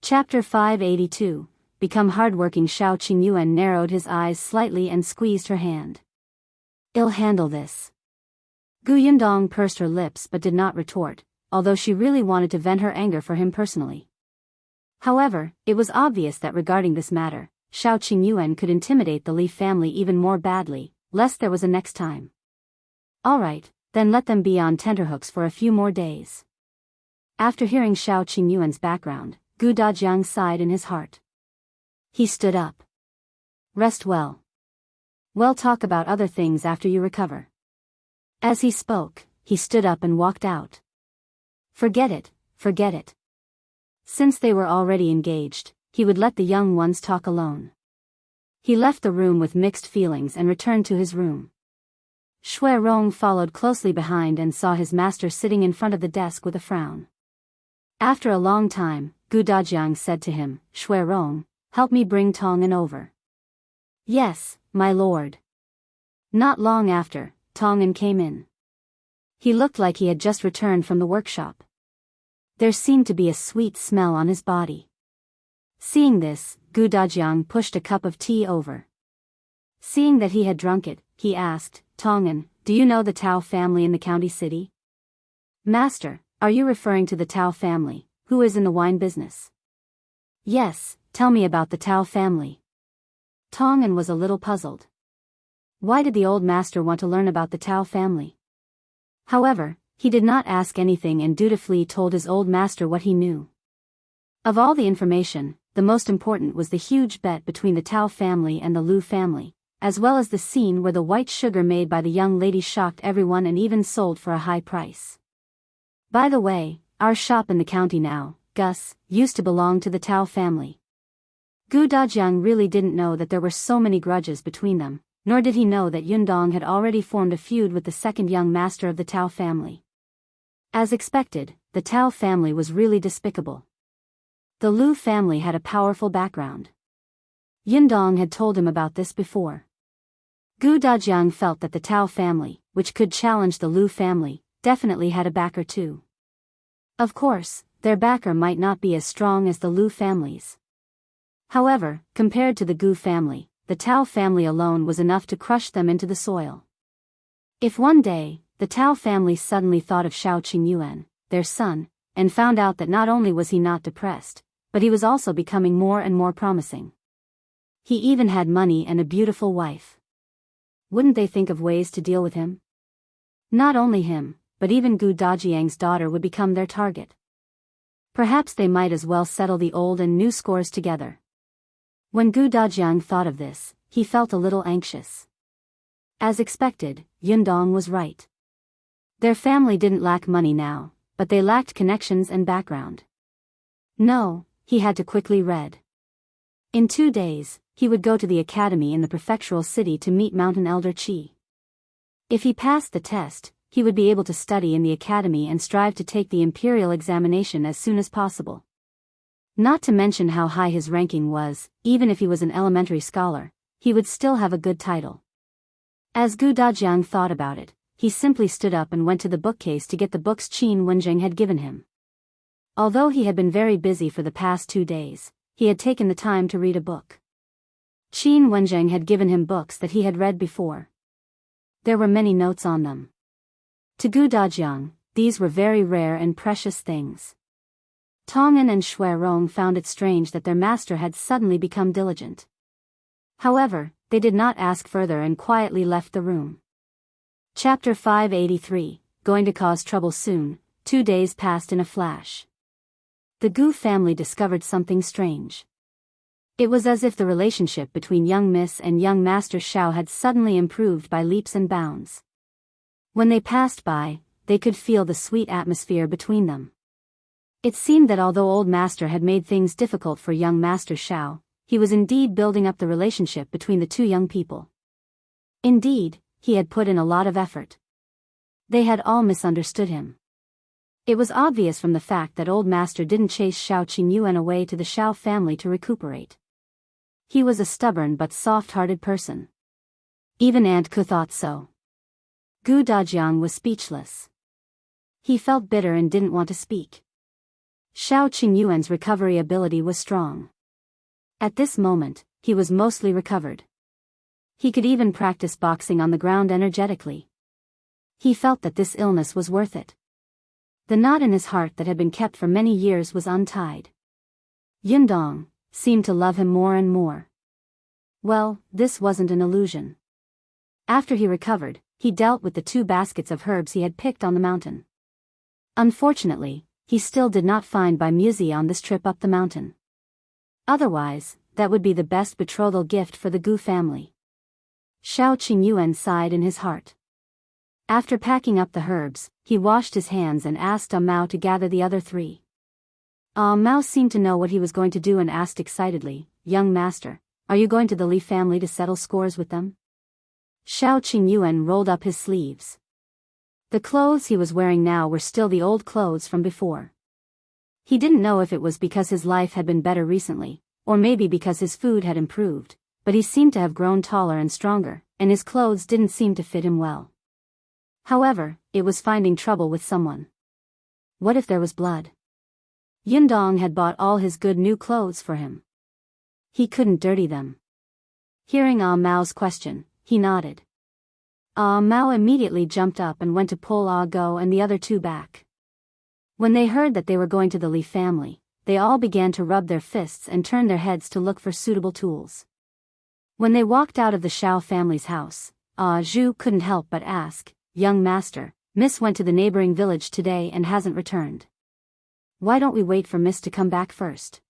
Chapter 582, Become Hardworking. Xiao Qingyuan narrowed his eyes slightly and squeezed her hand. I'll handle this. Gu Yundong pursed her lips but did not retort, although she really wanted to vent her anger for him personally. However, it was obvious that regarding this matter, Xiao Qingyuan could intimidate the Li family even more badly, lest there was a next time. Alright, then let them be on tenterhooks for a few more days. After hearing Xiao Qingyuan's background, Gu Dajiang sighed in his heart. He stood up. Rest well. We'll talk about other things after you recover. As he spoke, he stood up and walked out. Forget it, forget it. Since they were already engaged, he would let the young ones talk alone. He left the room with mixed feelings and returned to his room. Shui Rong followed closely behind and saw his master sitting in front of the desk with a frown. After a long time, Gu Dajiang said to him, Shui Rong, help me bring Tong'an over. Yes, my lord. Not long after, Tong'an came in. He looked like he had just returned from the workshop. There seemed to be a sweet smell on his body. Seeing this, Gu Dajiang pushed a cup of tea over. Seeing that he had drunk it, he asked, Tong'an, do you know the Tao family in the county city? Master, are you referring to the Tao family, who is in the wine business? Yes, tell me about the Tao family. Tong'an was a little puzzled. Why did the old master want to learn about the Tao family? However, he did not ask anything and dutifully told his old master what he knew. Of all the information, the most important was the huge bet between the Tao family and the Lu family, as well as the scene where the white sugar made by the young lady shocked everyone and even sold for a high price. By the way, our shop in the county now, Gus, used to belong to the Tao family. Gu Dajiang really didn't know that there were so many grudges between them, nor did he know that Yundong had already formed a feud with the second young master of the Tao family. As expected, the Tao family was really despicable. The Lu family had a powerful background. Yundong had told him about this before. Gu Dajiang felt that the Tao family, which could challenge the Lu family, definitely had a backer too. Of course, their backer might not be as strong as the Lu family's. However, compared to the Gu family, the Tao family alone was enough to crush them into the soil. If one day, the Tao family suddenly thought of Xiao Qingyuan, their son, and found out that not only was he not depressed, but he was also becoming more and more promising. He even had money and a beautiful wife. Wouldn't they think of ways to deal with him? Not only him, but even Gu Dajiang's daughter would become their target. Perhaps they might as well settle the old and new scores together. When Gu Dajiang thought of this, he felt a little anxious. As expected, Yundong was right. Their family didn't lack money now, but they lacked connections and background. No, he had to quickly read. In 2 days, he would go to the academy in the prefectural city to meet Mountain Elder Qi. If he passed the test, he would be able to study in the academy and strive to take the imperial examination as soon as possible. Not to mention how high his ranking was, even if he was an elementary scholar, he would still have a good title. As Gu Dajiang thought about it, he simply stood up and went to the bookcase to get the books Qin Wenjing had given him. Although he had been very busy for the past 2 days, he had taken the time to read a book. Qin Wenjing had given him books that he had read before. There were many notes on them. To Gu Dajiang, these were very rare and precious things. Tong'an and Shui Rong found it strange that their master had suddenly become diligent. However, they did not ask further and quietly left the room. Chapter 583, Going to Cause Trouble Soon. 2 days passed in a flash. The Gu family discovered something strange. It was as if the relationship between young Miss and young Master Xiao had suddenly improved by leaps and bounds. When they passed by, they could feel the sweet atmosphere between them. It seemed that although old master had made things difficult for young Master Xiao, he was indeed building up the relationship between the two young people. Indeed, he had put in a lot of effort. They had all misunderstood him. It was obvious from the fact that old master didn't chase Xiao Qingyuan away to the Xiao family to recuperate. He was a stubborn but soft-hearted person. Even Aunt Ku thought so. Gu Dajiang was speechless. He felt bitter and didn't want to speak. Xiao Qingyuan's recovery ability was strong. At this moment, he was mostly recovered. He could even practice boxing on the ground energetically. He felt that this illness was worth it. The knot in his heart that had been kept for many years was untied. Yundong seemed to love him more and more. Well, this wasn't an illusion. After he recovered, he dealt with the 2 baskets of herbs he had picked on the mountain. Unfortunately, he still did not find Bai Muzi on this trip up the mountain. Otherwise, that would be the best betrothal gift for the Gu family. Xiao Qingyuan sighed in his heart. After packing up the herbs, he washed his hands and asked Mao to gather the other 3. Mao seemed to know what he was going to do and asked excitedly, "Young master, are you going to the Li family to settle scores with them?" Xiao Qingyuan rolled up his sleeves. The clothes he was wearing now were still the old clothes from before. He didn't know if it was because his life had been better recently, or maybe because his food had improved, but he seemed to have grown taller and stronger, and his clothes didn't seem to fit him well. However, it was finding trouble with someone. What if there was blood? Yundong had bought all his good new clothes for him. He couldn't dirty them. Hearing Mao's question, he nodded. Mao immediately jumped up and went to pull Go and the other 2 back. When they heard that they were going to the Li family, they all began to rub their fists and turn their heads to look for suitable tools. When they walked out of the Xiao family's house, Zhu couldn't help but ask, "Young master, Miss went to the neighboring village today and hasn't returned. Why don't we wait for Miss to come back first?"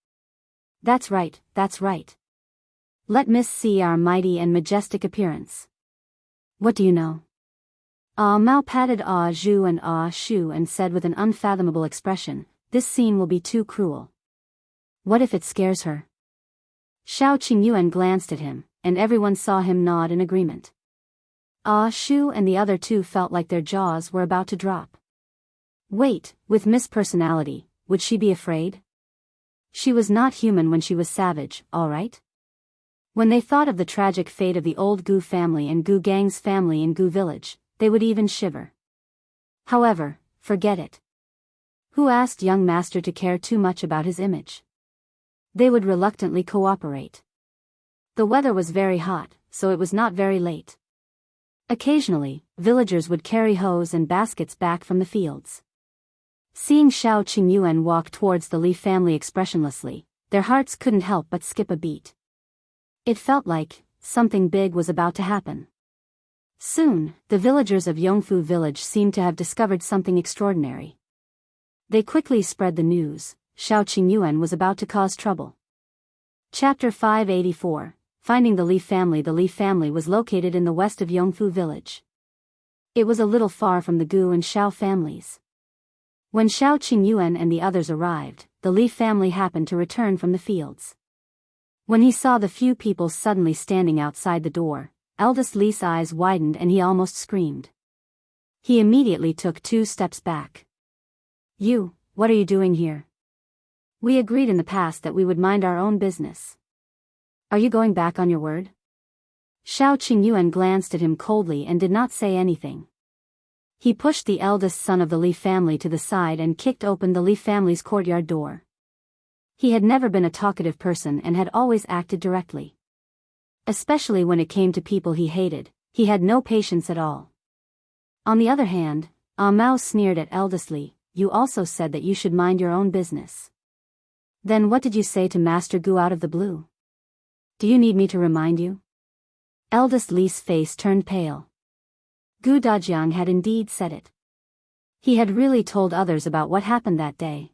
That's right, that's right. Let Miss see our mighty and majestic appearance." "What do you know?" Mao patted Zhu and Shu and said with an unfathomable expression, "This scene will be too cruel. What if it scares her?" Xiao Qingyuan glanced at him, and everyone saw him nod in agreement. Shu and the other 2 felt like their jaws were about to drop. Wait, with Miss Personality, would she be afraid? She was not human when she was savage, all right? When they thought of the tragic fate of the old Gu family and Gu Gang's family in Gu village, they would even shiver. However, forget it. Who asked young master to care too much about his image? They would reluctantly cooperate. The weather was very hot, so it was not very late. Occasionally, villagers would carry hoes and baskets back from the fields. Seeing Xiao Qingyuan walk towards the Li family expressionlessly, their hearts couldn't help but skip a beat. It felt like something big was about to happen. Soon, the villagers of Yongfu village seemed to have discovered something extraordinary. They quickly spread the news: Xiao Qingyuan was about to cause trouble. Chapter 584, Finding the Li family. The Li family was located in the west of Yongfu village. It was a little far from the Gu and Xiao families. When Xiao Qingyuan and the others arrived, the Li family happened to return from the fields. When he saw the few people suddenly standing outside the door, eldest Li's eyes widened and he almost screamed. He immediately took 2 steps back. "You, what are you doing here? We agreed in the past that we would mind our own business. Are you going back on your word?" Xiao Qingyuan glanced at him coldly and did not say anything. He pushed the eldest son of the Li family to the side and kicked open the Li family's courtyard door. He had never been a talkative person and had always acted directly. Especially when it came to people he hated, he had no patience at all. On the other hand, Mao sneered at eldest Li, "You also said that you should mind your own business. Then what did you say to Master Gu out of the blue? Do you need me to remind you?" Eldest Li's face turned pale. Gu Dajiang had indeed said it. He had really told others about what happened that day.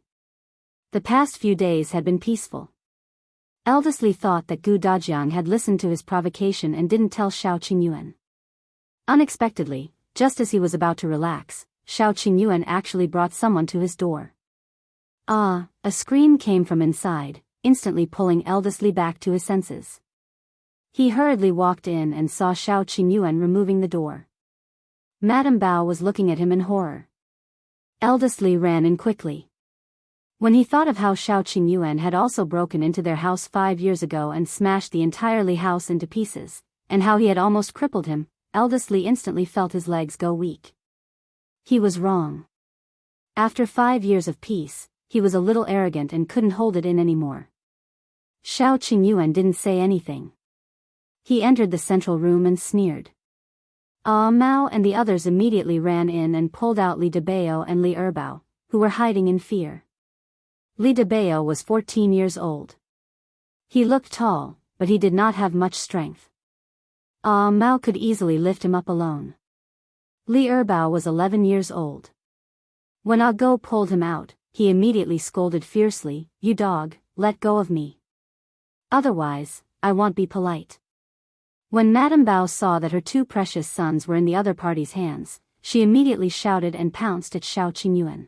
The past few days had been peaceful. Eldest Li thought that Gu Dajiang had listened to his provocation and didn't tell Xiao Qingyuan. Unexpectedly, just as he was about to relax, Xiao Qingyuan actually brought someone to his door. A scream came from inside, instantly pulling eldest Li back to his senses. He hurriedly walked in and saw Xiao Qingyuan removing the door. Madame Bao was looking at him in horror. Eldest Li ran in quickly. When he thought of how Xiao Qingyuan had also broken into their house 5 years ago and smashed the entire Li house into pieces, and how he had almost crippled him, eldest Li instantly felt his legs go weak. He was wrong. After 5 years of peace, he was a little arrogant and couldn't hold it in anymore. Xiao Qingyuan didn't say anything. He entered the central room and sneered. Mao and the others immediately ran in and pulled out Li Debao and Li Erbao, who were hiding in fear. Li Debao was 14 years old. He looked tall, but he did not have much strength. Mao could easily lift him up alone. Li Erbao was 11 years old. When Go pulled him out, he immediately scolded fiercely, "You dog, let go of me. Otherwise, I won't be polite." When Madame Bao saw that her two precious sons were in the other party's hands, she immediately shouted and pounced at Xiao Qingyuan.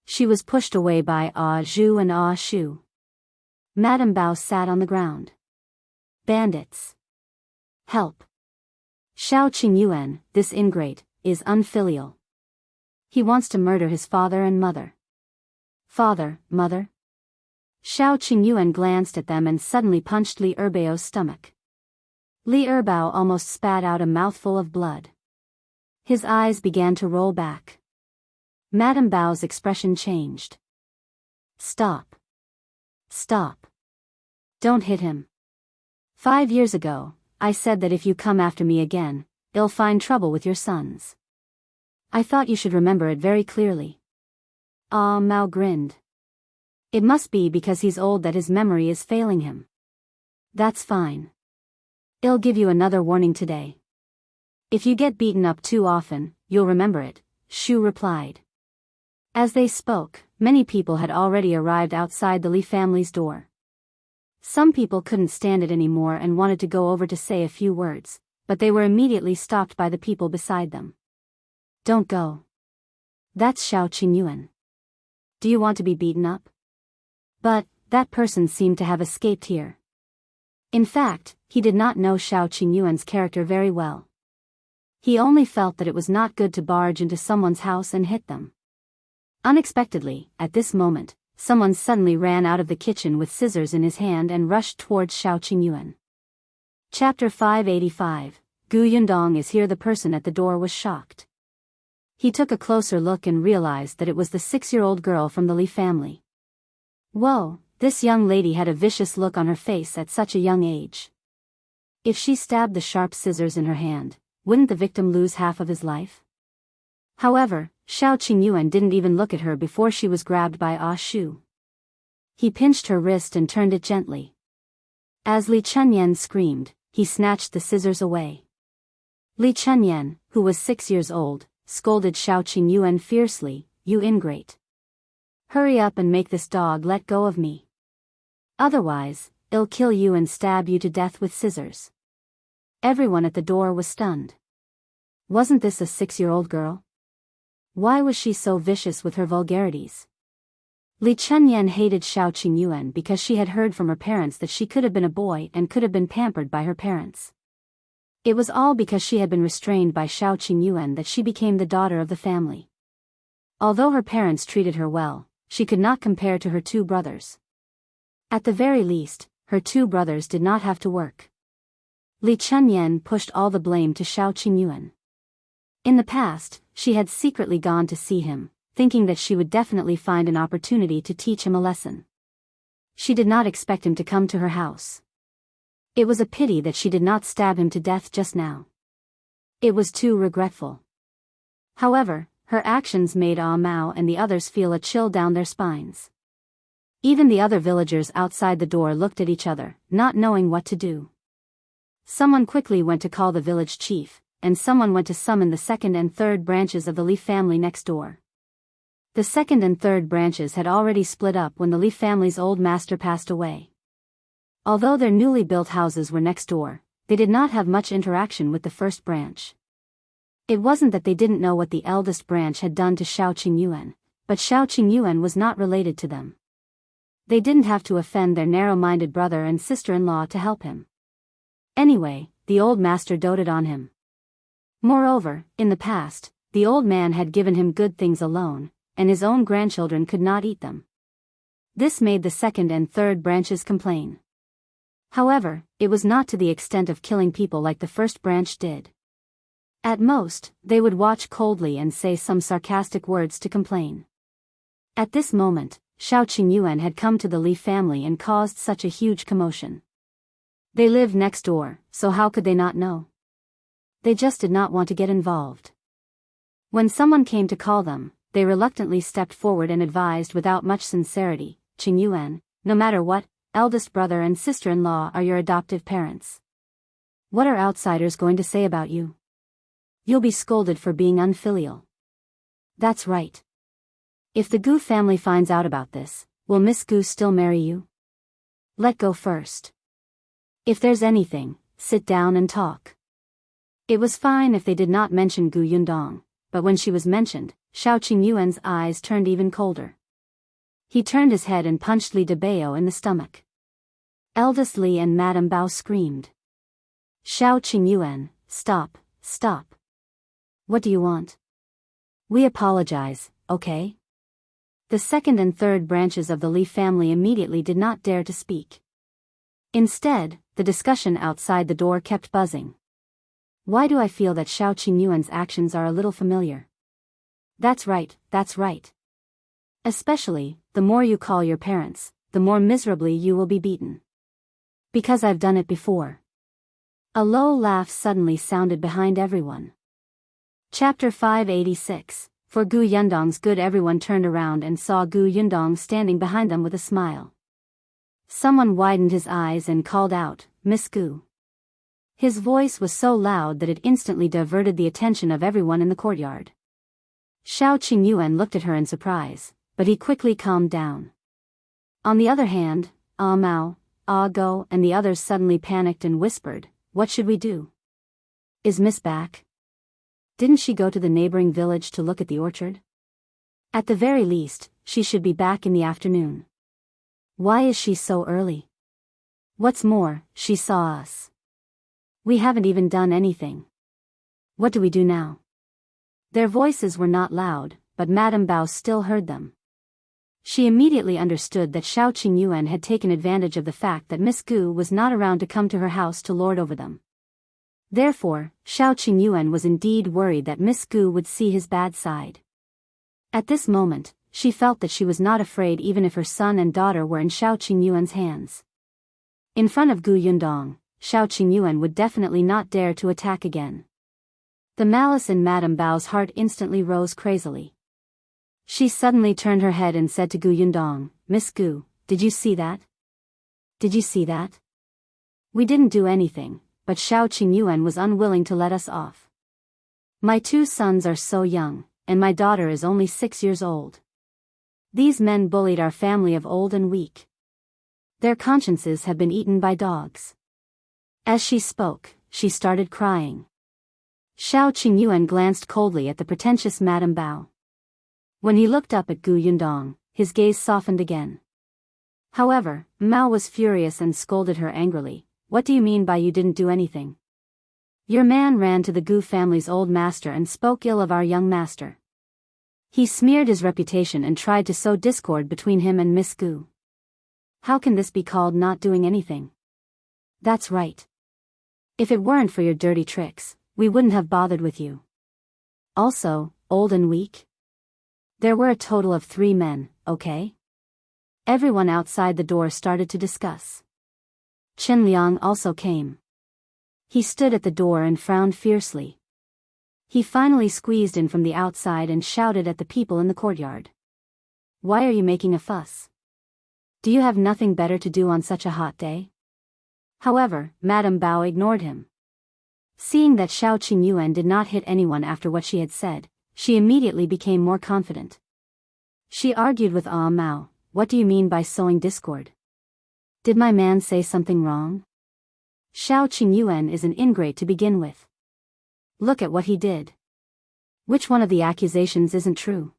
She was pushed away by Zhu and Shu. Madame Bao sat on the ground. "Bandits! Help! Xiao Qingyuan, this ingrate, is unfilial. He wants to murder his father and mother." "Father, mother?" Xiao Qingyuan glanced at them and suddenly punched Li Erbao's stomach. Li Erbao almost spat out a mouthful of blood. His eyes began to roll back. Madame Bao's expression changed. "Stop. Stop. Don't hit him. 5 years ago, I said that if you come after me again, you'll find trouble with your sons. I thought you should remember it very clearly." Mao grinned. It must be because he's old that his memory is failing him. "That's fine. I'll give you another warning today. If you get beaten up too often, you'll remember it," Shu replied. As they spoke, many people had already arrived outside the Li family's door. Some people couldn't stand it anymore and wanted to go over to say a few words, but they were immediately stopped by the people beside them. "Don't go. That's Xiao Qingyuan. Do you want to be beaten up?" But that person seemed to have escaped here. In fact, he did not know Xiao Qingyuan's character very well. He only felt that it was not good to barge into someone's house and hit them. Unexpectedly, at this moment, someone suddenly ran out of the kitchen with scissors in his hand and rushed towards Xiao Qingyuan. Chapter 585, Gu Yundong is here. The person at the door was shocked. He took a closer look and realized that it was the 6-year-old girl from the Li family. Whoa, this young lady had a vicious look on her face at such a young age. If she stabbed the sharp scissors in her hand, wouldn't the victim lose half of his life? However, Xiao Qingyuan didn't even look at her before she was grabbed by Shu. He pinched her wrist and turned it gently. As Li Chunyan screamed, he snatched the scissors away. Li Chunyan, who was 6 years old, scolded Xiao Qingyuan fiercely, "You ingrate. Hurry up and make this dog let go of me. Otherwise, I'll kill you and stab you to death with scissors." Everyone at the door was stunned. Wasn't this a 6-year-old girl? Why was she so vicious with her vulgarities? Li Chunyan hated Xiao Qingyuan because she had heard from her parents that she could have been a boy and could have been pampered by her parents. It was all because she had been restrained by Xiao Qingyuan that she became the daughter of the family. Although her parents treated her well, she could not compare to her 2 brothers. At the very least, her 2 brothers did not have to work. Li Chunyan pushed all the blame to Xiao Qingyuan. In the past, she had secretly gone to see him, thinking that she would definitely find an opportunity to teach him a lesson. She did not expect him to come to her house. It was a pity that she did not stab him to death just now. It was too regretful. However, her actions made Mao and the others feel a chill down their spines. Even the other villagers outside the door looked at each other, not knowing what to do. Someone quickly went to call the village chief, and someone went to summon the 2nd and 3rd branches of the Li family next door. The 2nd and 3rd branches had already split up when the Li family's old master passed away. Although their newly built houses were next door, they did not have much interaction with the 1st branch. It wasn't that they didn't know what the eldest branch had done to Xiao Qingyuan, but Xiao Qingyuan was not related to them. They didn't have to offend their narrow-minded brother and sister-in-law to help him. Anyway, the old master doted on him. Moreover, in the past, the old man had given him good things alone, and his own grandchildren could not eat them. This made the 2nd and 3rd branches complain. However, it was not to the extent of killing people like the 1st branch did. At most, they would watch coldly and say some sarcastic words to complain. At this moment, Xiao Qingyuan had come to the Li family and caused such a huge commotion. They lived next door, so how could they not know? They just did not want to get involved. When someone came to call them, they reluctantly stepped forward and advised without much sincerity, Qingyuan, no matter what, eldest brother and sister-in-law are your adoptive parents. What are outsiders going to say about you? You'll be scolded for being unfilial. That's right. If the Gu family finds out about this, will Miss Gu still marry you? Let go first. If there's anything, sit down and talk. It was fine if they did not mention Gu Yundong, but when she was mentioned, Xiao Qingyuan's eyes turned even colder. He turned his head and punched Li Biyao in the stomach. Eldest Li and Madame Bao screamed. Xiao Qingyuan, stop, stop. What do you want? We apologize, okay? The second and third branches of the Li family immediately did not dare to speak. Instead, the discussion outside the door kept buzzing. Why do I feel that Xiao Qingyuan's actions are a little familiar? That's right, that's right. Especially, the more you call your parents, the more miserably you will be beaten. Because I've done it before. A low laugh suddenly sounded behind everyone. Chapter 586. For Gu Yundong's good, everyone turned around and saw Gu Yundong standing behind them with a smile. Someone widened his eyes and called out, Miss Gu. His voice was so loud that it instantly diverted the attention of everyone in the courtyard. Xiao Qingyuan looked at her in surprise, but he quickly calmed down. On the other hand, Mao, Go, and the others suddenly panicked and whispered, what should we do? Is Miss back? Didn't she go to the neighboring village to look at the orchard? At the very least, she should be back in the afternoon. Why is she so early? What's more, she saw us. We haven't even done anything. What do we do now? Their voices were not loud, but Madame Bao still heard them. She immediately understood that Xiao Qingyuan had taken advantage of the fact that Miss Gu was not around to come to her house to lord over them. Therefore, Xiao Qingyuan was indeed worried that Miss Gu would see his bad side. At this moment, she felt that she was not afraid even if her son and daughter were in Xiao Qingyuan's hands. In front of Gu Yundong, Xiao Qingyuan would definitely not dare to attack again. The malice in Madame Bao's heart instantly rose crazily. She suddenly turned her head and said to Gu Yundong, Miss Gu, did you see that? Did you see that? We didn't do anything, but Xiao Qingyuan was unwilling to let us off. My two sons are so young, and my daughter is only 6 years old. These men bullied our family of old and weak. Their consciences have been eaten by dogs. As she spoke, she started crying. Xiao Qingyuan glanced coldly at the pretentious Madame Bao. When he looked up at Gu Yundong, his gaze softened again. However, Mao was furious and scolded her angrily. What do you mean by you didn't do anything? Your man ran to the Gu family's old master and spoke ill of our young master. He smeared his reputation and tried to sow discord between him and Miss Gu. How can this be called not doing anything? That's right. If it weren't for your dirty tricks, we wouldn't have bothered with you. Also, old and weak? There were a total of 3 men, okay? Everyone outside the door started to discuss. Chen Liang also came. He stood at the door and frowned fiercely. He finally squeezed in from the outside and shouted at the people in the courtyard. Why are you making a fuss? Do you have nothing better to do on such a hot day? However, Madame Bao ignored him. Seeing that Xiao Qingyuan did not hit anyone after what she had said, she immediately became more confident. She argued with Mao, what do you mean by sowing discord? Did my man say something wrong? Xiao Qingyuan is an ingrate to begin with. Look at what he did. Which one of the accusations isn't true?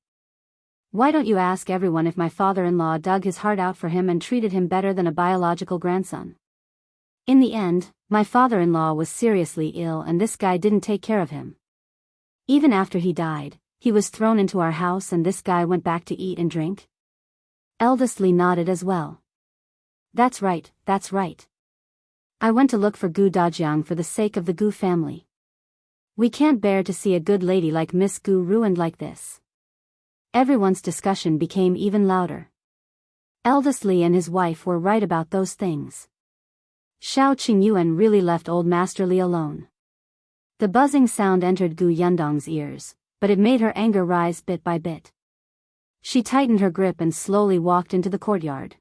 Why don't you ask everyone if my father-in-law dug his heart out for him and treated him better than a biological grandson? In the end, my father-in-law was seriously ill and this guy didn't take care of him. Even after he died, he was thrown into our house and this guy went back to eat and drink? Eldest Li nodded as well. That's right, that's right. I went to look for Gu Dajiang for the sake of the Gu family. We can't bear to see a good lady like Miss Gu ruined like this. Everyone's discussion became even louder. Eldest Li and his wife were right about those things. Xiao Qingyuan really left old Master Li alone. The buzzing sound entered Gu Yundong's ears, but it made her anger rise bit by bit. She tightened her grip and slowly walked into the courtyard.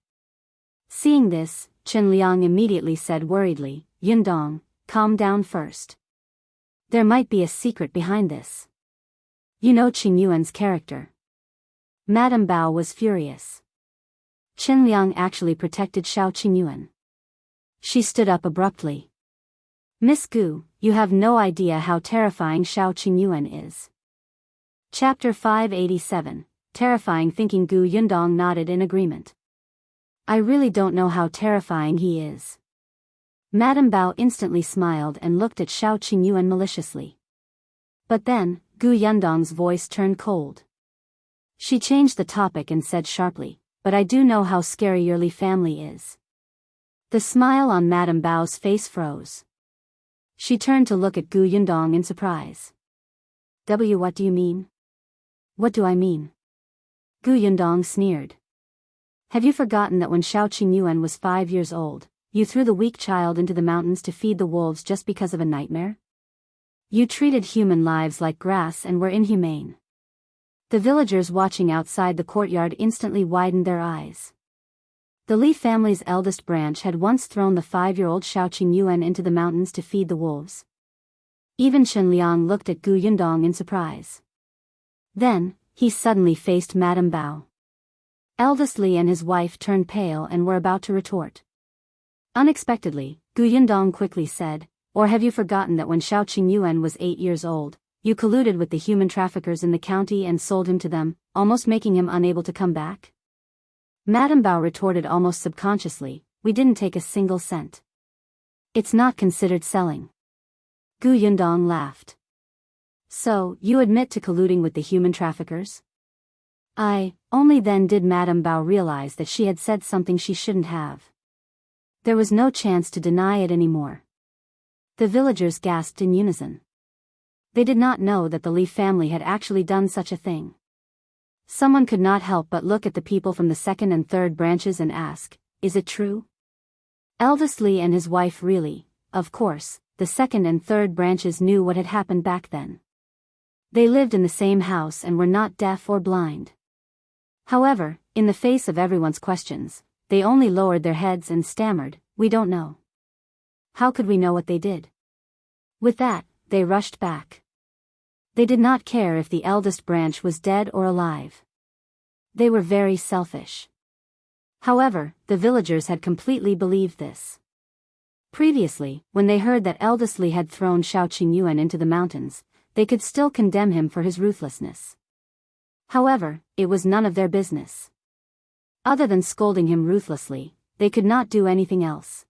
Seeing this, Chen Liang immediately said worriedly, "Yundong, calm down first. There might be a secret behind this. You know Qingyuan's character." Madame Bao was furious. Chen Liang actually protected Xiao Qingyuan. She stood up abruptly. "Miss Gu, you have no idea how terrifying Xiao Qingyuan is." Chapter 587, Terrifying. Thinking. Gu Yundong nodded in agreement. "I really don't know how terrifying he is." Madame Bao instantly smiled and looked at Xiao Qingyuan maliciously. But then, Gu Yundong's voice turned cold. She changed the topic and said sharply, "But I do know how scary your Li family is." The smile on Madame Bao's face froze. She turned to look at Gu Yundong in surprise. What do you mean?" "What do I mean?" Gu Yundong sneered. "Have you forgotten that when Xiao Qingyuan was 5 years old, you threw the weak child into the mountains to feed the wolves just because of a nightmare? You treated human lives like grass and were inhumane." The villagers watching outside the courtyard instantly widened their eyes. The Li family's eldest branch had once thrown the 5-year-old Xiao Qingyuan into the mountains to feed the wolves. Even Chen Liang looked at Gu Yundong in surprise. Then, he suddenly faced Madame Bao. Eldest Li and his wife turned pale and were about to retort. Unexpectedly, Gu Yundong quickly said, "Or have you forgotten that when Xiao Qingyuan was 8 years old, you colluded with the human traffickers in the county and sold him to them, almost making him unable to come back?" Madame Bao retorted almost subconsciously, "We didn't take a single cent. It's not considered selling." Gu Yundong laughed. "So, you admit to colluding with the human traffickers?" Only then did Madame Bao realize that she had said something she shouldn't have. There was no chance to deny it anymore. The villagers gasped in unison. They did not know that the Li family had actually done such a thing. Someone could not help but look at the people from the second and third branches and ask, "Is it true?" Eldest Li and his wife really, of course, the second and third branches knew what had happened back then. They lived in the same house and were not deaf or blind. However, in the face of everyone's questions, they only lowered their heads and stammered, "We don't know. How could we know what they did?" With that, they rushed back. They did not care if the eldest branch was dead or alive. They were very selfish. However, the villagers had completely believed this. Previously, when they heard that eldest Li had thrown Xiao Qingyuan into the mountains, they could still condemn him for his ruthlessness. However, it was none of their business. Other than scolding him ruthlessly, they could not do anything else.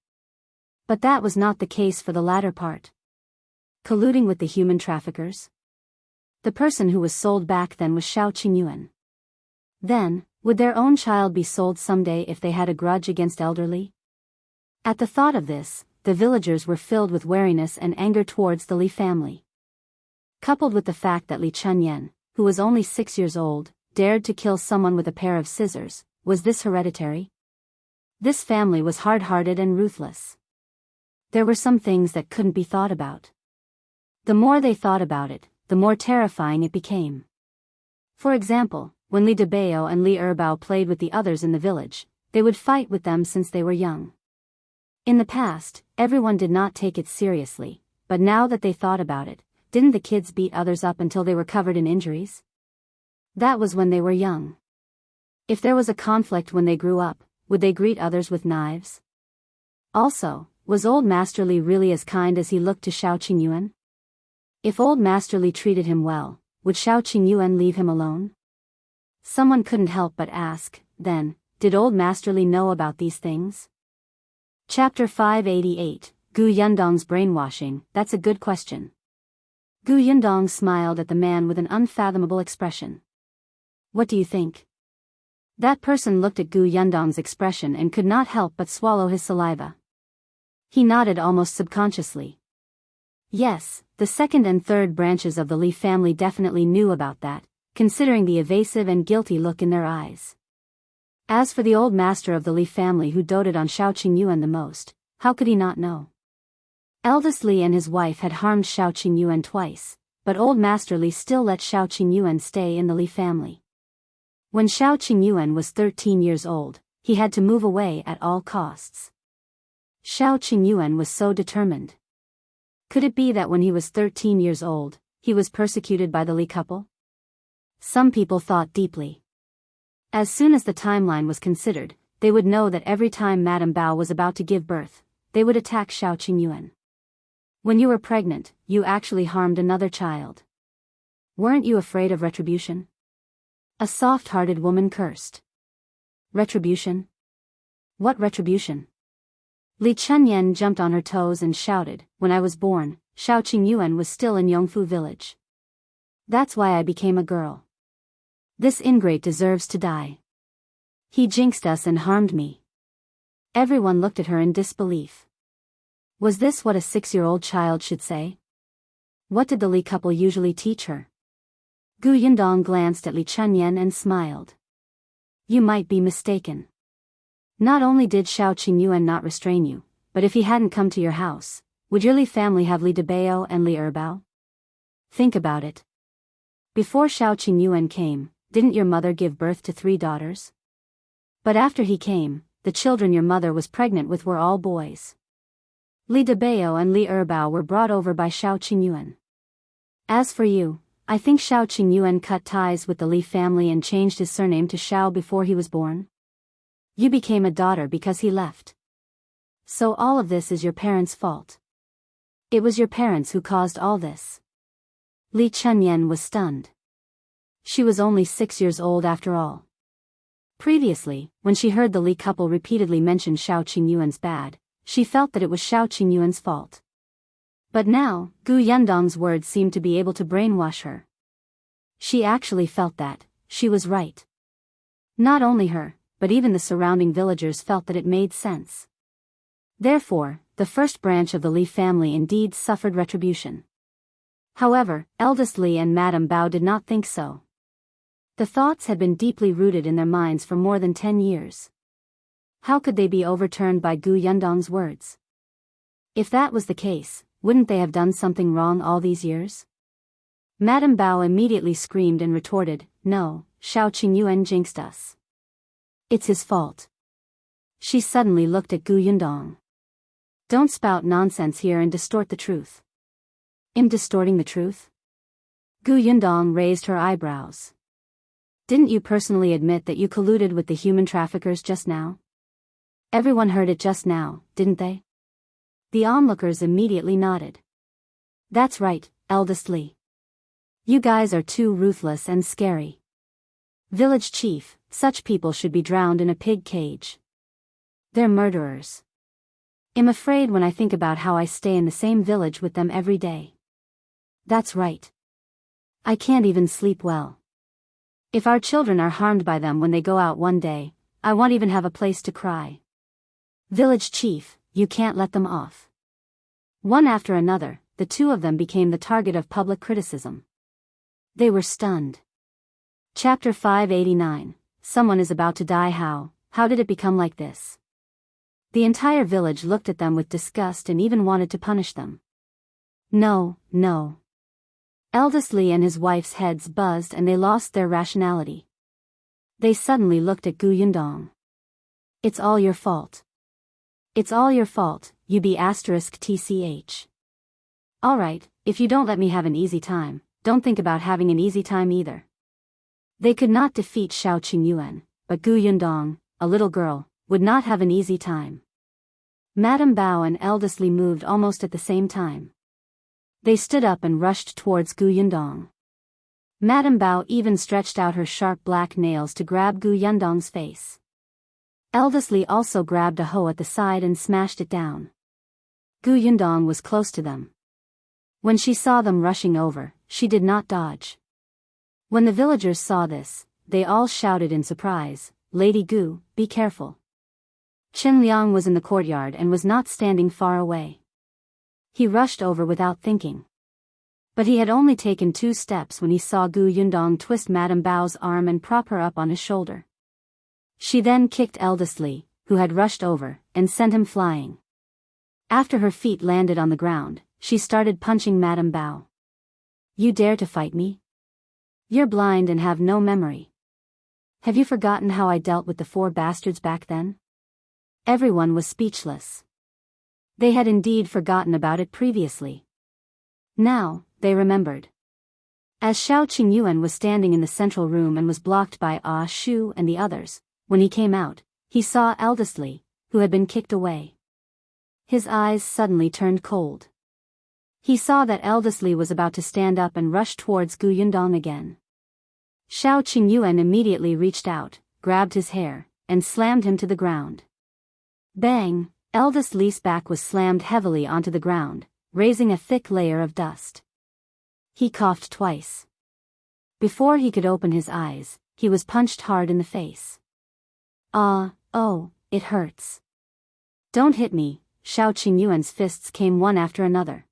But that was not the case for the latter part. Colluding with the human traffickers? The person who was sold back then was Xiao Qingyuan. Then, would their own child be sold someday if they had a grudge against elderly? At the thought of this, the villagers were filled with wariness and anger towards the Li family. Coupled with the fact that Li Chunyan, who was only 6 years old, dared to kill someone with a pair of scissors, was this hereditary? This family was hard-hearted and ruthless. There were some things that couldn't be thought about. The more they thought about it, the more terrifying it became. For example, when Li Biyao and Li Erbao played with the others in the village, they would fight with them since they were young. In the past, everyone did not take it seriously, but now that they thought about it, didn't the kids beat others up until they were covered in injuries? That was when they were young. If there was a conflict when they grew up, would they greet others with knives? Also, was old Master Li really as kind as he looked to Xiao Qingyuan? If old Master Li treated him well, would Xiao Qingyuan leave him alone? Someone couldn't help but ask, then, did old Master Li know about these things? Chapter 588, Gu Yundong's Brainwashing. That's a good question. Gu Yundong smiled at the man with an unfathomable expression. What do you think? That person looked at Gu Yundong's expression and could not help but swallow his saliva. He nodded almost subconsciously. Yes, the second and third branches of the Li family definitely knew about that, considering the evasive and guilty look in their eyes. As for the old master of the Li family who doted on Xiao Qingyuan the most, how could he not know? Eldest Li and his wife had harmed Xiao Qingyuan twice, but old master Li still let Xiao Qingyuan stay in the Li family. When Xiao Qingyuan was 13 years old, he had to move away at all costs. Xiao Qingyuan was so determined. Could it be that when he was 13 years old, he was persecuted by the Li couple? Some people thought deeply. As soon as the timeline was considered, they would know that every time Madame Bao was about to give birth, they would attack Xiao Qingyuan. When you were pregnant, you actually harmed another child. Weren't you afraid of retribution? A soft-hearted woman cursed. Retribution? What retribution? Li Chunyan jumped on her toes and shouted, "When I was born, Xiao Qingyuan was still in Yongfu village. That's why I became a girl. This ingrate deserves to die. He jinxed us and harmed me." Everyone looked at her in disbelief. Was this what a 6-year-old child should say? What did the Li couple usually teach her? Gu Yundong glanced at Li Chunyan and smiled. You might be mistaken. Not only did Xiao Qingyuan not restrain you, but if he hadn't come to your house, would your Li family have Li Biyao and Li Erbao? Think about it. Before Xiao Qingyuan came, didn't your mother give birth to 3 daughters? But after he came, the children your mother was pregnant with were all boys. Li Biyao and Li Erbao were brought over by Xiao Qingyuan. As for you, I think Xiao Qingyuan cut ties with the Li family and changed his surname to Xiao before he was born. You became a daughter because he left. So all of this is your parents' fault. It was your parents who caused all this. Li Chunyan was stunned. She was only 6 years old after all. Previously, when she heard the Li couple repeatedly mention Xiao Qingyuan's bad, she felt that it was Xiao Qingyuan's fault. But now, Gu Yundong's words seemed to be able to brainwash her. She actually felt that she was right. Not only her, but even the surrounding villagers felt that it made sense. Therefore, the first branch of the Li family indeed suffered retribution. However, eldest Li and Madame Bao did not think so. The thoughts had been deeply rooted in their minds for more than 10 years. How could they be overturned by Gu Yundong's words? If that was the case, wouldn't they have done something wrong all these years? Madame Bao immediately screamed and retorted, "No, Xiao Qingyuan jinxed us. It's his fault." She suddenly looked at Gu Yundong. Don't spout nonsense here and distort the truth. I'm distorting the truth? Gu Yundong raised her eyebrows. Didn't you personally admit that you colluded with the human traffickers just now? Everyone heard it just now, didn't they? The onlookers immediately nodded. That's right, eldest Li. You guys are too ruthless and scary. Village chief, such people should be drowned in a pig cage. They're murderers. I'm afraid when I think about how I stay in the same village with them every day. That's right. I can't even sleep well. If our children are harmed by them when they go out one day, I won't even have a place to cry. Village chief, you can't let them off. One after another, the two of them became the target of public criticism. They were stunned. Chapter 589, Someone is about to die. How did it become like this? The entire village looked at them with disgust and even wanted to punish them. No. Eldest Li and his wife's heads buzzed and they lost their rationality. They suddenly looked at Gu Yundong. It's all your fault. It's all your fault, you be *tch. Alright, if you don't let me have an easy time, don't think about having an easy time either. They could not defeat Xiao Qingyuan, but Gu Yundong, a little girl, would not have an easy time. Madame Bao and eldest Li moved almost at the same time. They stood up and rushed towards Gu Yundong. Madame Bao even stretched out her sharp black nails to grab Gu Yundong's face. Eldest Li also grabbed a hoe at the side and smashed it down. Gu Yundong was close to them. When she saw them rushing over, she did not dodge. When the villagers saw this, they all shouted in surprise, "Lady Gu, be careful." Chen Liang was in the courtyard and was not standing far away. He rushed over without thinking. But he had only taken 2 steps when he saw Gu Yundong twist Madame Bao's arm and prop her up on his shoulder. She then kicked eldest Li, who had rushed over, and sent him flying. After her feet landed on the ground, she started punching Madame Bao. You dare to fight me? You're blind and have no memory. Have you forgotten how I dealt with the 4 bastards back then? Everyone was speechless. They had indeed forgotten about it previously. Now, they remembered. As Xiao Qingyuan was standing in the central room and was blocked by Ah Shu and the others, when he came out, he saw eldest Li, who had been kicked away. His eyes suddenly turned cold. He saw that eldest Li was about to stand up and rush towards Gu Yundong again. Xiao Qingyuan immediately reached out, grabbed his hair, and slammed him to the ground. Bang! Eldest Li's back was slammed heavily onto the ground, raising a thick layer of dust. He coughed twice. Before he could open his eyes, he was punched hard in the face. Oh, it hurts. Don't hit me, Xiao Qingyuan's fists came one after another.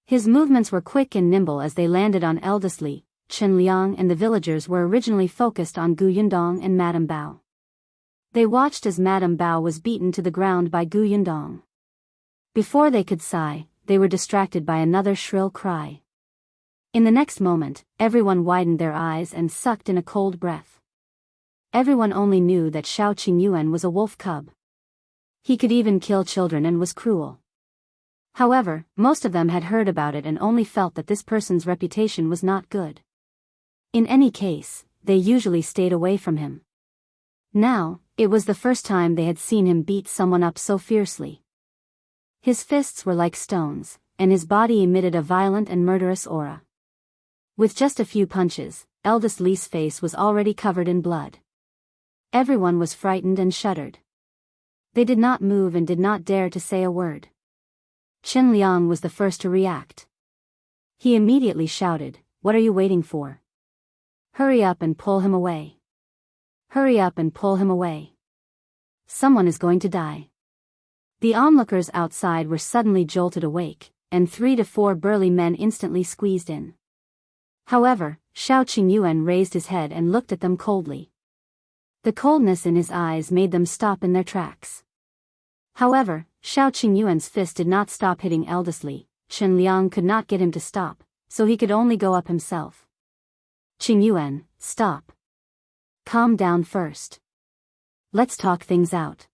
His movements were quick and nimble as they landed on eldest Li. Chen Liang and the villagers were originally focused on Gu Yundong and Madame Bao. They watched as Madame Bao was beaten to the ground by Gu Yundong. Before they could sigh, they were distracted by another shrill cry. In the next moment, everyone widened their eyes and sucked in a cold breath. Everyone only knew that Xiao Qingyuan was a wolf cub. He could even kill children and was cruel. However, most of them had heard about it and only felt that this person's reputation was not good. In any case, they usually stayed away from him. Now, it was the first time they had seen him beat someone up so fiercely. His fists were like stones, and his body emitted a violent and murderous aura. With just a few punches, eldest Li's face was already covered in blood. Everyone was frightened and shuddered. They did not move and did not dare to say a word. Chen Liang was the first to react. He immediately shouted, "What are you waiting for? Hurry up and pull him away. Hurry up and pull him away. Someone is going to die." The onlookers outside were suddenly jolted awake, and 3 to 4 burly men instantly squeezed in. However, Xiao Qingyuan raised his head and looked at them coldly. The coldness in his eyes made them stop in their tracks. However, Xiao Qingyuan's fist did not stop hitting eldest Li. Chen Liang could not get him to stop, so he could only go up himself. Qingyuan, stop. Calm down first. Let's talk things out.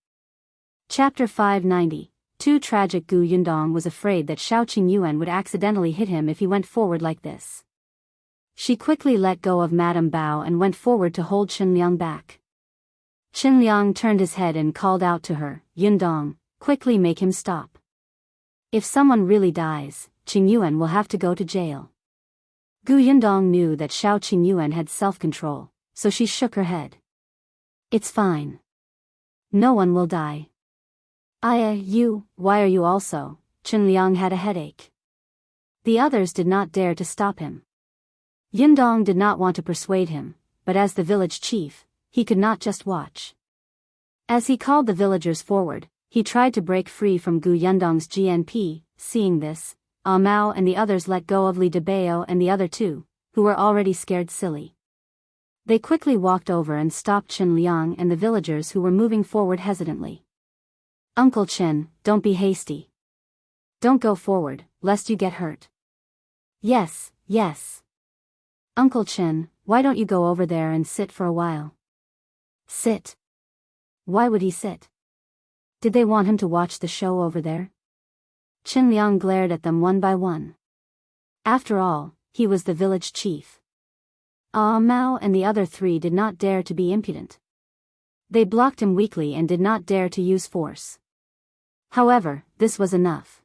Chapter 590. Too tragic. Gu Yundong was afraid that Xiao Qingyuan would accidentally hit him if he went forward like this. She quickly let go of Madame Bao and went forward to hold Chen Liang back. Chen Liang turned his head and called out to her, "Yundong, quickly make him stop. If someone really dies, Qingyuan will have to go to jail." Gu Yundong knew that Xiao Qingyuan had self-control, so she shook her head. "It's fine. No one will die." Why are you also?" Chen Liang had a headache. The others did not dare to stop him. Yundong did not want to persuade him, but as the village chief, he could not just watch. As he called the villagers forward, he tried to break free from Gu Yundong's GNP. Seeing this, Mao and the others let go of Li Biyao and the other 2, who were already scared silly. They quickly walked over and stopped Chen Liang and the villagers who were moving forward hesitantly. "Uncle Chen, don't be hasty. Don't go forward, lest you get hurt." Yes. "Uncle Chen, why don't you go over there and sit for a while?" "Sit? Why would he sit? Did they want him to watch the show over there?" Chen Liang glared at them one by one. After all, he was the village chief. Mao and the other 3 did not dare to be impudent. They blocked him weakly and did not dare to use force. However, this was enough.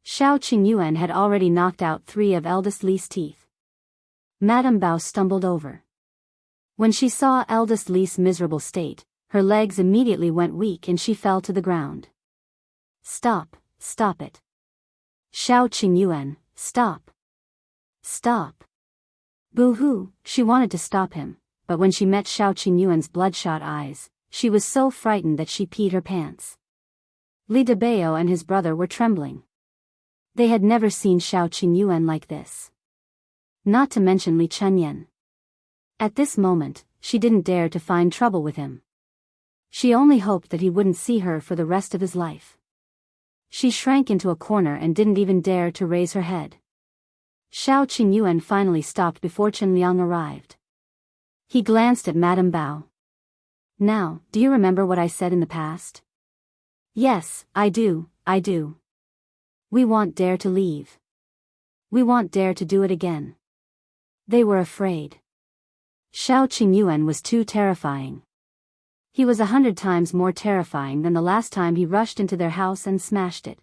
Xiao Qingyuan had already knocked out 3 of eldest Li's teeth. Madame Bao stumbled over. When she saw eldest Li's miserable state, her legs immediately went weak and she fell to the ground. Stop it. Xiao Qingyuan, stop. Stop. Boo-hoo, she wanted to stop him, but when she met Xiao Qingyuan's bloodshot eyes, she was so frightened that she peed her pants. Li Biyao and his brother were trembling. They had never seen Xiao Qingyuan like this. Not to mention Li Chenyan. At this moment, she didn't dare to find trouble with him. She only hoped that he wouldn't see her for the rest of his life. She shrank into a corner and didn't even dare to raise her head. Xiao Qingyuan finally stopped before Qianliang arrived. He glanced at Madame Bao. Now, do you remember what I said in the past? Yes, I do. We won't dare to leave. We won't dare to do it again. They were afraid. Xiao Qingyuan was too terrifying. He was 100 times more terrifying than the last time he rushed into their house and smashed it.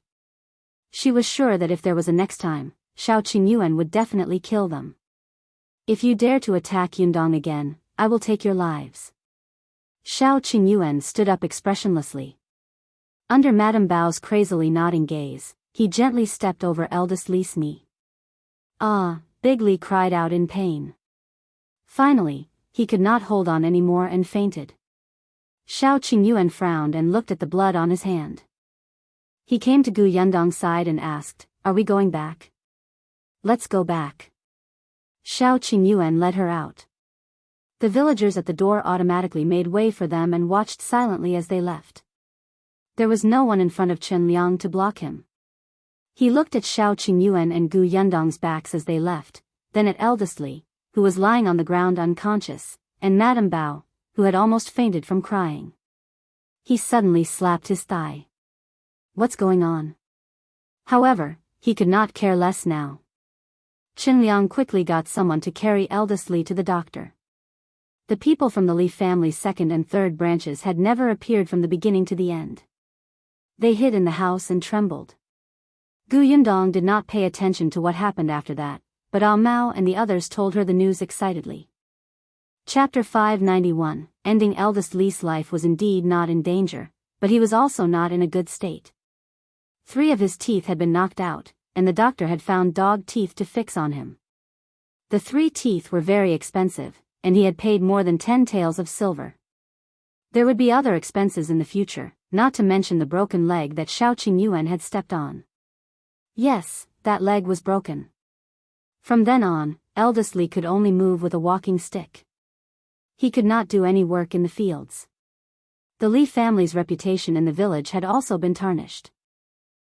She was sure that if there was a next time, Xiao Qingyuan would definitely kill them. If you dare to attack Yundong again, I will take your lives. Xiao Qingyuan stood up expressionlessly. Under Madame Bao's crazily nodding gaze, he gently stepped over eldest Li's knee. Ah, Big Li cried out in pain. Finally, he could not hold on anymore and fainted. Xiao Qingyuan frowned and looked at the blood on his hand. He came to Gu Yundong's side and asked, "Are we going back?" "Let's go back." Xiao Qingyuan led her out. The villagers at the door automatically made way for them and watched silently as they left. There was no one in front of Qianliang to block him. He looked at Xiao Qingyuan and Gu Yundong's backs as they left, then at eldest Li, who was lying on the ground unconscious, and Madame Bao, who had almost fainted from crying. He suddenly slapped his thigh. What's going on? However, he could not care less now. Qianliang quickly got someone to carry eldest Li to the doctor. The people from the Li family's second and third branches had never appeared from the beginning to the end. They hid in the house and trembled. Gu Yundong did not pay attention to what happened after that, but Ah Mao and the others told her the news excitedly. Chapter 591, ending eldest Li's life was indeed not in danger, but he was also not in a good state. 3 of his teeth had been knocked out, and the doctor had found dog teeth to fix on him. The 3 teeth were very expensive, and he had paid more than 10 taels of silver. There would be other expenses in the future, not to mention the broken leg that Xiao Qingyuan had stepped on. Yes, that leg was broken. From then on, eldest Li could only move with a walking stick. He could not do any work in the fields. The Li family's reputation in the village had also been tarnished.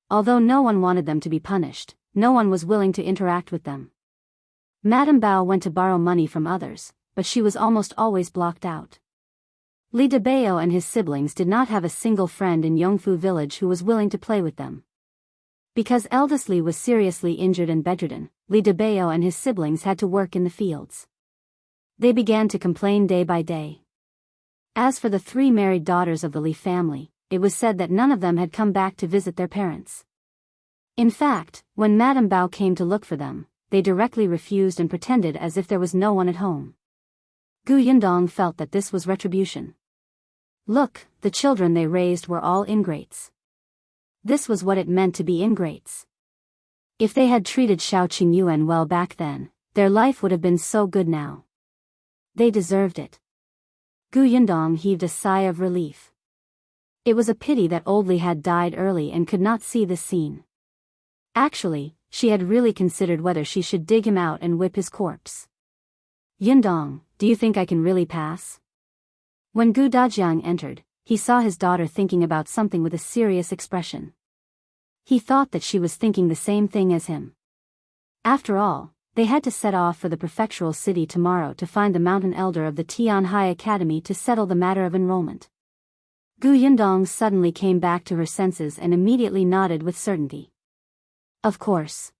Although no one wanted them to be punished, no one was willing to interact with them. Madame Bao went to borrow money from others, but she was almost always blocked out. Li Biyao and his siblings did not have a single friend in Yongfu village who was willing to play with them. Because eldest Li was seriously injured and bedridden, Li Biyao and his siblings had to work in the fields. They began to complain day by day. As for the 3 married daughters of the Li family, it was said that none of them had come back to visit their parents. In fact, when Madame Bao came to look for them, they directly refused and pretended as if there was no one at home. Gu Yundong felt that this was retribution. Look, the children they raised were all ingrates. This was what it meant to be ingrates. If they had treated Xiao Qingyuan well back then, their life would have been so good now. They deserved it. Gu Yundong heaved a sigh of relief. It was a pity that old Li had died early and could not see this scene. Actually, she had really considered whether she should dig him out and whip his corpse. Yundong, do you think I can really pass? When Gu Dajiang entered, he saw his daughter thinking about something with a serious expression. He thought that she was thinking the same thing as him. After all, they had to set off for the Prefectural city tomorrow to find the mountain elder of the Tianhai Academy to settle the matter of enrollment. Gu Yundong suddenly came back to her senses and immediately nodded with certainty. Of course.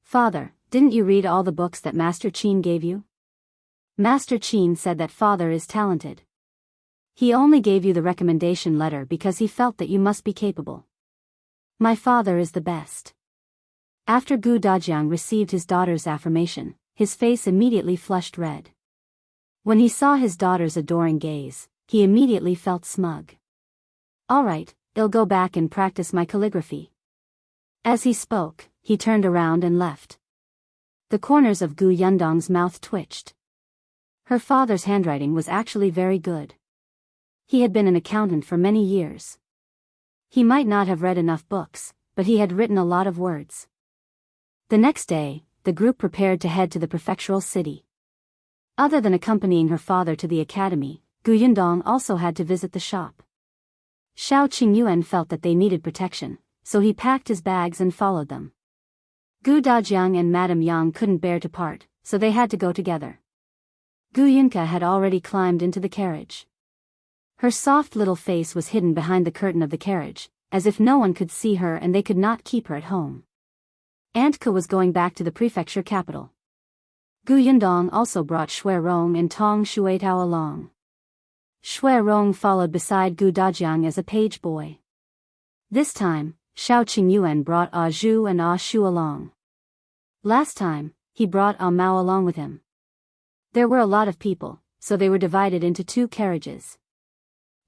Father, didn't you read all the books that Master Qin gave you? Master Qin said that father is talented. He only gave you the recommendation letter because he felt that you must be capable. My father is the best. After Gu Dajiang received his daughter's affirmation, his face immediately flushed red. When he saw his daughter's adoring gaze, he immediately felt smug. All right, I'll go back and practice my calligraphy. As he spoke, he turned around and left. The corners of Gu Yundong's mouth twitched. Her father's handwriting was actually very good. He had been an accountant for many years. He might not have read enough books, but he had written a lot of words. The next day, the group prepared to head to the prefectural city. Other than accompanying her father to the academy, Gu Yundong also had to visit the shop. Xiao Qingyuan felt that they needed protection, so he packed his bags and followed them. Gu Dajiang and Madame Yang couldn't bear to part, so they had to go together. Gu Yunka had already climbed into the carriage. Her soft little face was hidden behind the curtain of the carriage, as if no one could see her and they could not keep her at home. Auntie was going back to the prefecture capital. Gu Yundong also brought Shui Rong and Tong Shuitao along. Shui Rong followed beside Gu Dajiang as a page boy. This time, Xiao Qingyuan brought Ah Zhu and Ah Shu along. Last time, he brought Ah Mao along with him. There were a lot of people, so they were divided into 2 carriages.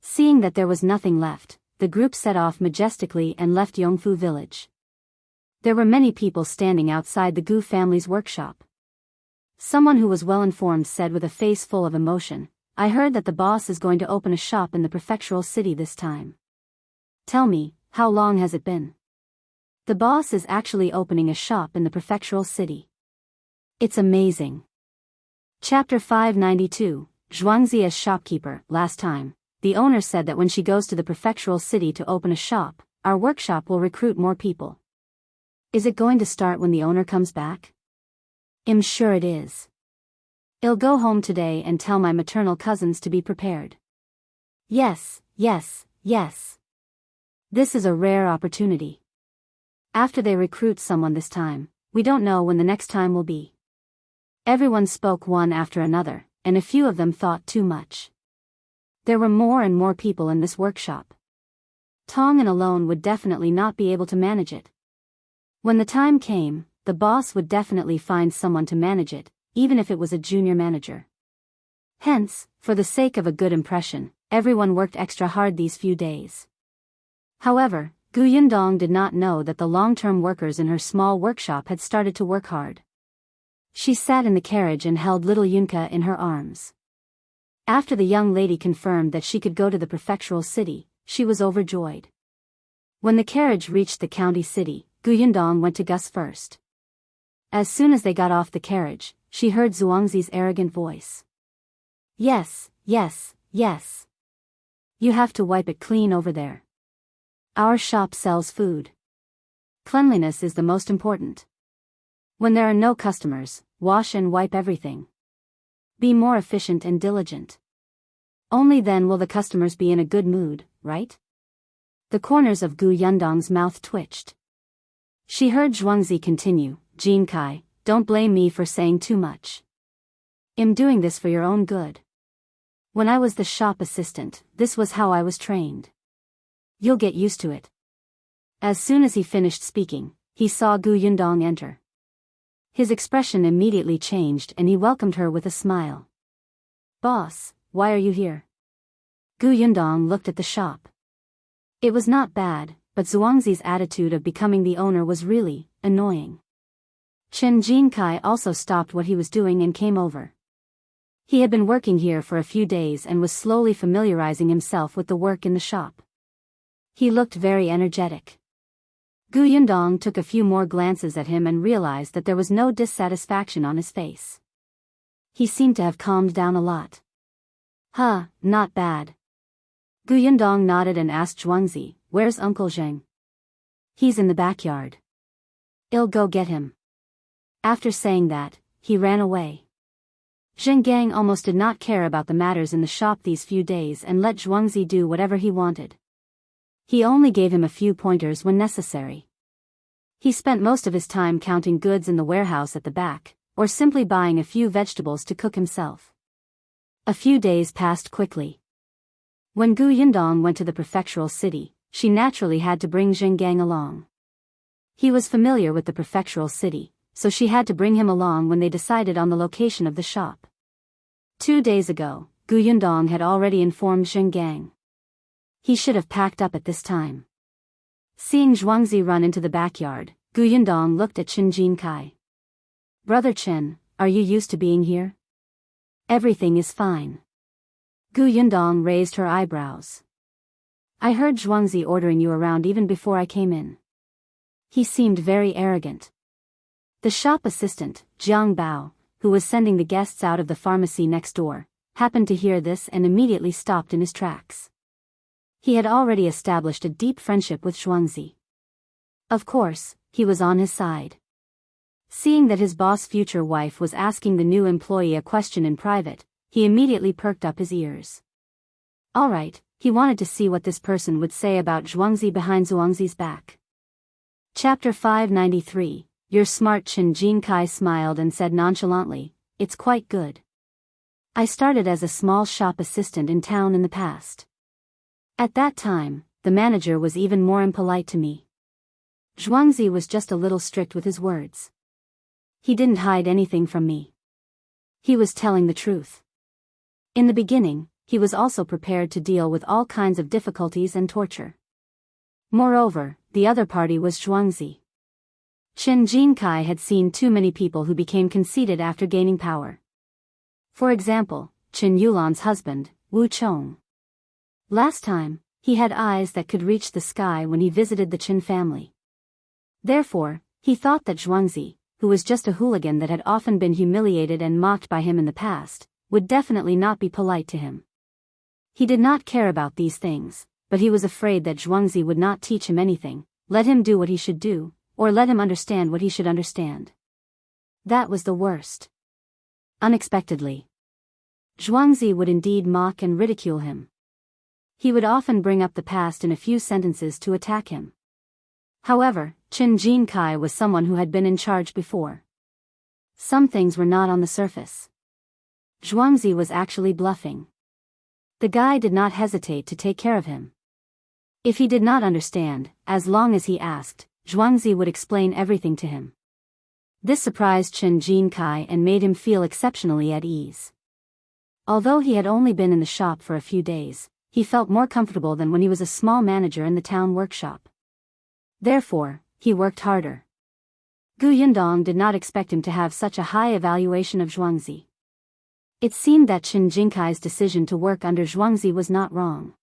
Seeing that there was nothing left, the group set off majestically and left Yongfu village. There were many people standing outside the Gu family's workshop. Someone who was well informed said with a face full of emotion, "I heard that the boss is going to open a shop in the prefectural city this time. Tell me, how long has it been?" "The boss is actually opening a shop in the prefectural city. It's amazing." Chapter 592, Zhuangzi as Shopkeeper. Last time, the owner said that when she goes to the prefectural city to open a shop, our workshop will recruit more people. Is it going to start when the owner comes back? I'm sure it is. I'll go home today and tell my maternal cousins to be prepared. Yes, yes, yes. This is a rare opportunity. After they recruit someone this time, we don't know when the next time will be. Everyone spoke one after another, and a few of them thought too much. There were more and more people in this workshop. Tong'an alone would definitely not be able to manage it. When the time came, the boss would definitely find someone to manage it, even if it was a junior manager. Hence, for the sake of a good impression, everyone worked extra hard these few days. However, Gu Yundong did not know that the long-term workers in her small workshop had started to work hard. She sat in the carriage and held little Yunka in her arms. After the young lady confirmed that she could go to the prefectural city, she was overjoyed. When the carriage reached the county city, Gu Yundong went to Gus first. As soon as they got off the carriage, she heard Zhuangzi's arrogant voice. "Yes, yes, yes. You have to wipe it clean over there. Our shop sells food. Cleanliness is the most important. When there are no customers, wash and wipe everything. Be more efficient and diligent. Only then will the customers be in a good mood, right?" The corners of Gu Yundong's mouth twitched. She heard Zhuangzi continue, "Jin Kai, don't blame me for saying too much. I'm doing this for your own good. When I was the shop assistant, this was how I was trained. You'll get used to it." As soon as he finished speaking, he saw Gu Yundong enter. His expression immediately changed and he welcomed her with a smile. "Boss, why are you here?" Gu Yundong looked at the shop. It was not bad, but Zhuangzi's attitude of becoming the owner was really annoying. Chen Jinkai also stopped what he was doing and came over. He had been working here for a few days and was slowly familiarizing himself with the work in the shop. He looked very energetic. Gu Yundong took a few more glances at him and realized that there was no dissatisfaction on his face. He seemed to have calmed down a lot. "Huh, not bad." Gu Yundong nodded and asked Zhuangzi, "Where's Uncle Zheng?" "He's in the backyard. I'll go get him." After saying that, he ran away. Zheng Gang almost did not care about the matters in the shop these few days and let Zhuangzi do whatever he wanted. He only gave him a few pointers when necessary. He spent most of his time counting goods in the warehouse at the back, or simply buying a few vegetables to cook himself. A few days passed quickly. When Gu Yundong went to the prefectural city, she naturally had to bring Zheng Gang along. He was familiar with the prefectural city, so she had to bring him along when they decided on the location of the shop. 2 days ago, Gu Yundong had already informed Zheng Gang. He should have packed up at this time. Seeing Zhuangzi run into the backyard, Gu Yundong looked at Chen Jinkai. "Brother Chen, are you used to being here?" "Everything is fine." Gu Yundong raised her eyebrows. "I heard Zhuangzi ordering you around even before I came in. He seemed very arrogant." The shop assistant, Jiang Bao, who was sending the guests out of the pharmacy next door, happened to hear this and immediately stopped in his tracks. He had already established a deep friendship with Zhuangzi. Of course, he was on his side. Seeing that his boss' future wife was asking the new employee a question in private, he immediately perked up his ears. Alright, he wanted to see what this person would say about Zhuangzi behind Zhuangzi's back. Chapter 593, You're smart. Chen Jinkai smiled and said nonchalantly, It's quite good. I started as a small shop assistant in town in the past. At that time, the manager was even more impolite to me. Zhuangzi was just a little strict with his words. He didn't hide anything from me. He was telling the truth. In the beginning, he was also prepared to deal with all kinds of difficulties and torture. Moreover, the other party was Zhuangzi. Chen Jinkai had seen too many people who became conceited after gaining power. For example, Chen Yulan's husband, Wu Chong. Last time, he had eyes that could reach the sky when he visited the Chen family. Therefore, he thought that Zhuangzi, who was just a hooligan that had often been humiliated and mocked by him in the past, would definitely not be polite to him. He did not care about these things, but he was afraid that Zhuangzi would not teach him anything, let him do what he should do, or let him understand what he should understand. That was the worst. Unexpectedly, Zhuangzi would indeed mock and ridicule him. He would often bring up the past in a few sentences to attack him. However, Chen Jinkai was someone who had been in charge before. Some things were not on the surface. Zhuangzi was actually bluffing. The guy did not hesitate to take care of him. If he did not understand, as long as he asked, Zhuangzi would explain everything to him. This surprised Chen Jinkai and made him feel exceptionally at ease. Although he had only been in the shop for a few days, he felt more comfortable than when he was a small manager in the town workshop. Therefore, he worked harder. Yundong did not expect him to have such a high evaluation of Zhuangzi. It seemed that Chen Jinkai's decision to work under Zhuangzi was not wrong.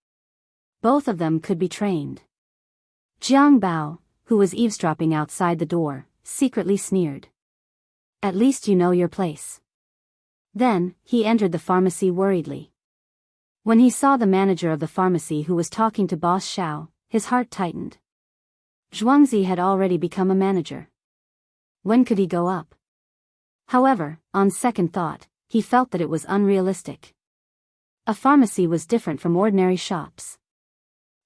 Both of them could be trained. Jiang Bao, who was eavesdropping outside the door, secretly sneered. At least you know your place. Then, he entered the pharmacy worriedly. When he saw the manager of the pharmacy who was talking to Boss Xiao, his heart tightened. Zhuangzi had already become a manager. When could he go up? However, on second thought, he felt that it was unrealistic. A pharmacy was different from ordinary shops.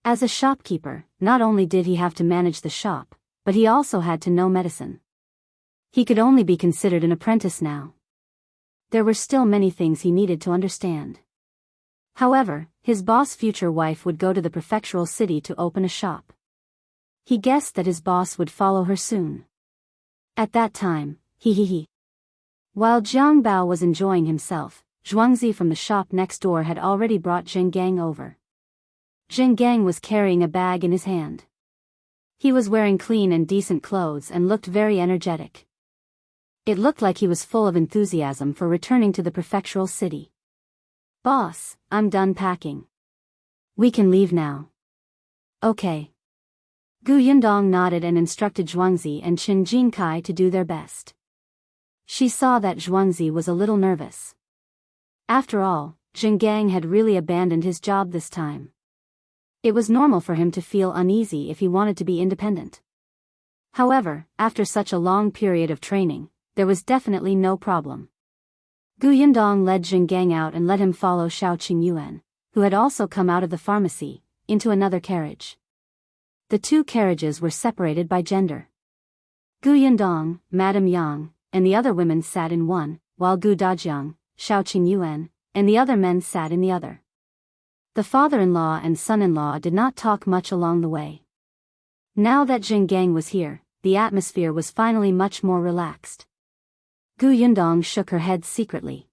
As a shopkeeper, not only did he have to manage the shop, but he also had to know medicine. He could only be considered an apprentice now. There were still many things he needed to understand. However, his boss' future wife would go to the prefectural city to open a shop. He guessed that his boss would follow her soon. At that time, While Jiang Bao was enjoying himself, Zhuangzi from the shop next door had already brought Zhenggang over. Zhenggang was carrying a bag in his hand. He was wearing clean and decent clothes and looked very energetic. It looked like he was full of enthusiasm for returning to the prefectural city. Boss, I'm done packing. We can leave now. Okay. Yundong nodded and instructed Zhuangzi and Chen Jinkai to do their best. She saw that Zhuangzi was a little nervous. After all, Zhenggang had really abandoned his job this time. It was normal for him to feel uneasy if he wanted to be independent. However, after such a long period of training, there was definitely no problem. Yundong led Zhenggang out and let him follow Xiao Qingyuan, who had also come out of the pharmacy, into another carriage. The two carriages were separated by gender. Yundong, Madame Yang, and the other women sat in one, while Dajiang, Xiao Qingyuan, and the other men sat in the other. The father-in-law and son-in-law did not talk much along the way. Now that Zhenggang was here, the atmosphere was finally much more relaxed. Yundong shook her head secretly.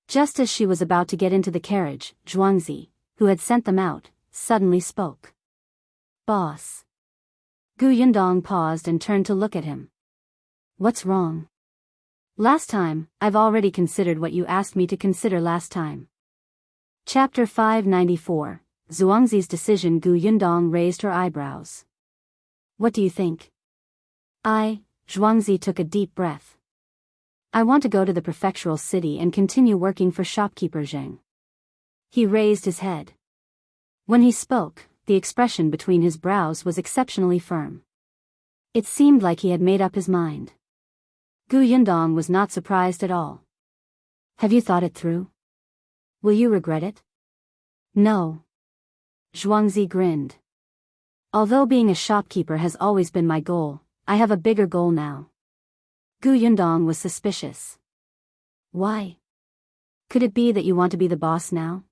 Just as she was about to get into the carriage, Zhuangzi, who had sent them out, suddenly spoke. Boss. Yundong paused and turned to look at him. What's wrong? Last time, I've already considered what you asked me to consider last time. Chapter 594, Zhuangzi's decision. Yundong raised her eyebrows. What do you think? Zhuangzi took a deep breath. I want to go to the prefectural city and continue working for Shopkeeper Zheng. He raised his head. When he spoke, the expression between his brows was exceptionally firm. It seemed like he had made up his mind. Gu Yundong was not surprised at all. Have you thought it through? Will you regret it? No. Zhuangzi grinned. Although being a shopkeeper has always been my goal, I have a bigger goal now. Gu Yundong was suspicious. Why? Could it be that you want to be the boss now?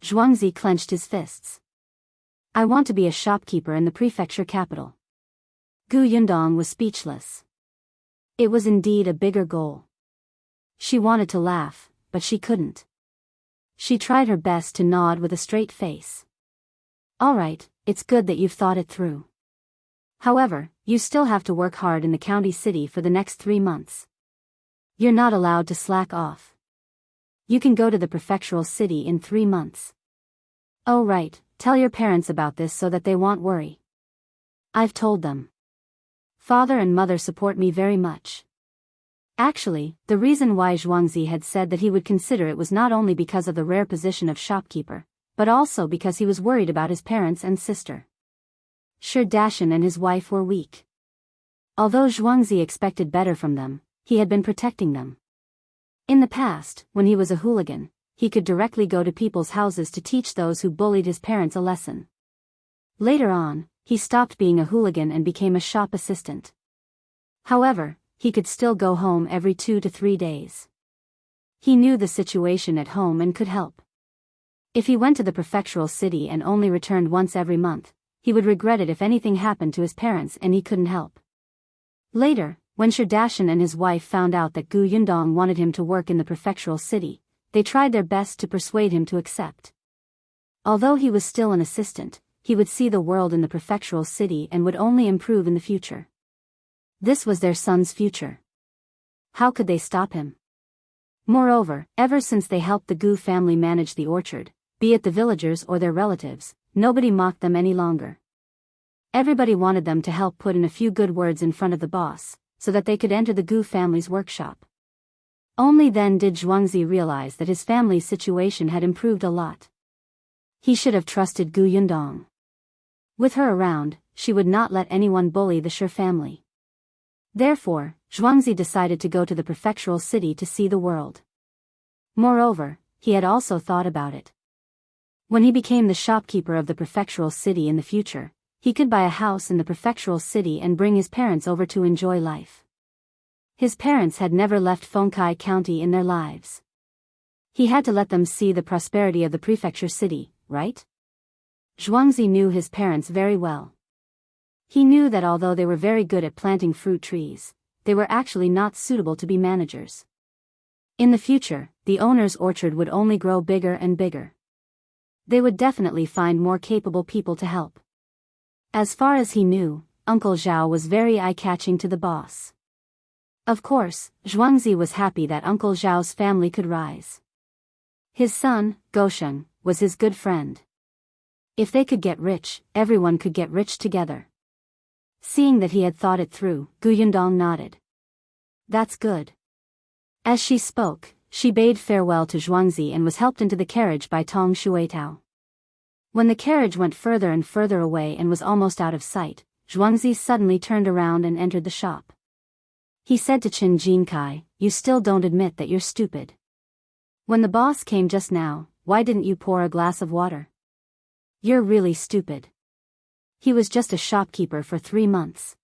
Zhuangzi clenched his fists. I want to be a shopkeeper in the prefecture capital. Gu Yundong was speechless. It was indeed a bigger goal. She wanted to laugh, but she couldn't. She tried her best to nod with a straight face. All right, it's good that you've thought it through. However, you still have to work hard in the county city for the next 3 months. You're not allowed to slack off. You can go to the prefectural city in 3 months. Oh right, tell your parents about this so that they won't worry. I've told them. Father and mother support me very much. Actually, the reason why Zhuangzi had said that he would consider it was not only because of the rare position of shopkeeper, but also because he was worried about his parents and sister. Dajiang and his wife were weak. Although Zhuangzi expected better from them, he had been protecting them. In the past, when he was a hooligan, he could directly go to people's houses to teach those who bullied his parents a lesson. Later on, he stopped being a hooligan and became a shop assistant. However, he could still go home every 2 to 3 days. He knew the situation at home and could help. If he went to the prefectural city and only returned once every month, he would regret it if anything happened to his parents and he couldn't help. Later, when Dajiang and his wife found out that Gu Yundong wanted him to work in the prefectural city, they tried their best to persuade him to accept. Although he was still an assistant, he would see the world in the prefectural city and would only improve in the future. This was their son's future. How could they stop him? Moreover, ever since they helped the Gu family manage the orchard, be it the villagers or their relatives, nobody mocked them any longer. Everybody wanted them to help put in a few good words in front of the boss, so that they could enter the Gu family's workshop. Only then did Zhuangzi realize that his family's situation had improved a lot. He should have trusted Gu Yundong. With her around, she would not let anyone bully the Shi family. Therefore, Zhuangzi decided to go to the prefectural city to see the world. Moreover, he had also thought about it. When he became the shopkeeper of the prefectural city in the future, he could buy a house in the prefectural city and bring his parents over to enjoy life. His parents had never left Fengkai County in their lives. He had to let them see the prosperity of the prefecture city, right? Zhuangzi knew his parents very well. He knew that although they were very good at planting fruit trees, they were actually not suitable to be managers. In the future, the owner's orchard would only grow bigger and bigger. They would definitely find more capable people to help. As far as he knew, Uncle Zhao was very eye-catching to the boss. Of course, Zhuangzi was happy that Uncle Zhao's family could rise. His son, Gosheng, was his good friend. If they could get rich, everyone could get rich together. Seeing that he had thought it through, Gu Yundong nodded. That's good. As she spoke, she bade farewell to Zhuangzi and was helped into the carriage by Tong Shuitao. When the carriage went further and further away and was almost out of sight, Zhuangzi suddenly turned around and entered the shop. He said to Qin Jinkai, "You still don't admit that you're stupid. When the boss came just now, why didn't you pour a glass of water? You're really stupid." He was just a shopkeeper for 3 months.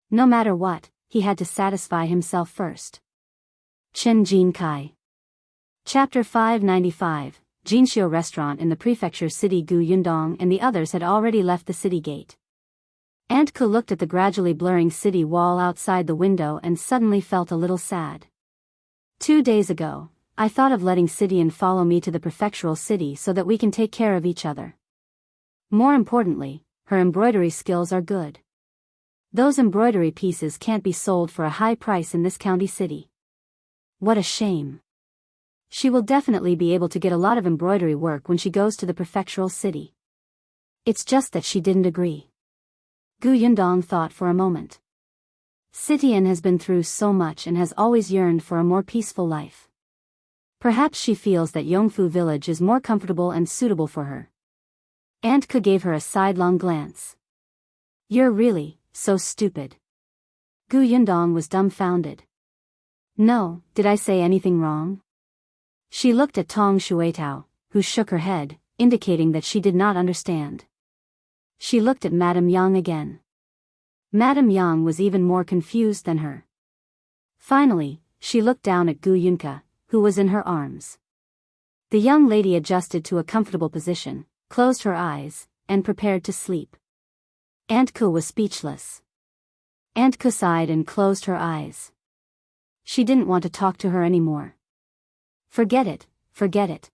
No matter what, he had to satisfy himself first. Qin Jinkai. Chapter 595, Jinxiu restaurant in the prefecture city. Gu Yundong and the others had already left the city gate. Aunt Ku looked at the gradually blurring city wall outside the window and suddenly felt a little sad. 2 days ago, I thought of letting Sidian follow me to the prefectural city so that we can take care of each other. More importantly, her embroidery skills are good. Those embroidery pieces can't be sold for a high price in this county city. What a shame. She will definitely be able to get a lot of embroidery work when she goes to the prefectural city. It's just that she didn't agree. Gu Yundong thought for a moment. Sitian has been through so much and has always yearned for a more peaceful life. Perhaps she feels that Yongfu village is more comfortable and suitable for her. Aunt Ke gave her a sidelong glance. You're really so stupid. Gu Yundong was dumbfounded. No, did I say anything wrong? She looked at Tong Shuetao, who shook her head, indicating that she did not understand. She looked at Madame Yang again. Madame Yang was even more confused than her. Finally, she looked down at Gu Yunke, who was in her arms. The young lady adjusted to a comfortable position, closed her eyes, and prepared to sleep. Aunt Ke was speechless. Aunt Ke sighed and closed her eyes. She didn't want to talk to her anymore. Forget it, forget it.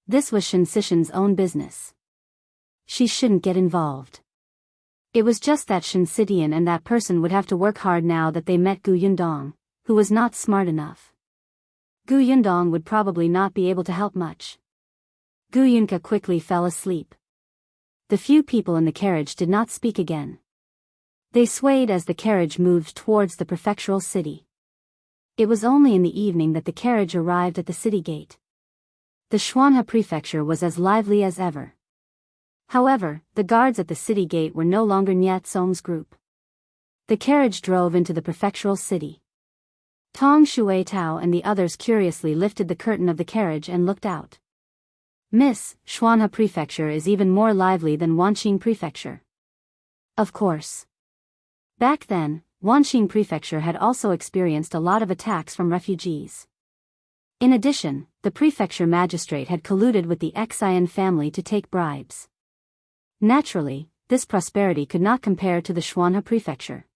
This was Shen Sishan's own business. She shouldn't get involved. It was just that Shen Sitian and that person would have to work hard now that they met Gu Yundong, who was not smart enough. Gu Yundong would probably not be able to help much. Gu Yunke quickly fell asleep. The few people in the carriage did not speak again. They swayed as the carriage moved towards the prefectural city. It was only in the evening that the carriage arrived at the city gate. The Shuangzi prefecture was as lively as ever. However, the guards at the city gate were no longer Nyat Song's group. The carriage drove into the prefectural city. Tong Shuetao and the others curiously lifted the curtain of the carriage and looked out. Miss, Shuangzi Prefecture is even more lively than Wanqing Prefecture. Of course. Back then, Wanqing Prefecture had also experienced a lot of attacks from refugees. In addition, the prefecture magistrate had colluded with the Xian family to take bribes. Naturally, this prosperity could not compare to the Shuangzi Prefecture.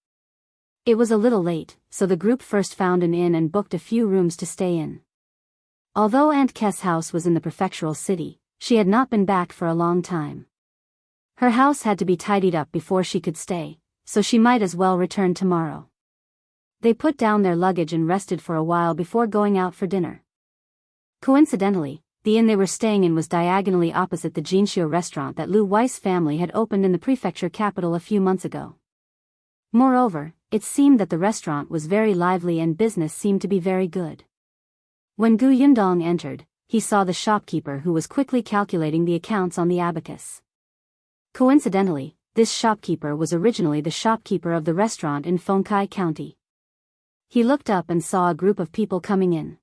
It was a little late, so the group first found an inn and booked a few rooms to stay in. Although Aunt Ke's house was in the prefectural city, she had not been back for a long time. Her house had to be tidied up before she could stay, so she might as well return tomorrow. They put down their luggage and rested for a while before going out for dinner. Coincidentally, the inn they were staying in was diagonally opposite the Jinxiu restaurant that Lu Weiss family had opened in the prefecture capital a few months ago. Moreover, it seemed that the restaurant was very lively and business seemed to be very good. When Gu Yundong entered, he saw the shopkeeper who was quickly calculating the accounts on the abacus. Coincidentally, this shopkeeper was originally the shopkeeper of the restaurant in Fengkai County. He looked up and saw a group of people coming in.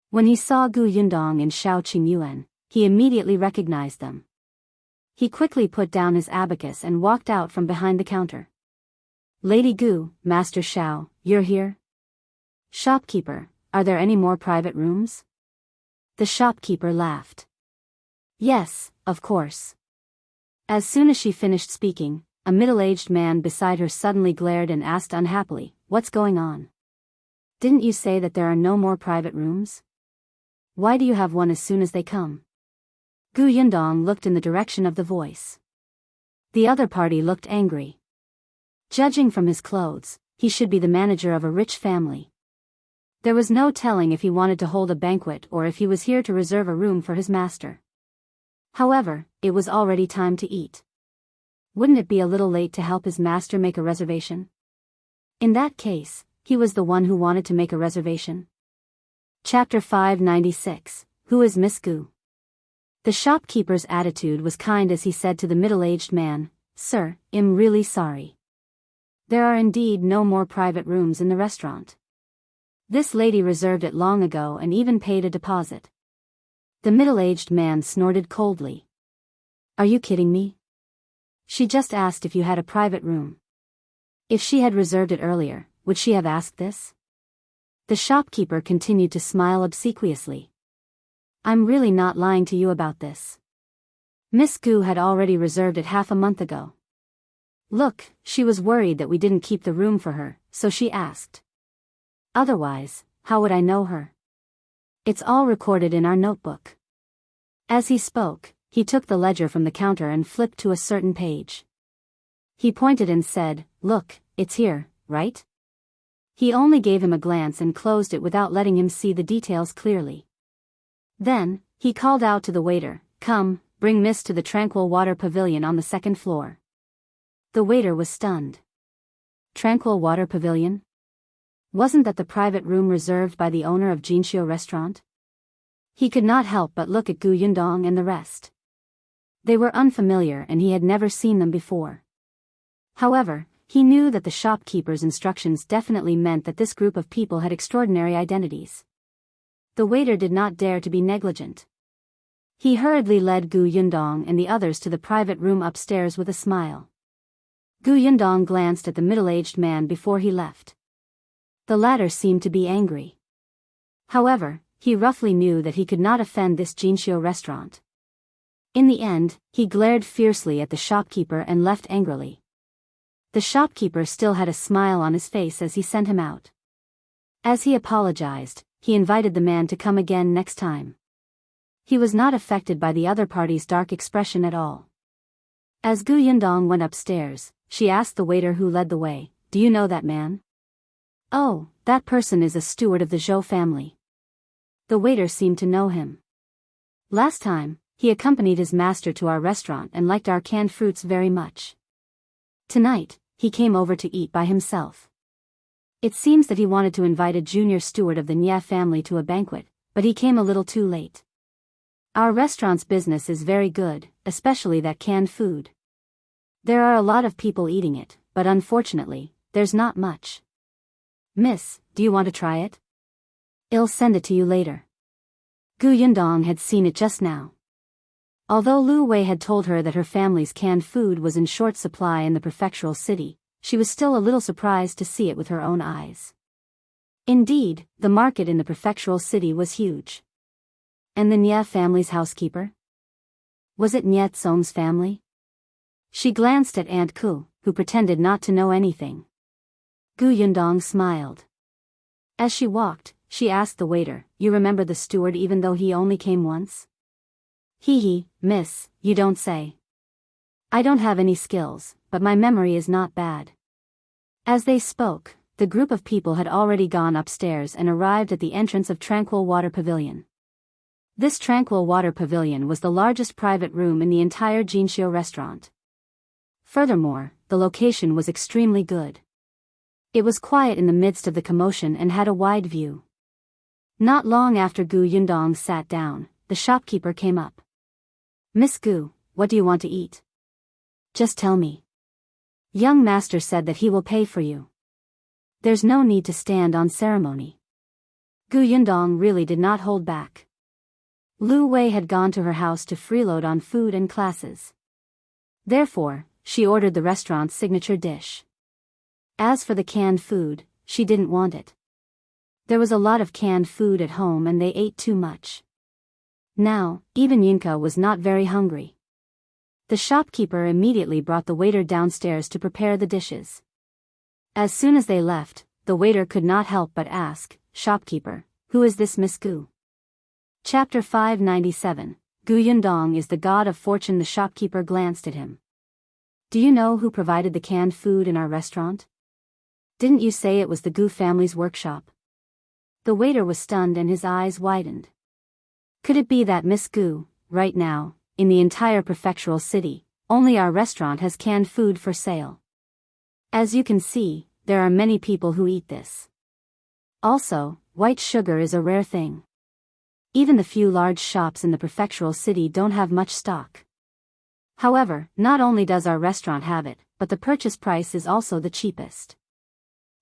When he saw Gu Yundong and Xiao Qingyuan, he immediately recognized them. He quickly put down his abacus and walked out from behind the counter. Lady Gu, Master Xiao, you're here? Shopkeeper, are there any more private rooms? The shopkeeper laughed. Yes, of course. As soon as she finished speaking, a middle-aged man beside her suddenly glared and asked unhappily, what's going on? Didn't you say that there are no more private rooms? Why do you have one as soon as they come? Gu Yundong looked in the direction of the voice. The other party looked angry. Judging from his clothes, he should be the manager of a rich family. There was no telling if he wanted to hold a banquet or if he was here to reserve a room for his master. However, it was already time to eat. Wouldn't it be a little late to help his master make a reservation? In that case, he was the one who wanted to make a reservation. Chapter 596, Who is Miss Gu? The shopkeeper's attitude was kind as he said to the middle-aged man, Sir, I'm really sorry. There are indeed no more private rooms in the restaurant. This lady reserved it long ago and even paid a deposit. The middle-aged man snorted coldly. Are you kidding me? She just asked if you had a private room. If she had reserved it earlier, would she have asked this? The shopkeeper continued to smile obsequiously. I'm really not lying to you about this. Miss Gu had already reserved it half a month ago. Look, she was worried that we didn't keep the room for her, so she asked. Otherwise, how would I know her? It's all recorded in our notebook. As he spoke, he took the ledger from the counter and flipped to a certain page. He pointed and said, Look, it's here, right? He only gave him a glance and closed it without letting him see the details clearly. Then, he called out to the waiter, Come, bring Miss to the tranquil water pavilion on the second floor. The waiter was stunned. Tranquil Water Pavilion? Wasn't that the private room reserved by the owner of Jinxiu restaurant? He could not help but look at Gu Yundong and the rest. They were unfamiliar and he had never seen them before. However, he knew that the shopkeeper's instructions definitely meant that this group of people had extraordinary identities. The waiter did not dare to be negligent. He hurriedly led Gu Yundong and the others to the private room upstairs with a smile. Gu Yundong glanced at the middle-aged man before he left. The latter seemed to be angry. However, he roughly knew that he could not offend this Jinxiu restaurant. In the end, he glared fiercely at the shopkeeper and left angrily. The shopkeeper still had a smile on his face as he sent him out. As he apologized, he invited the man to come again next time. He was not affected by the other party's dark expression at all. As Gu Yundong went upstairs, she asked the waiter who led the way, "Do you know that man?" "Oh, that person is a steward of the Zhou family." The waiter seemed to know him. "Last time, he accompanied his master to our restaurant and liked our canned fruits very much. Tonight, he came over to eat by himself. It seems that he wanted to invite a junior steward of the Nye family to a banquet, but he came a little too late. Our restaurant's business is very good, especially that canned food. There are a lot of people eating it, but unfortunately, there's not much. Miss, do you want to try it? I'll send it to you later." Gu Yundong had seen it just now. Although Lu Wei had told her that her family's canned food was in short supply in the prefectural city, she was still a little surprised to see it with her own eyes. Indeed, the market in the prefectural city was huge. And the Nye family's housekeeper? Was it Nye Tsong's family? She glanced at Aunt Ku, who pretended not to know anything. Gu Yundong smiled. As she walked, she asked the waiter, "You remember the steward even though he only came once?" "Hee, miss, you don't say. I don't have any skills, but my memory is not bad." As they spoke, the group of people had already gone upstairs and arrived at the entrance of Tranquil Water Pavilion. This Tranquil Water Pavilion was the largest private room in the entire Jinxiu restaurant. Furthermore, the location was extremely good. It was quiet in the midst of the commotion and had a wide view. Not long after Gu Yundong sat down, the shopkeeper came up. "Miss Gu, what do you want to eat?" "Just tell me. Young master said that he will pay for you. There's no need to stand on ceremony." Gu Yundong really did not hold back. Lu Wei had gone to her house to freeload on food and classes. Therefore, she ordered the restaurant's signature dish. As for the canned food, she didn't want it. There was a lot of canned food at home and they ate too much. Now, even Yinka was not very hungry. The shopkeeper immediately brought the waiter downstairs to prepare the dishes. As soon as they left, the waiter could not help but ask, "Shopkeeper, who is this Miss Gu?" Chapter 597, Gu Yundong is the god of fortune. The shopkeeper glanced at him. "Do you know who provided the canned food in our restaurant? Didn't you say it was the Gu family's workshop?" The waiter was stunned and his eyes widened. Could it be that Miss Gu, right now, in the entire prefectural city, only our restaurant has canned food for sale? As you can see, there are many people who eat this. Also, white sugar is a rare thing. Even the few large shops in the prefectural city don't have much stock. However, not only does our restaurant have it, but the purchase price is also the cheapest.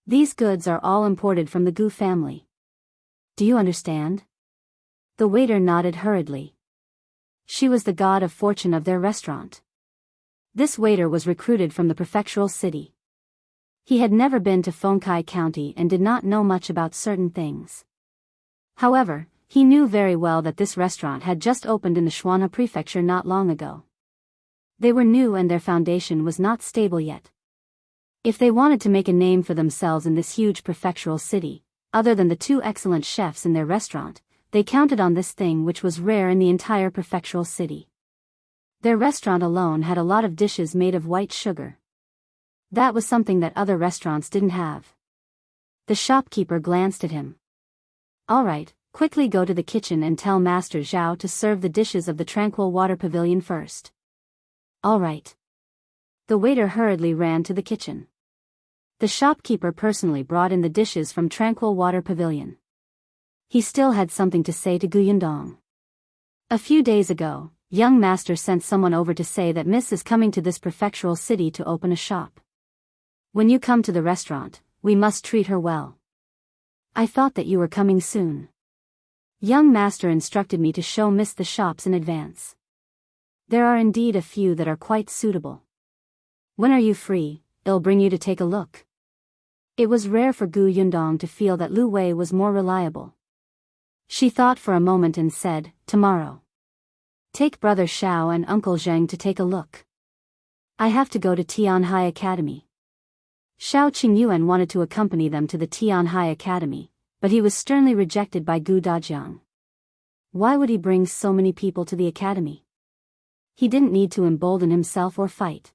These goods are all imported from the Gu family. Do you understand? The waiter nodded hurriedly. She was the god of fortune of their restaurant. This waiter was recruited from the prefectural city. He had never been to Fengkai County and did not know much about certain things. However, he knew very well that this restaurant had just opened in the Tianhai Prefecture not long ago. They were new and their foundation was not stable yet. If they wanted to make a name for themselves in this huge prefectural city, other than the two excellent chefs in their restaurant, they counted on this thing which was rare in the entire prefectural city. Their restaurant alone had a lot of dishes made of white sugar. That was something that other restaurants didn't have. The shopkeeper glanced at him. "All right, quickly go to the kitchen and tell Master Zhao to serve the dishes of the Tranquil Water Pavilion first." "All right." The waiter hurriedly ran to the kitchen. The shopkeeper personally brought in the dishes from Tranquil Water Pavilion. He still had something to say to Gu Yundong. A few days ago, young master sent someone over to say that Miss is coming to this prefectural city to open a shop. When you come to the restaurant, we must treat her well. I thought that you were coming soon. Young master instructed me to show Miss the shops in advance. There are indeed a few that are quite suitable. When are you free? I'll bring you to take a look. It was rare for Gu Yundong to feel that Lu Wei was more reliable. She thought for a moment and said, tomorrow. Take brother Xiao and uncle Zheng to take a look. I have to go to Tianhai Academy. Xiao Qingyuan wanted to accompany them to the Tianhai Academy, but he was sternly rejected by Gu Dajiang. Why would he bring so many people to the academy? He didn't need to embolden himself or fight.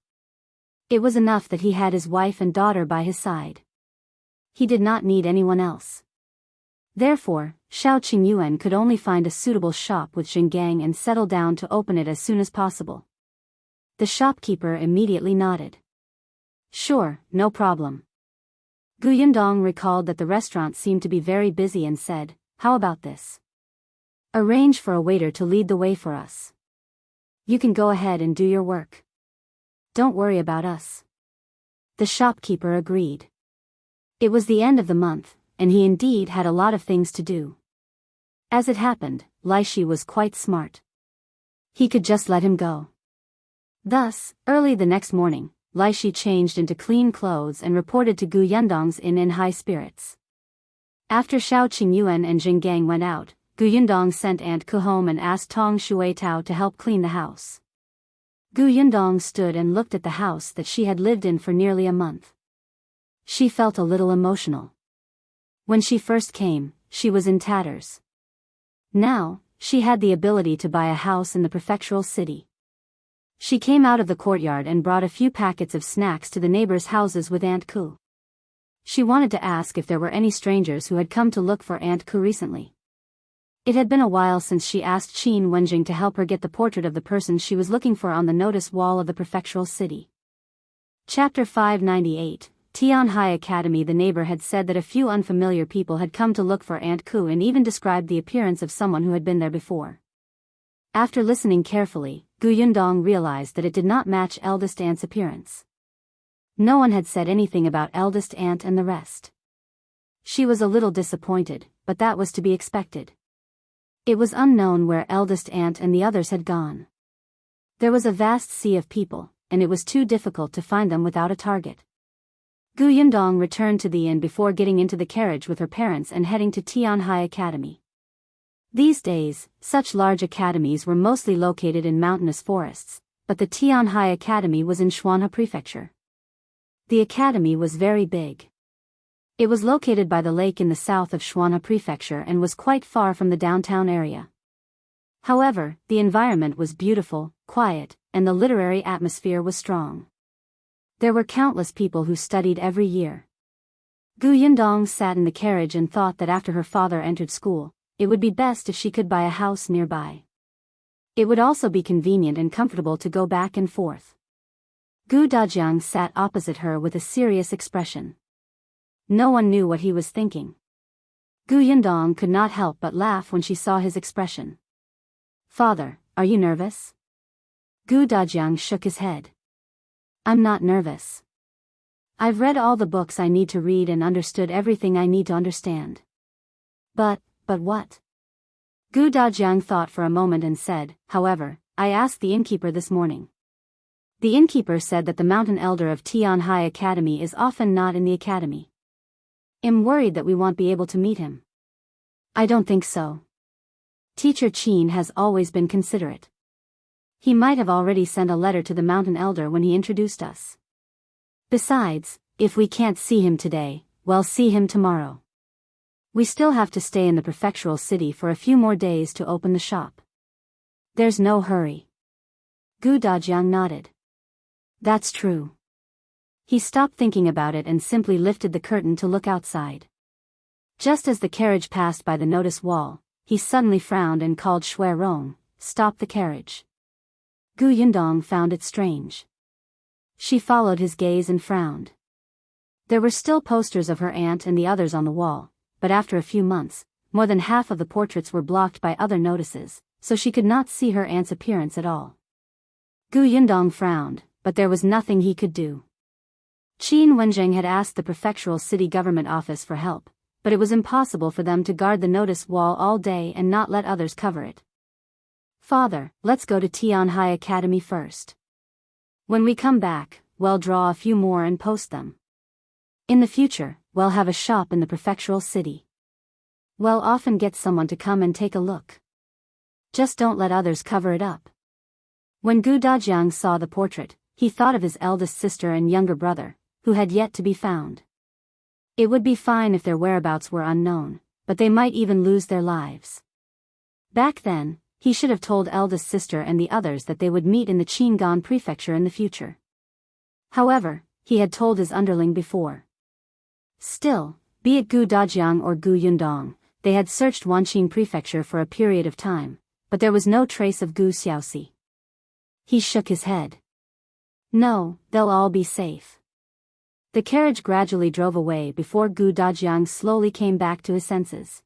It was enough that he had his wife and daughter by his side. He did not need anyone else. Therefore, Xiao Qingyuan could only find a suitable shop with Zhenggang and settle down to open it as soon as possible. The shopkeeper immediately nodded. Sure, no problem. Gu Yundong recalled that the restaurant seemed to be very busy and said, how about this? Arrange for a waiter to lead the way for us. You can go ahead and do your work. Don't worry about us. The shopkeeper agreed. It was the end of the month, and he indeed had a lot of things to do. As it happened, Lai Shi was quite smart. He could just let him go. Thus, early the next morning, Lai Shi changed into clean clothes and reported to Gu Yundong's inn in high spirits. After Xiao Qingyuan and Zhenggang went out, Gu Yundong sent Aunt Ku home and asked Tong Shuitao to help clean the house. Gu Yundong stood and looked at the house that she had lived in for nearly a month. She felt a little emotional. When she first came, she was in tatters. Now, she had the ability to buy a house in the prefectural city. She came out of the courtyard and brought a few packets of snacks to the neighbors' houses with Aunt Ku. She wanted to ask if there were any strangers who had come to look for Aunt Ku recently. It had been a while since she asked Qin Wenjing to help her get the portrait of the person she was looking for on the notice wall of the prefectural city. Chapter 598, Tianhai Academy. The neighbor had said that a few unfamiliar people had come to look for Aunt Ku and even described the appearance of someone who had been there before. After listening carefully, Gu Yundong realized that it did not match eldest aunt's appearance. No one had said anything about eldest aunt and the rest. She was a little disappointed, but that was to be expected. It was unknown where eldest aunt and the others had gone. There was a vast sea of people, and it was too difficult to find them without a target. Gu Yundong returned to the inn before getting into the carriage with her parents and heading to Tianhai Academy. These days, such large academies were mostly located in mountainous forests, but the Tianhai Academy was in Shuangzi Prefecture. The academy was very big. It was located by the lake in the south of Shuangzi Prefecture and was quite far from the downtown area. However, the environment was beautiful, quiet, and the literary atmosphere was strong. There were countless people who studied every year. Gu Yundong sat in the carriage and thought that after her father entered school, it would be best if she could buy a house nearby. It would also be convenient and comfortable to go back and forth. Gu Dajiang sat opposite her with a serious expression. No one knew what he was thinking. Gu Yundong could not help but laugh when she saw his expression. Father, are you nervous? Gu Dajiang shook his head. I'm not nervous. I've read all the books I need to read and understood everything I need to understand. But what? Gu Dajiang thought for a moment and said, however, I asked the innkeeper this morning. The innkeeper said that the mountain elder of Tianhai Academy is often not in the academy. I'm worried that we won't be able to meet him. I don't think so. Teacher Qin has always been considerate. He might have already sent a letter to the mountain elder when he introduced us. Besides, if we can't see him today, we'll see him tomorrow. We still have to stay in the prefectural city for a few more days to open the shop. There's no hurry. Gu Dajiang nodded. That's true. He stopped thinking about it and simply lifted the curtain to look outside. Just as the carriage passed by the notice wall, he suddenly frowned and called Shui Rong, "Stop the carriage." Gu Yundong found it strange. She followed his gaze and frowned. There were still posters of her aunt and the others on the wall, but after a few months, more than half of the portraits were blocked by other notices, so she could not see her aunt's appearance at all. Gu Yundong frowned, but there was nothing he could do. Qin Wenjing had asked the Prefectural City Government Office for help, but it was impossible for them to guard the notice wall all day and not let others cover it. Father, let's go to Tianhai Academy first. When we come back, we'll draw a few more and post them. In the future, we'll have a shop in the Prefectural City. We'll often get someone to come and take a look. Just don't let others cover it up. When Gu Dajiang saw the portrait, he thought of his eldest sister and younger brother, who had yet to be found. It would be fine if their whereabouts were unknown, but they might even lose their lives. Back then, he should have told eldest sister and the others that they would meet in the Qingan Prefecture in the future. However, he had told his underling before. Still, be it Gu Dajiang or Gu Yundong, they had searched Wanqing Prefecture for a period of time, but there was no trace of Gu Xiaoxi. He shook his head. No, they'll all be safe. The carriage gradually drove away before Gu Dajiang slowly came back to his senses.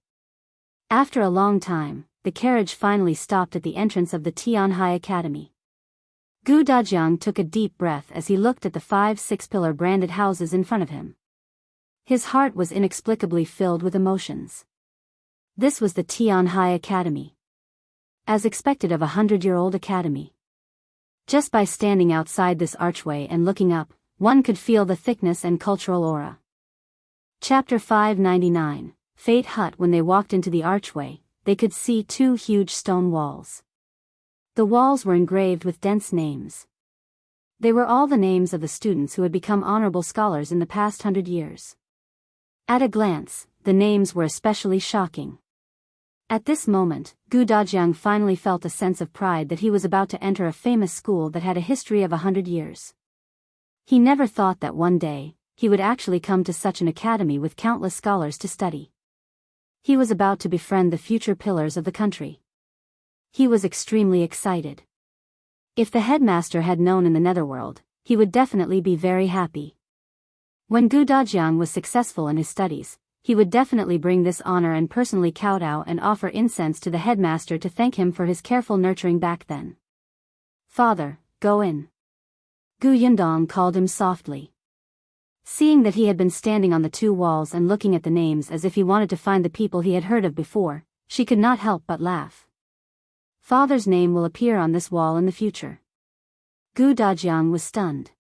After a long time, the carriage finally stopped at the entrance of the Tianhai Academy. Gu Dajiang took a deep breath as he looked at the 5 six-pillar branded houses in front of him. His heart was inexplicably filled with emotions. This was the Tianhai Academy. As expected of a 100-year-old academy. Just by standing outside this archway and looking up, one could feel the thickness and cultural aura. Chapter 599, Fate Hut. When they walked into the archway, they could see 2 huge stone walls. The walls were engraved with dense names. They were all the names of the students who had become honorable scholars in the past 100 years. At a glance, the names were especially shocking. At this moment, Gu Dajiang finally felt a sense of pride that he was about to enter a famous school that had a history of 100 years. He never thought that one day, he would actually come to such an academy with countless scholars to study. He was about to befriend the future pillars of the country. He was extremely excited. If the headmaster had known in the netherworld, he would definitely be very happy. When Gu Dajiang was successful in his studies, he would definitely bring this honor and personally kowtow and offer incense to the headmaster to thank him for his careful nurturing back then. Father, go in. Gu Yundong called him softly. Seeing that he had been standing on the 2 walls and looking at the names as if he wanted to find the people he had heard of before, she could not help but laugh. Father's name will appear on this wall in the future. Gu Dajiang was stunned.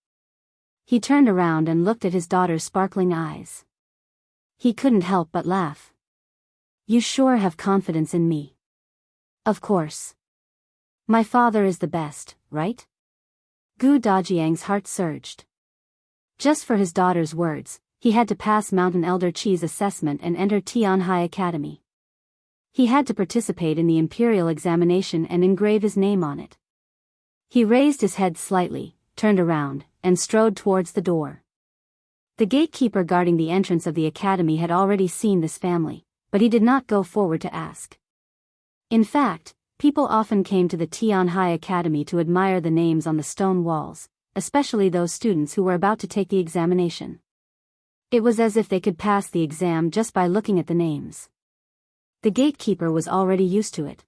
He turned around and looked at his daughter's sparkling eyes. He couldn't help but laugh. You sure have confidence in me. Of course. My father is the best, right? Gu Dajiang's heart surged. Just for his daughter's words, he had to pass Mountain Elder Chi's assessment and enter Tianhai Academy. He had to participate in the imperial examination and engrave his name on it. He raised his head slightly, turned around, and strode towards the door. The gatekeeper guarding the entrance of the academy had already seen this family, but he did not go forward to ask. In fact, people often came to the Tianhai Academy to admire the names on the stone walls, especially those students who were about to take the examination. It was as if they could pass the exam just by looking at the names. The gatekeeper was already used to it.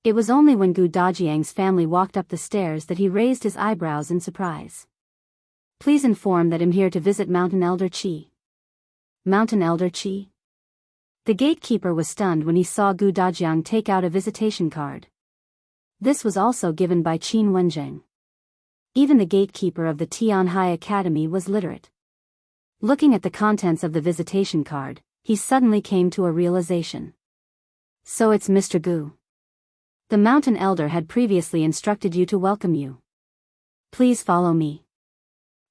It was only when Gu Dajiang's family walked up the stairs that he raised his eyebrows in surprise. Please inform that I'm here to visit Mountain Elder Chi. Mountain Elder Chi? The gatekeeper was stunned when he saw Gu Dajiang take out a visitation card. This was also given by Qin Wenjing. Even the gatekeeper of the Tianhai Academy was literate. Looking at the contents of the visitation card, he suddenly came to a realization. So it's Mr. Gu. The Mountain Elder had previously instructed you to welcome you. Please follow me.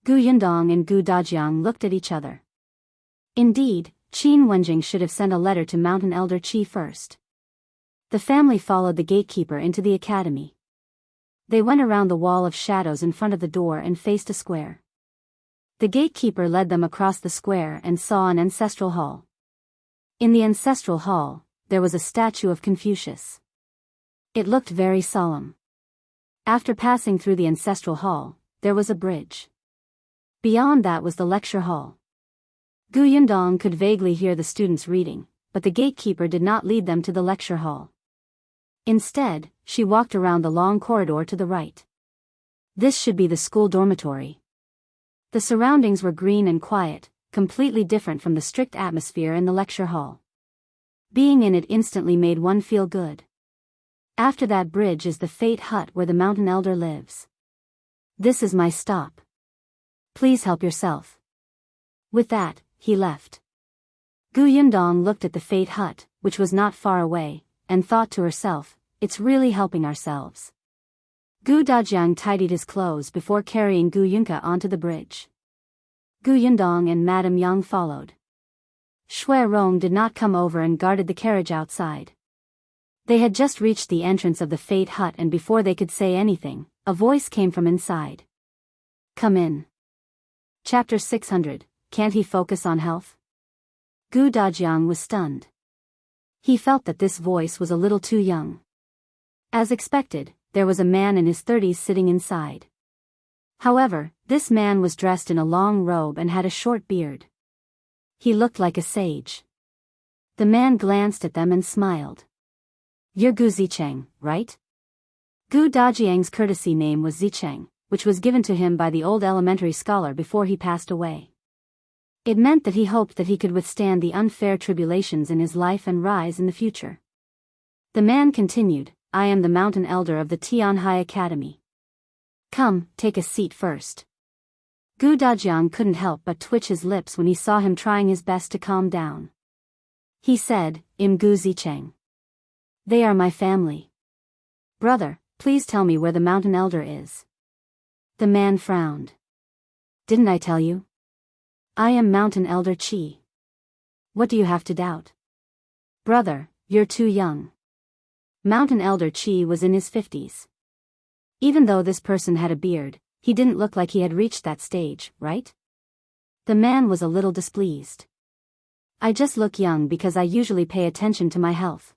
Gu Yundong and Gu Dajiang looked at each other. Indeed, Qin Wenjing should have sent a letter to Mountain Elder Chi first. The family followed the gatekeeper into the academy. They went around the wall of shadows in front of the door and faced a square. The gatekeeper led them across the square and saw an ancestral hall. In the ancestral hall, there was a statue of Confucius. It looked very solemn. After passing through the ancestral hall, there was a bridge. Beyond that was the lecture hall. Gu Yundong could vaguely hear the students reading, but the gatekeeper did not lead them to the lecture hall. Instead, she walked around the long corridor to the right. This should be the school dormitory. The surroundings were green and quiet, completely different from the strict atmosphere in the lecture hall. Being in it instantly made one feel good. After that bridge is the Fate Hut where the Mountain Elder lives. This is my stop. Please help yourself. With that, he left. Gu Yundong looked at the Fate Hut, which was not far away, and thought to herself, it's really helping ourselves. Gu Dajiang tidied his clothes before carrying Gu Yunka onto the bridge. Gu Yundong and Madame Yang followed. Shui Rong did not come over and guarded the carriage outside. They had just reached the entrance of the Fate Hut, and before they could say anything, a voice came from inside. Come in. Chapter 600, Can't he focus on health? Gu Dajiang was stunned. He felt that this voice was a little too young. As expected, there was a man in his 30s sitting inside. However, this man was dressed in a long robe and had a short beard. He looked like a sage. The man glanced at them and smiled. You're Gu Zicheng, right? Gu Dajiang's courtesy name was Zicheng, which was given to him by the old elementary scholar before he passed away. It meant that he hoped that he could withstand the unfair tribulations in his life and rise in the future. The man continued, I am the Mountain Elder of the Tianhai Academy. Come, take a seat first. Gu Dajiang couldn't help but twitch his lips when he saw him trying his best to calm down. He said, Im Gu Zicheng. They are my family. Brother, please tell me where the Mountain Elder is. The man frowned. Didn't I tell you? I am Mountain Elder Qi. What do you have to doubt? Brother, you're too young. Mountain Elder Qi was in his 50s. Even though this person had a beard, he didn't look like he had reached that stage, right? The man was a little displeased. I just look young because I usually pay attention to my health.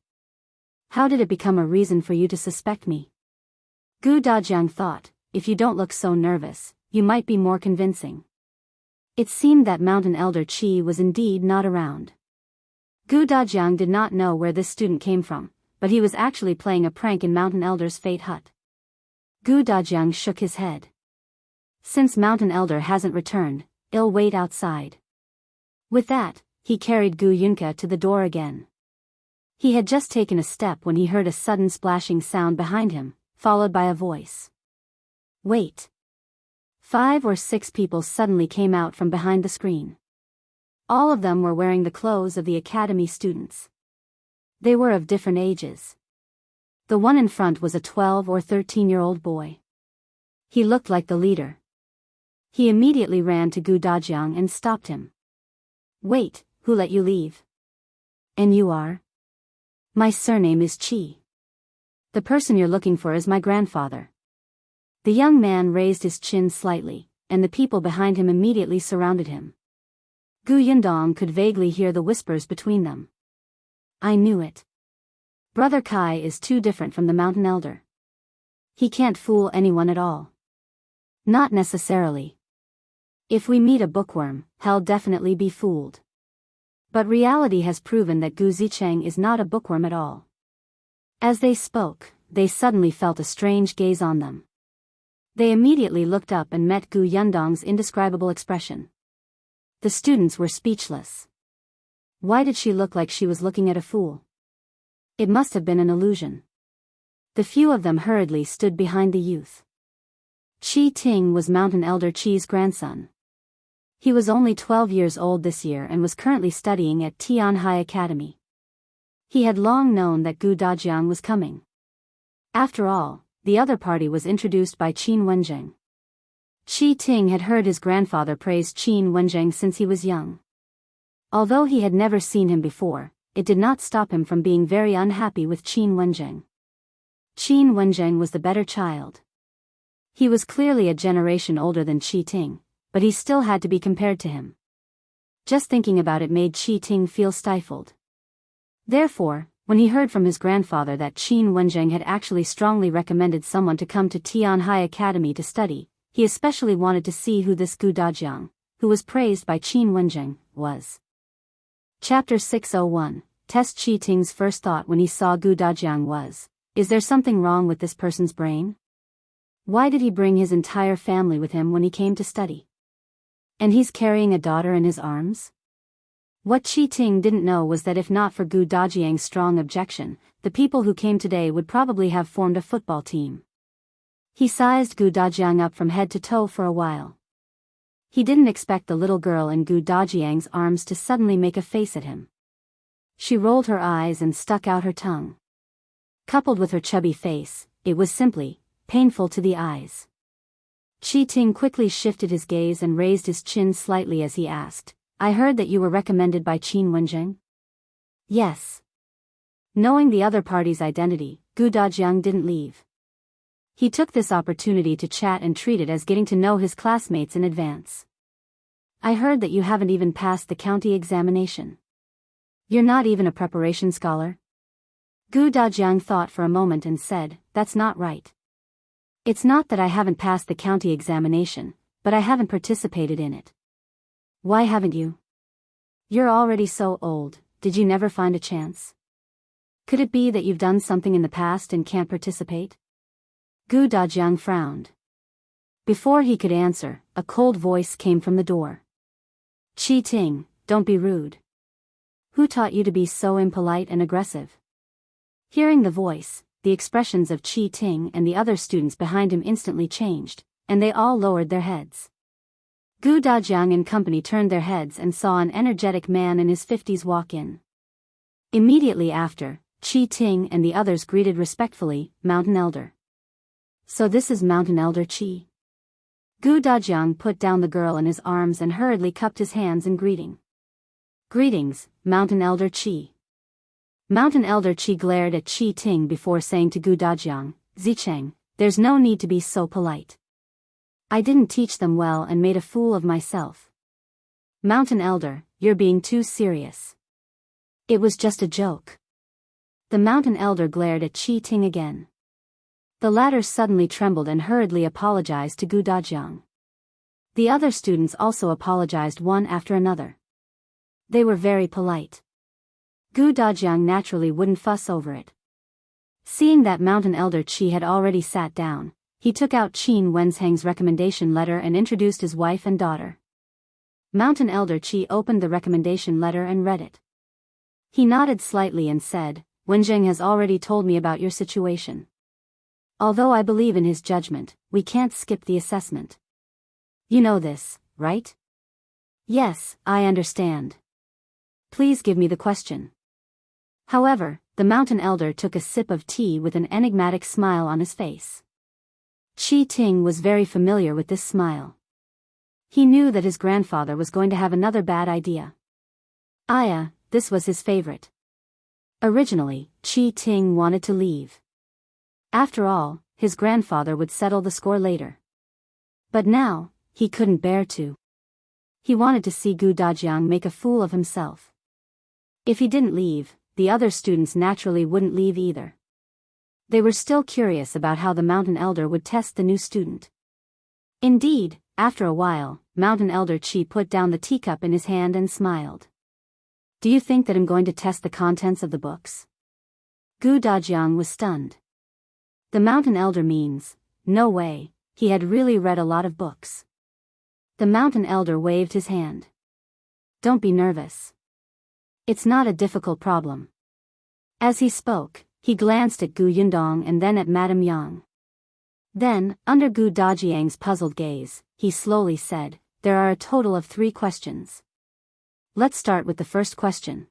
How did it become a reason for you to suspect me? Gu Dajiang thought, if you don't look so nervous, you might be more convincing. It seemed that Mountain Elder Qi was indeed not around. Gu Dajiang did not know where this student came from, but he was actually playing a prank in Mountain Elder's Fate Hut. Gu Dajiang shook his head. Since Mountain Elder hasn't returned, I'll wait outside. With that, he carried Gu Yunka to the door again. He had just taken a step when he heard a sudden splashing sound behind him, followed by a voice. Wait. 5 or 6 people suddenly came out from behind the screen. All of them were wearing the clothes of the academy students. They were of different ages. The one in front was a 12 or 13-year-old boy. He looked like the leader. He immediately ran to Gu Dajiang and stopped him. Wait, who let you leave? And you are? My surname is Qi. The person you're looking for is my grandfather. The young man raised his chin slightly, and the people behind him immediately surrounded him. Gu Yundong could vaguely hear the whispers between them. I knew it. Brother Kai is too different from the Mountain Elder. He can't fool anyone at all. Not necessarily. If we meet a bookworm, he'll definitely be fooled. But reality has proven that Gu Zicheng is not a bookworm at all. As they spoke, they suddenly felt a strange gaze on them. They immediately looked up and met Gu Yundong's indescribable expression. The students were speechless. Why did she look like she was looking at a fool? It must have been an illusion. The few of them hurriedly stood behind the youth. Qi Ting was Mountain Elder Qi's grandson. He was only 12 years old this year and was currently studying at Tianhai Academy. He had long known that Gu Dajiang was coming. After all, the other party was introduced by Qin Wenzheng. Qi Ting had heard his grandfather praise Qin Wenzheng since he was young. Although he had never seen him before, it did not stop him from being very unhappy with Qin Wenzheng. Qin Wenzheng was the better child. He was clearly a generation older than Qi Ting, but he still had to be compared to him. Just thinking about it made Qi Ting feel stifled. Therefore, when he heard from his grandfather that Qin Wenzheng had actually strongly recommended someone to come to Tianhai Academy to study, he especially wanted to see who this Gu Dajiang, who was praised by Qin Wenjing, was. Chapter 601. Test Qi Ting's first thought when he saw Gu Dajiang was, is there something wrong with this person's brain? Why did he bring his entire family with him when he came to study? And he's carrying a daughter in his arms? What Qi Ting didn't know was that if not for Gu Dajiang's strong objection, the people who came today would probably have formed a football team. He sized Gu Dajiang up from head to toe for a while. He didn't expect the little girl in Gu Dajiang's arms to suddenly make a face at him. She rolled her eyes and stuck out her tongue. Coupled with her chubby face, it was simply painful to the eyes. Qi Ting quickly shifted his gaze and raised his chin slightly as he asked, I heard that you were recommended by Qin Wenjing? Yes. Knowing the other party's identity, Gu Dajiang didn't leave. He took this opportunity to chat and treat it as getting to know his classmates in advance. I heard that you haven't even passed the county examination. You're not even a preparation scholar? Gu Dajiang thought for a moment and said, that's not right. It's not that I haven't passed the county examination, but I haven't participated in it. Why haven't you? You're already so old, did you never find a chance? Could it be that you've done something in the past and can't participate? Gu Dajiang frowned. Before he could answer, a cold voice came from the door. Qi Ting, don't be rude. Who taught you to be so impolite and aggressive? Hearing the voice, the expressions of Qi Ting and the other students behind him instantly changed, and they all lowered their heads. Gu Dajiang and company turned their heads and saw an energetic man in his 50s walk in. Immediately after, Qi Ting and the others greeted respectfully, Mountain Elder. So this is Mountain Elder Qi. Gu Dajiang put down the girl in his arms and hurriedly cupped his hands in greeting. Greetings, Mountain Elder Qi. Mountain Elder Qi glared at Qi Ting before saying to Gu Dajiang, Zicheng, there's no need to be so polite. I didn't teach them well and made a fool of myself. Mountain Elder, you're being too serious. It was just a joke. The Mountain Elder glared at Qi Ting again. The latter suddenly trembled and hurriedly apologized to Gu Dajiang. The other students also apologized one after another. They were very polite. Gu Dajiang naturally wouldn't fuss over it. Seeing that Mountain Elder Qi had already sat down, he took out Qin Wenzheng's recommendation letter and introduced his wife and daughter. Mountain Elder Qi opened the recommendation letter and read it. He nodded slightly and said, Wenjing has already told me about your situation. Although I believe in his judgment, we can't skip the assessment. You know this, right? Yes, I understand. Please give me the question. However, the Mountain Elder took a sip of tea with an enigmatic smile on his face. Qi Ting was very familiar with this smile. He knew that his grandfather was going to have another bad idea. This was his favorite. Originally, Qi Ting wanted to leave. After all, his grandfather would settle the score later. But now, he couldn't bear to. He wanted to see Gu Dajiang make a fool of himself. If he didn't leave, the other students naturally wouldn't leave either. They were still curious about how the Mountain Elder would test the new student. Indeed, after a while, Mountain Elder Qi put down the teacup in his hand and smiled. Do you think that I'm going to test the contents of the books? Gu Dajiang was stunned. The Mountain Elder means, no way, he had really read a lot of books. The Mountain Elder waved his hand. Don't be nervous. It's not a difficult problem. As he spoke, he glanced at Gu Yundong and then at Madame Yang. Then, under Gu Dajiang's puzzled gaze, he slowly said, there are a total of 3 questions. Let's start with the first question.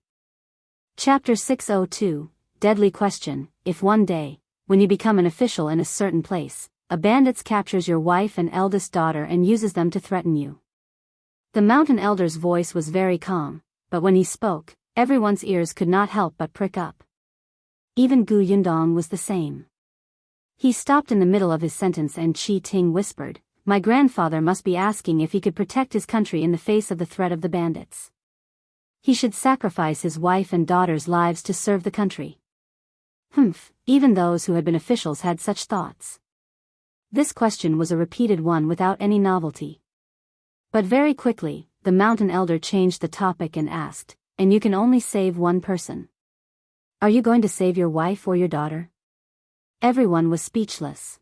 Chapter 602, Deadly Question. If one day, when you become an official in a certain place, a bandit captures your wife and eldest daughter and uses them to threaten you. The Mountain Elder's voice was very calm, but when he spoke, everyone's ears could not help but prick up. Even Gu Yundong was the same. He stopped in the middle of his sentence and Qi Ting whispered, my grandfather must be asking if he could protect his country in the face of the threat of the bandits. He should sacrifice his wife and daughter's lives to serve the country. Even those who had been officials had such thoughts. This question was a repeated one without any novelty. But very quickly, the mountain elder changed the topic and asked, "And you can only save one person. Are you going to save your wife or your daughter?" Everyone was speechless.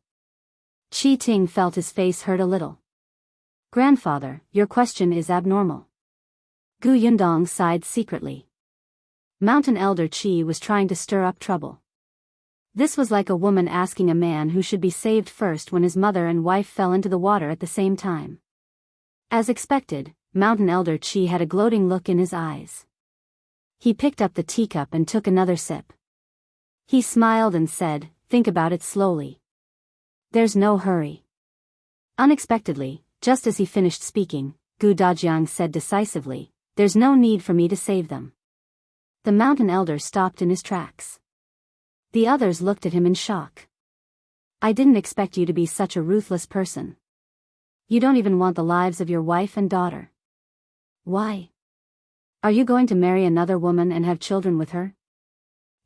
Qi Ting felt his face hurt a little. "Grandfather, your question is abnormal." Gu Yundong sighed secretly. Mountain Elder Qi was trying to stir up trouble. This was like a woman asking a man who should be saved first when his mother and wife fell into the water at the same time. As expected, Mountain Elder Qi had a gloating look in his eyes. He picked up the teacup and took another sip. He smiled and said, "Think about it slowly. There's no hurry." Unexpectedly, just as he finished speaking, Gu Dajiang said decisively, "There's no need for me to save them." The mountain elder stopped in his tracks. The others looked at him in shock. "I didn't expect you to be such a ruthless person. You don't even want the lives of your wife and daughter. Why? Are you going to marry another woman and have children with her?"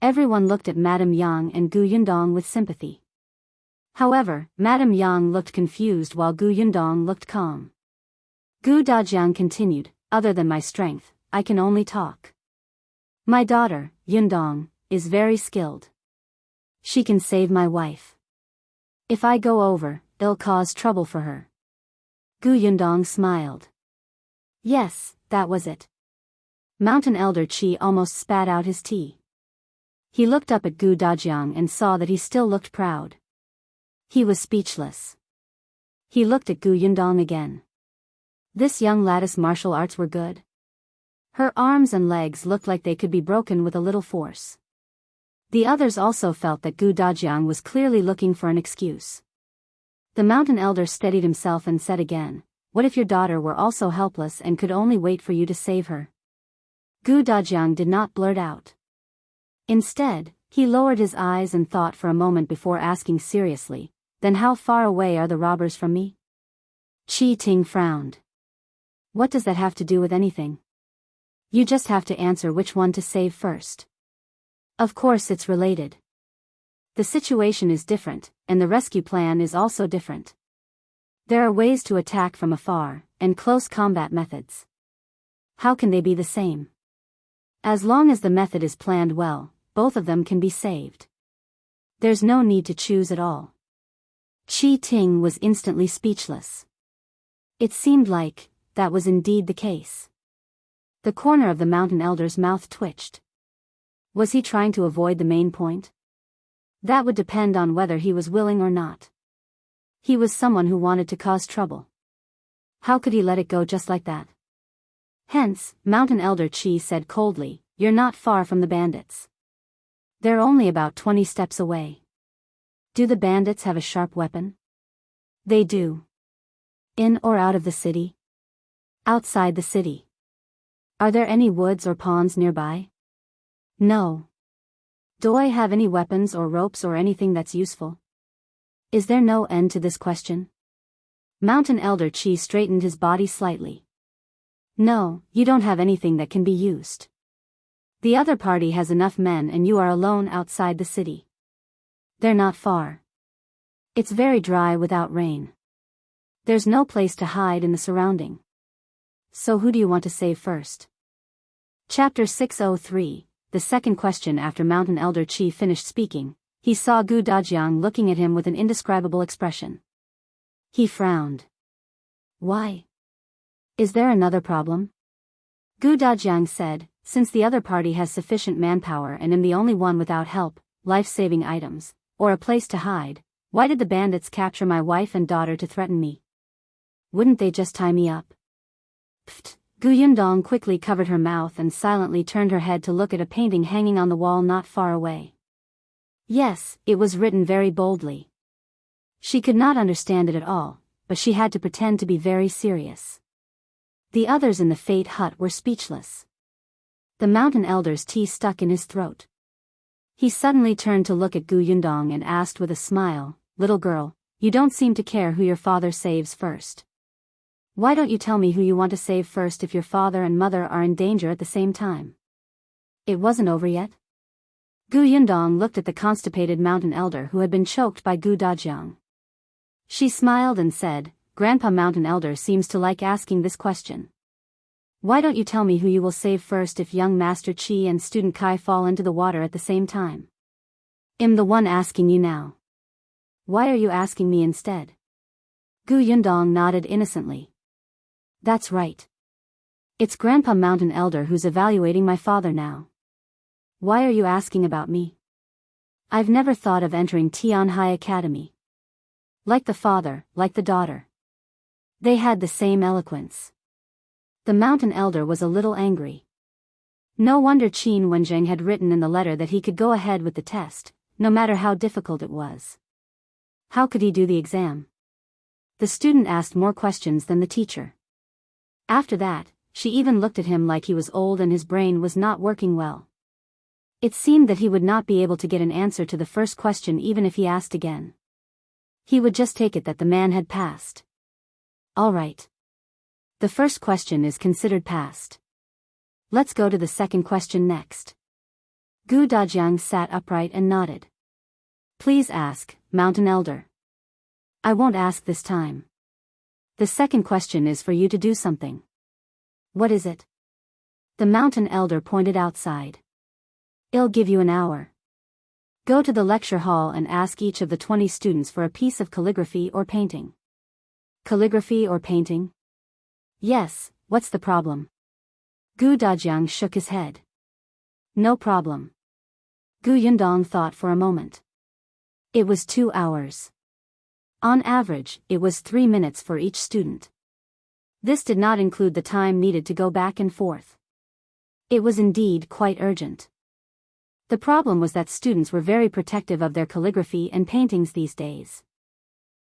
Everyone looked at Madame Yang and Gu Yundong with sympathy. However, Madame Yang looked confused while Gu Yundong looked calm. Gu Dajiang continued, "Other than my strength, I can only talk. My daughter, Yundong, is very skilled. She can save my wife. If I go over, it'll cause trouble for her." Gu Yundong smiled. Yes, that was it. Mountain Elder Qi almost spat out his tea. He looked up at Gu Dajiang and saw that he still looked proud. He was speechless. He looked at Gu Yundong again. This young lady's martial arts were good. Her arms and legs looked like they could be broken with a little force. The others also felt that Gu Dajiang was clearly looking for an excuse. The mountain elder steadied himself and said again, "What if your daughter were also helpless and could only wait for you to save her?" Gu Dajiang did not blurt out. Instead, he lowered his eyes and thought for a moment before asking seriously, "Then how far away are the robbers from me?" Qi Ting frowned. "What does that have to do with anything? You just have to answer which one to save first. Of course it's related. The situation is different, and the rescue plan is also different. There are ways to attack from afar, and close combat methods. How can they be the same? As long as the method is planned well, both of them can be saved. There's no need to choose at all." Qi Ting was instantly speechless. It seemed like that was indeed the case. The corner of the mountain elder's mouth twitched. Was he trying to avoid the main point? That would depend on whether he was willing or not. He was someone who wanted to cause trouble. How could he let it go just like that? Hence, Mountain Elder Qi said coldly, "You're not far from the bandits. They're only about 20 steps away." "Do the bandits have a sharp weapon?" "They do." "In or out of the city?" "Outside the city." "Are there any woods or ponds nearby?" "No." "Do I have any weapons or ropes or anything that's useful?" Is there no end to this question? Mountain Elder Qi straightened his body slightly. "No, you don't have anything that can be used. The other party has enough men and you are alone outside the city. They're not far. It's very dry without rain. There's no place to hide in the surrounding. So who do you want to save first?" Chapter 603, the second question. After Mountain Elder Qi finished speaking, he saw Gu Dajiang looking at him with an indescribable expression. He frowned. "Why? Is there another problem?" Gu Dajiang said, "Since the other party has sufficient manpower and am the only one without help, life-saving items, or a place to hide, why did the bandits capture my wife and daughter to threaten me? Wouldn't they just tie me up?" Pfft! Gu Yundong quickly covered her mouth and silently turned her head to look at a painting hanging on the wall not far away. Yes, it was written very boldly. She could not understand it at all, but she had to pretend to be very serious. The others in the Fate Hut were speechless. The mountain elder's tea stuck in his throat. He suddenly turned to look at Gu Yundong and asked with a smile, "Little girl, you don't seem to care who your father saves first. Why don't you tell me who you want to save first if your father and mother are in danger at the same time?" It wasn't over yet. Gu Yundong looked at the constipated mountain elder who had been choked by Gu Dajiang. She smiled and said, Grandpa Mountain Elder seems to like asking this question. Why don't you tell me who you will save first if young Master Qi and student Kai fall into the water at the same time? I'm the one asking you now. Why are you asking me instead? Gu Yundong nodded innocently. That's right. It's Grandpa Mountain Elder who's evaluating my father now. Why are you asking about me? I've never thought of entering Tianhai Academy. Like the father, like the daughter. They had the same eloquence. The Mountain Elder was a little angry. No wonder Qin Wenjing had written in the letter that he could go ahead with the test, no matter how difficult it was. How could he do the exam? The student asked more questions than the teacher. After that, she even looked at him like he was old and his brain was not working well. It seemed that he would not be able to get an answer to the first question even if he asked again. He would just take it that the man had passed. All right. The first question is considered passed. Let's go to the second question next. Gu Dajiang sat upright and nodded. Please ask, Mountain Elder. I won't ask this time. The second question is for you to do something. What is it? The Mountain Elder pointed outside. I'll give you an hour. Go to the lecture hall and ask each of the 20 students for a piece of calligraphy or painting. Calligraphy or painting? Yes, what's the problem? Gu Dajiang shook his head. No problem. Gu Yundong thought for a moment. It was 2 hours. On average, it was 3 minutes for each student. This did not include the time needed to go back and forth. It was indeed quite urgent. The problem was that students were very protective of their calligraphy and paintings these days.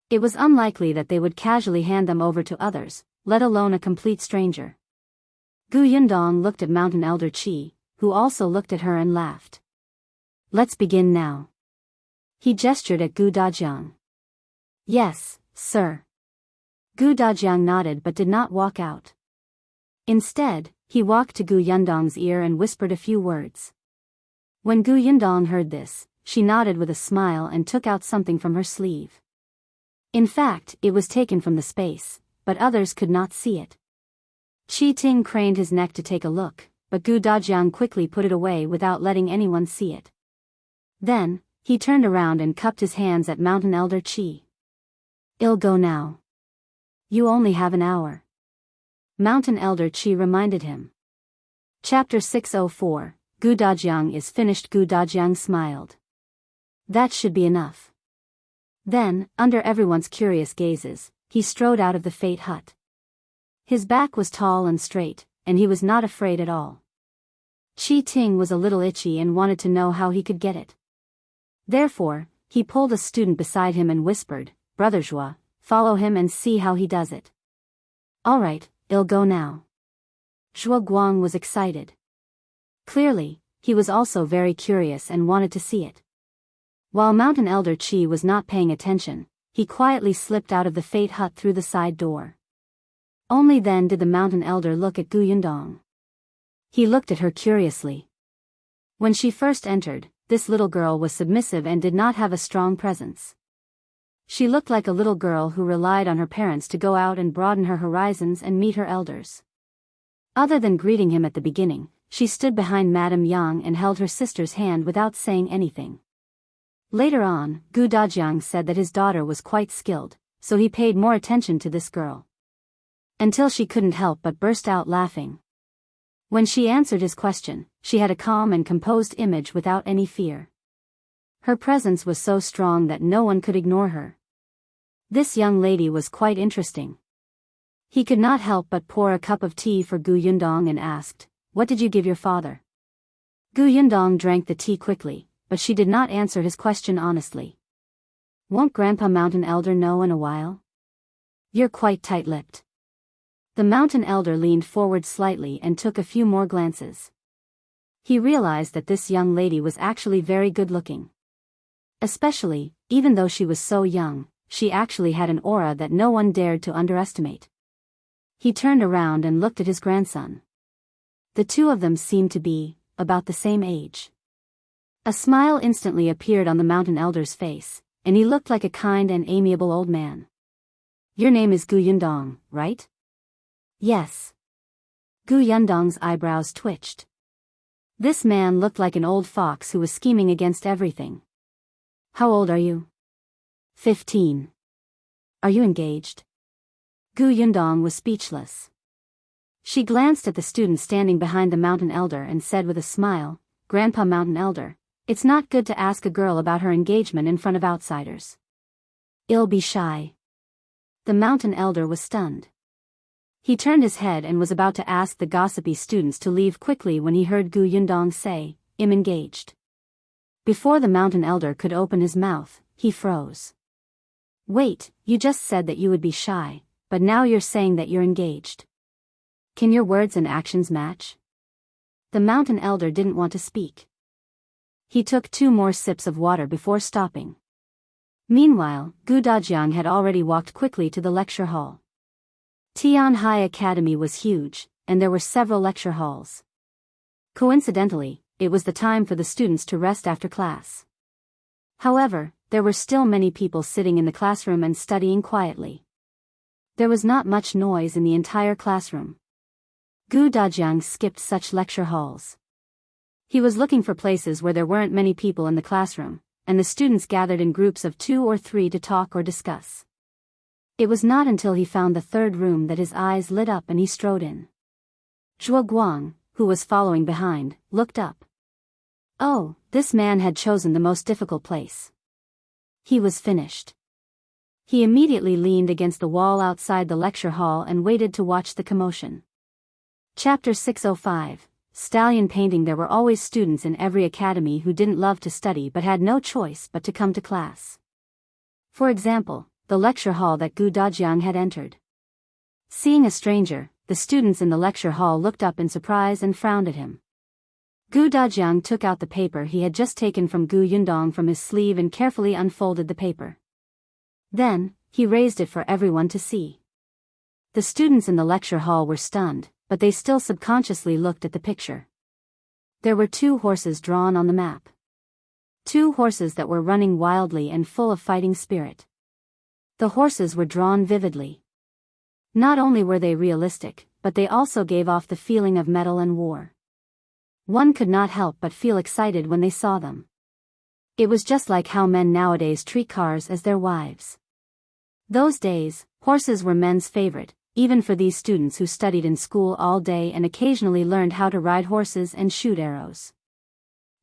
It was unlikely that they would casually hand them over to others, let alone a complete stranger. Gu Yundong looked at Mountain Elder Qi, who also looked at her and laughed. Let's begin now. He gestured at Gu Dajiang. Yes, sir. Gu Dajiang nodded but did not walk out. Instead, he walked to Gu Yundong's ear and whispered a few words. When Gu Yundong heard this, she nodded with a smile and took out something from her sleeve. In fact, it was taken from the space, but others could not see it. Qi Ting craned his neck to take a look, but Gu Dajiang quickly put it away without letting anyone see it. Then, he turned around and cupped his hands at Mountain Elder Qi. I'll go now. You only have an hour. Mountain Elder Qi reminded him. Chapter 604, Gu Dajiang is finished. Gu Dajiang smiled. That should be enough. Then, under everyone's curious gazes, he strode out of the Fate Hut. His back was tall and straight, and he was not afraid at all. Qi Ting was a little itchy and wanted to know how he could get it. Therefore, he pulled a student beside him and whispered, Brother Zhua, follow him and see how he does it. All right, I'll go now. Zhua Guang was excited. Clearly, he was also very curious and wanted to see it. While Mountain Elder Qi was not paying attention, he quietly slipped out of the Fate Hut through the side door. Only then did the Mountain Elder look at Gu Yundong. He looked at her curiously. When she first entered, this little girl was submissive and did not have a strong presence. She looked like a little girl who relied on her parents to go out and broaden her horizons and meet her elders. Other than greeting him at the beginning, she stood behind Madame Yang and held her sister's hand without saying anything. Later on, Gu Dajiang said that his daughter was quite skilled, so he paid more attention to this girl. Until she couldn't help but burst out laughing. When she answered his question, she had a calm and composed image without any fear. Her presence was so strong that no one could ignore her. This young lady was quite interesting. He could not help but pour a cup of tea for Gu Yundong and asked, What did you give your father? Gu Yundong drank the tea quickly, but she did not answer his question honestly. Won't Grandpa Mountain Elder know in a while? You're quite tight-lipped. The Mountain Elder leaned forward slightly and took a few more glances. He realized that this young lady was actually very good-looking. Especially, even though she was so young, she actually had an aura that no one dared to underestimate. He turned around and looked at his grandson. The two of them seemed to be about the same age. A smile instantly appeared on the Mountain Elder's face, and he looked like a kind and amiable old man. Your name is Gu Yundong, right? Yes. Gu Yundong's eyebrows twitched. This man looked like an old fox who was scheming against everything. How old are you? 15. Are you engaged? Gu Yundong was speechless. She glanced at the student standing behind the mountain elder and said with a smile, Grandpa Mountain Elder, it's not good to ask a girl about her engagement in front of outsiders. I'll be shy. The mountain elder was stunned. He turned his head and was about to ask the gossipy students to leave quickly when he heard Gu Yundong say, I'm engaged. Before the mountain elder could open his mouth, he froze. Wait, you just said that you would be shy, but now you're saying that you're engaged. Can your words and actions match? The mountain elder didn't want to speak. He took 2 more sips of water before stopping. Meanwhile, Gu Dajiang had already walked quickly to the lecture hall. Tianhai Academy was huge, and there were several lecture halls. Coincidentally, it was the time for the students to rest after class. However, there were still many people sitting in the classroom and studying quietly. There was not much noise in the entire classroom. Gu Dajiang skipped such lecture halls. He was looking for places where there weren't many people in the classroom, and the students gathered in groups of 2 or 3 to talk or discuss. It was not until he found the 3rd room that his eyes lit up and he strode in. Zhuangzi, who was following behind, looked up. Oh, this man had chosen the most difficult place. He was finished. He immediately leaned against the wall outside the lecture hall and waited to watch the commotion. Chapter 605, Stallion Painting. There were always students in every academy who didn't love to study but had no choice but to come to class. For example, the lecture hall that Gu Dajiang had entered. Seeing a stranger, the students in the lecture hall looked up in surprise and frowned at him. Gu Dajiang took out the paper he had just taken from Gu Yundong from his sleeve and carefully unfolded the paper. Then, he raised it for everyone to see. The students in the lecture hall were stunned, but they still subconsciously looked at the picture. There were 2 horses drawn on the map. 2 horses that were running wildly and full of fighting spirit. The horses were drawn vividly. Not only were they realistic, but they also gave off the feeling of mettle and war. One could not help but feel excited when they saw them. It was just like how men nowadays treat cars as their wives. Those days, horses were men's favorite, even for these students who studied in school all day and occasionally learned how to ride horses and shoot arrows.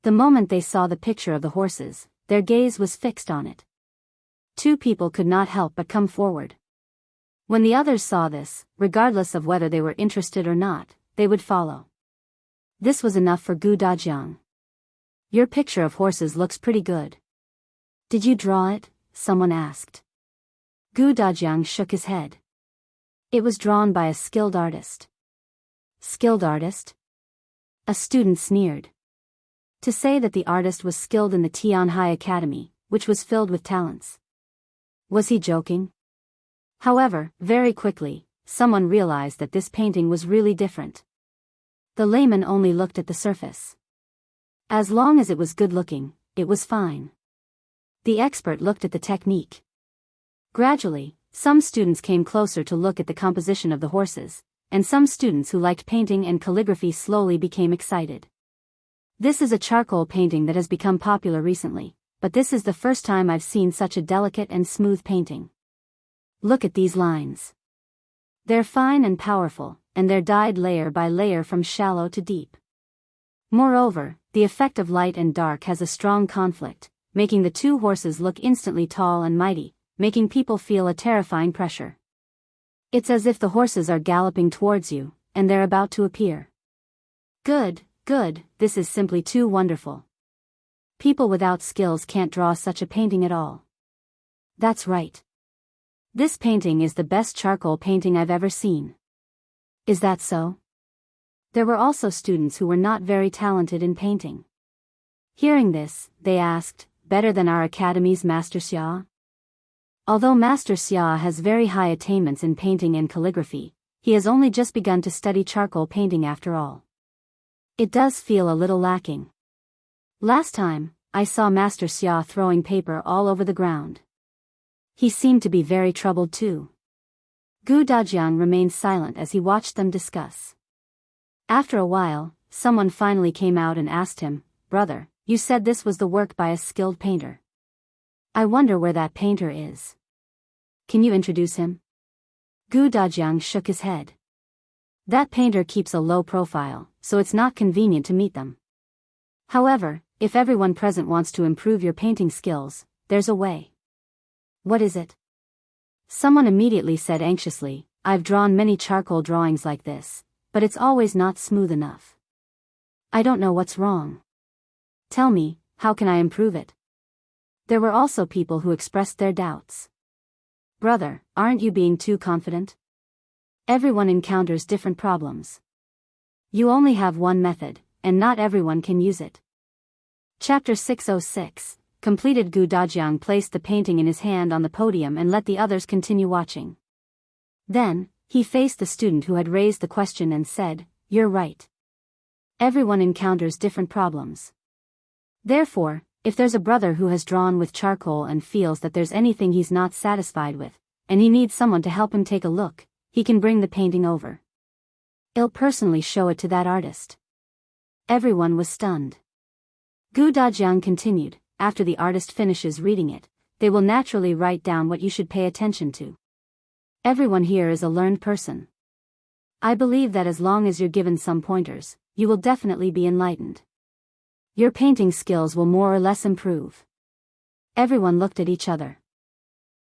The moment they saw the picture of the horses, their gaze was fixed on it. 2 people could not help but come forward. When the others saw this, regardless of whether they were interested or not, they would follow. This was enough for Gu Dajiang. Your picture of horses looks pretty good. Did you draw it? Someone asked. Gu Dajiang shook his head. It was drawn by a skilled artist. Skilled artist? A student sneered. To say that the artist was skilled in the Tianhai Academy, which was filled with talents. Was he joking? However, very quickly, someone realized that this painting was really different. The layman only looked at the surface. As long as it was good-looking, it was fine. The expert looked at the technique. Gradually, some students came closer to look at the composition of the horses, and some students who liked painting and calligraphy slowly became excited. This is a charcoal painting that has become popular recently, but this is the first time I've seen such a delicate and smooth painting. Look at these lines. They're fine and powerful, and they're dyed layer by layer from shallow to deep. Moreover, the effect of light and dark has a strong conflict, making the 2 horses look instantly tall and mighty, making people feel a terrifying pressure. It's as if the horses are galloping towards you, and they're about to appear. Good, this is simply too wonderful. People without skills can't draw such a painting at all. That's right. This painting is the best charcoal painting I've ever seen. Is that so? There were also students who were not very talented in painting. Hearing this, they asked, better than our academy's Master Xia? Although Master Xia has very high attainments in painting and calligraphy, he has only just begun to study charcoal painting after all. It does feel a little lacking. Last time, I saw Master Xia throwing paper all over the ground. He seemed to be very troubled too. Gu Dajiang remained silent as he watched them discuss. After a while, someone finally came out and asked him, "Brother, you said this was the work by a skilled painter. I wonder where that painter is. Can you introduce him?" Gu Dajiang shook his head. "That painter keeps a low profile, so it's not convenient to meet them. However, if everyone present wants to improve your painting skills, there's a way." "What is it?" Someone immediately said anxiously, "I've drawn many charcoal drawings like this, but it's always not smooth enough. I don't know what's wrong. Tell me, how can I improve it?" There were also people who expressed their doubts. "Brother, aren't you being too confident? Everyone encounters different problems. You only have one method, and not everyone can use it." Chapter 606, completed. Gu Dajiang placed the painting in his hand on the podium and let the others continue watching. Then, he faced the student who had raised the question and said, "You're right. Everyone encounters different problems. Therefore, if there's a brother who has drawn with charcoal and feels that there's anything he's not satisfied with, and he needs someone to help him take a look, he can bring the painting over. I'll personally show it to that artist." Everyone was stunned. Gu Dajiang continued, "After the artist finishes reading it, they will naturally write down what you should pay attention to. Everyone here is a learned person. I believe that as long as you're given some pointers, you will definitely be enlightened. Your painting skills will more or less improve." Everyone looked at each other.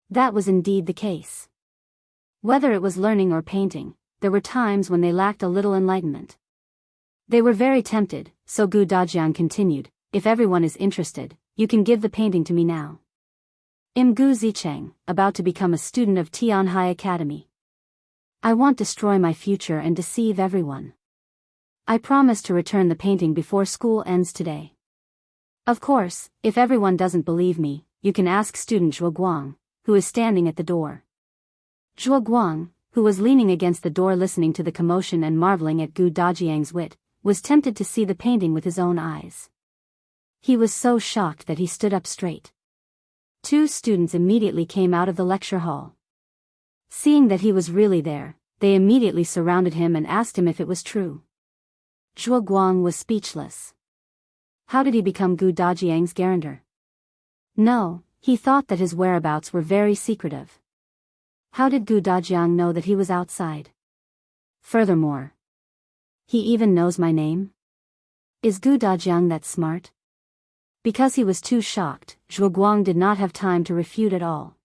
That was indeed the case. Whether it was learning or painting, there were times when they lacked a little enlightenment. They were very tempted, so Gu Dajiang continued, "If everyone is interested, you can give the painting to me now. I'm Gu Zicheng, about to become a student of Tianhai Academy. I won't destroy my future and deceive everyone. I promise to return the painting before school ends today. Of course, if everyone doesn't believe me, you can ask student Zhuangzi, who is standing at the door." Zhuangzi, who was leaning against the door listening to the commotion and marveling at Gu Dajiang's wit, was tempted to see the painting with his own eyes. He was so shocked that he stood up straight. 2 students immediately came out of the lecture hall. Seeing that he was really there, they immediately surrounded him and asked him if it was true. Zhuangzi was speechless. How did he become Gu Dajiang's guarantor? No, he thought that his whereabouts were very secretive. How did Gu Dajiang know that he was outside? Furthermore, he even knows my name? Is Gu Dajiang that smart? Because he was too shocked, Zhuangzi did not have time to refute at all.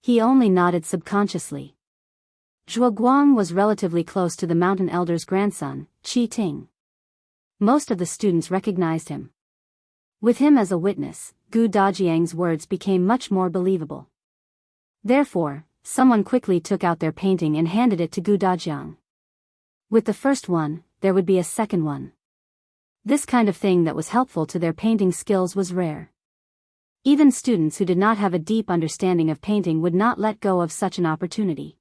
He only nodded subconsciously. Zhuangzi was relatively close to the mountain elder's grandson, Qi Ting. Most of the students recognized him. With him as a witness, Gu Dajiang's words became much more believable. Therefore, someone quickly took out their painting and handed it to Gu Dajiang. With the first one, there would be a second one. This kind of thing that was helpful to their painting skills was rare. Even students who did not have a deep understanding of painting would not let go of such an opportunity.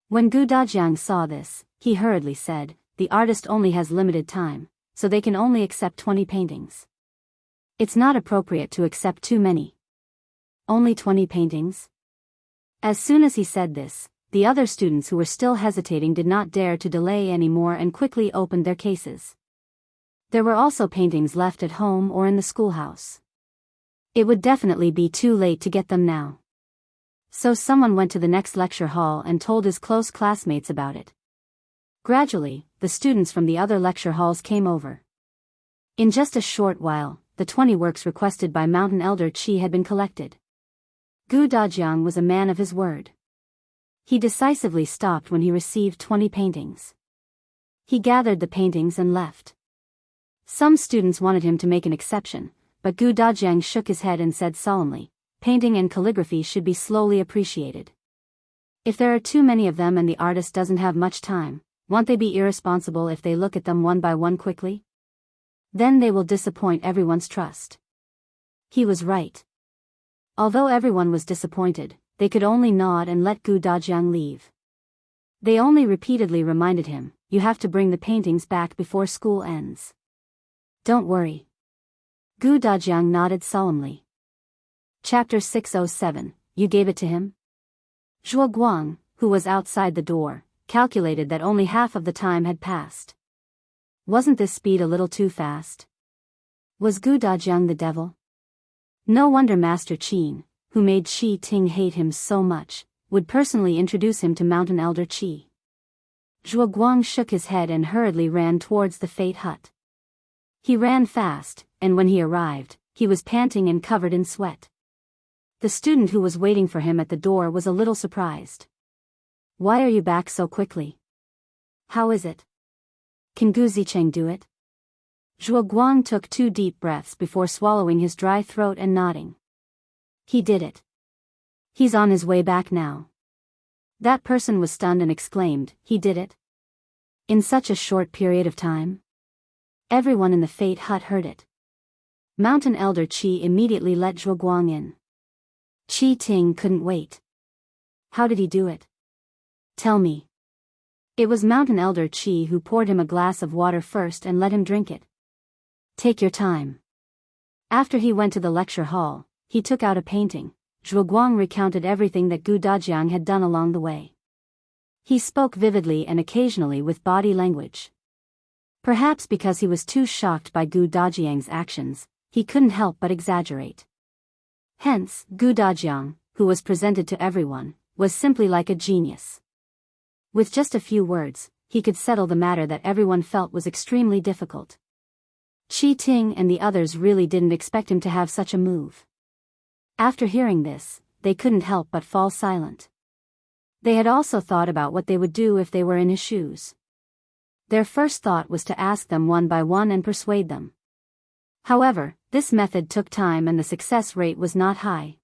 When Gu Dajiang saw this, he hurriedly said, "The artist only has limited time, so they can only accept 20 paintings. It's not appropriate to accept too many." "Only 20 paintings?" As soon as he said this, the other students who were still hesitating did not dare to delay anymore and quickly opened their cases. There were also paintings left at home or in the schoolhouse. It would definitely be too late to get them now. So someone went to the next lecture hall and told his close classmates about it. Gradually, the students from the other lecture halls came over. In just a short while, the 20 works requested by Mountain Elder Qi had been collected. Gu Dajiang was a man of his word. He decisively stopped when he received 20 paintings. He gathered the paintings and left. Some students wanted him to make an exception, but Gu Dajiang shook his head and said solemnly, "Painting and calligraphy should be slowly appreciated. If there are too many of them and the artist doesn't have much time, won't they be irresponsible if they look at them one by one quickly? Then they will disappoint everyone's trust." He was right. Although everyone was disappointed, they could only nod and let Gu Dajiang leave. They only repeatedly reminded him, "You have to bring the paintings back before school ends." "Don't worry." Gu Dajiang nodded solemnly. Chapter 607, You gave it to him? Zhuangzi, who was outside the door, calculated that only half of the time had passed. Wasn't this speed a little too fast? Was Gu Dajiang the devil? No wonder Master Qin, who made Qi Ting hate him so much, would personally introduce him to Mountain Elder Qi. Zhuangzi shook his head and hurriedly ran towards the Fate Hut. He ran fast, and when he arrived, he was panting and covered in sweat. The student who was waiting for him at the door was a little surprised. "Why are you back so quickly? How is it? Can Gu Zicheng do it?" Zhuangzi took 2 deep breaths before swallowing his dry throat and nodding. "He did it. He's on his way back now." That person was stunned and exclaimed, "He did it? In such a short period of time?" Everyone in the Fate Hut heard it. Mountain Elder Qi immediately let Zhuangzi in. Qi Ting couldn't wait. "How did he do it? Tell me." It was Mountain Elder Qi who poured him a glass of water first and let him drink it. "Take your time." After he went to the lecture hall, he took out a painting. Zhuangzi recounted everything that Gu Dajiang had done along the way. He spoke vividly and occasionally with body language. Perhaps because he was too shocked by Gu Dajiang's actions, he couldn't help but exaggerate. Hence, Gu Dajiang, who was presented to everyone, was simply like a genius. With just a few words, he could settle the matter that everyone felt was extremely difficult. Qi Ting and the others really didn't expect him to have such a move. After hearing this, they couldn't help but fall silent. They had also thought about what they would do if they were in his shoes. Their first thought was to ask them one by one and persuade them. However, this method took time and the success rate was not high.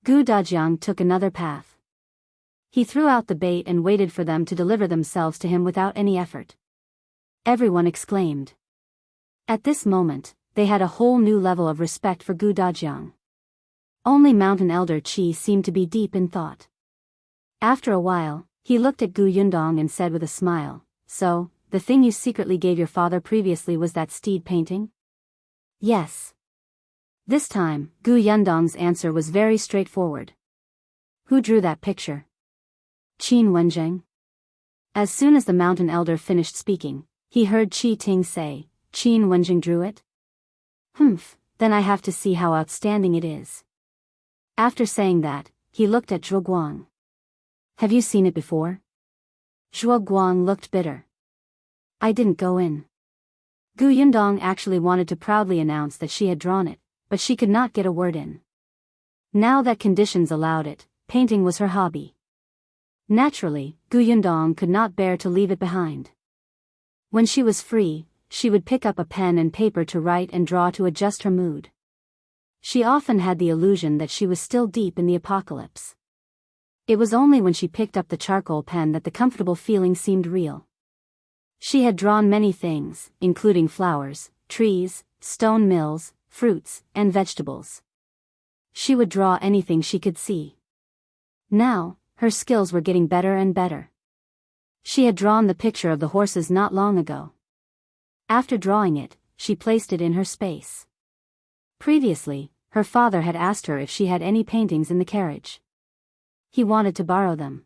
Gu Dajiang took another path. He threw out the bait and waited for them to deliver themselves to him without any effort. Everyone exclaimed. At this moment, they had a whole new level of respect for Gu Dajiang. Only Mountain Elder Qi seemed to be deep in thought. After a while, he looked at Gu Yundong and said with a smile, "So, the thing you secretly gave your father previously was that steed painting?" "Yes." This time, Gu Yundong's answer was very straightforward. "Who drew that picture?" "Qin Wenjing." As soon as the Mountain Elder finished speaking, he heard Qi Ting say, "Qin Wenjing drew it? Humph, then I have to see how outstanding it is." After saying that, he looked at Zhuangzi. "Have you seen it before?" Zhuangzi looked bitter. "I didn't go in." Gu Yundong actually wanted to proudly announce that she had drawn it, but she could not get a word in. Now that conditions allowed it, painting was her hobby. Naturally, Gu Yundong could not bear to leave it behind. When she was free, she would pick up a pen and paper to write and draw to adjust her mood. She often had the illusion that she was still deep in the apocalypse. It was only when she picked up the charcoal pen that the comfortable feeling seemed real. She had drawn many things, including flowers, trees, stone mills, fruits, and vegetables. She would draw anything she could see. Now, her skills were getting better and better. She had drawn the picture of the horses not long ago. After drawing it, she placed it in her space. Previously, her father had asked her if she had any paintings in the carriage. He wanted to borrow them.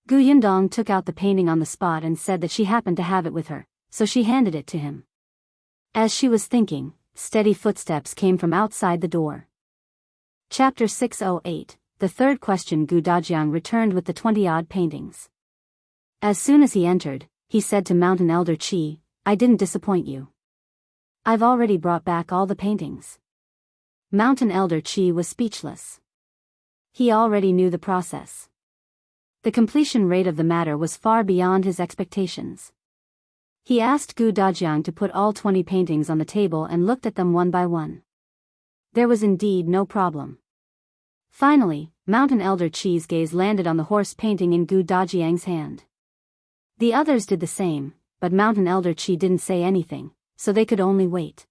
Gu Yundong took out the painting on the spot and said that she happened to have it with her, so she handed it to him. As she was thinking, steady footsteps came from outside the door. Chapter 608, the third question. Gu Dajiang returned with the 20-odd paintings. As soon as he entered, he said to Mountain Elder Qi, "I didn't disappoint you. I've already brought back all the paintings." Mountain Elder Qi was speechless. He already knew the process. The completion rate of the matter was far beyond his expectations. He asked Gu Dajiang to put all 20 paintings on the table and looked at them one by one. There was indeed no problem. Finally, Mountain Elder Qi's gaze landed on the horse painting in Gu Dajiang's hand. The others did the same, but Mountain Elder Qi didn't say anything, so they could only wait.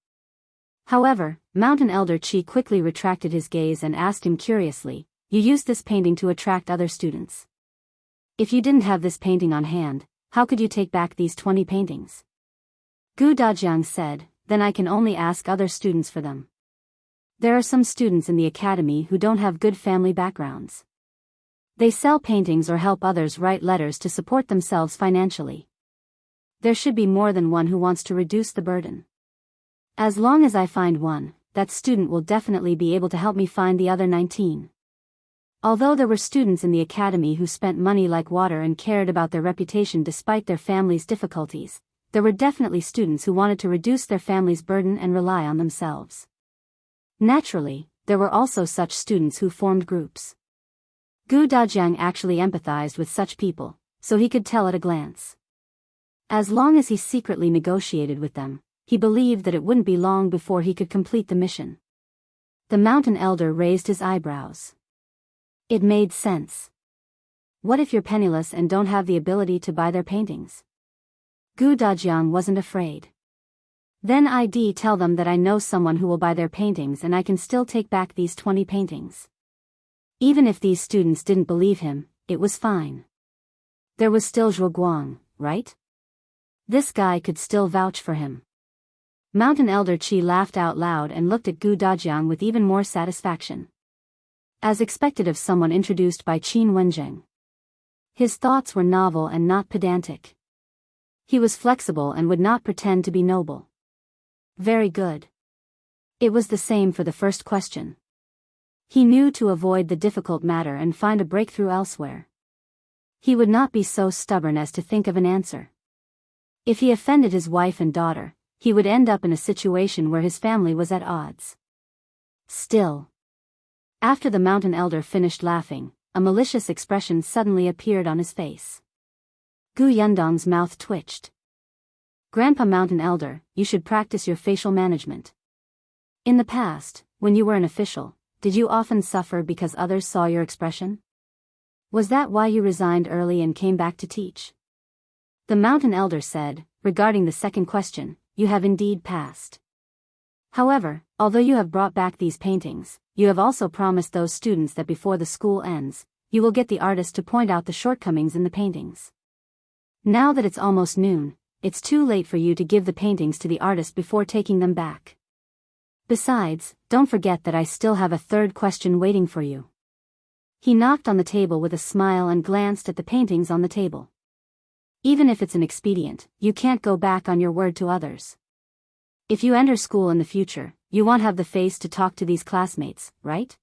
However, Mountain Elder Qi quickly retracted his gaze and asked him curiously, "You used this painting to attract other students. If you didn't have this painting on hand, how could you take back these 20 paintings?" Gu Dajiang said, "Then I can only ask other students for them. There are some students in the academy who don't have good family backgrounds. They sell paintings or help others write letters to support themselves financially. There should be more than one who wants to reduce the burden. As long as I find one, that student will definitely be able to help me find the other 19. Although there were students in the academy who spent money like water and cared about their reputation despite their family's difficulties, there were definitely students who wanted to reduce their family's burden and rely on themselves. Naturally, there were also such students who formed groups. Dajiang actually empathized with such people, so he could tell at a glance. As long as he secretly negotiated with them, he believed that it wouldn't be long before he could complete the mission. The mountain elder raised his eyebrows. It made sense. What if you're penniless and don't have the ability to buy their paintings? Dajiang wasn't afraid. Then I'd tell them that I know someone who will buy their paintings and I can still take back these 20 paintings. Even if these students didn't believe him, it was fine. There was still Zhuangzi, right? This guy could still vouch for him. Mountain Elder Qi laughed out loud and looked at Dajiang with even more satisfaction. As expected of someone introduced by Qin Wenjing. His thoughts were novel and not pedantic. He was flexible and would not pretend to be noble. Very good. It was the same for the first question. He knew to avoid the difficult matter and find a breakthrough elsewhere. He would not be so stubborn as to think of an answer. If he offended his wife and daughter, he would end up in a situation where his family was at odds. Still. After the mountain elder finished laughing, a malicious expression suddenly appeared on his face. Yundong's mouth twitched. Grandpa Mountain Elder, you should practice your facial management. In the past, when you were an official, did you often suffer because others saw your expression? Was that why you resigned early and came back to teach? The mountain elder said, regarding the second question, you have indeed passed. However, although you have brought back these paintings, you have also promised those students that before the school ends, you will get the artist to point out the shortcomings in the paintings. Now that it's almost noon, it's too late for you to give the paintings to the artist before taking them back. Besides, don't forget that I still have a third question waiting for you. He knocked on the table with a smile and glanced at the paintings on the table. Even if it's an expedient, you can't go back on your word to others. If you enter school in the future, you won't have the face to talk to these classmates, right?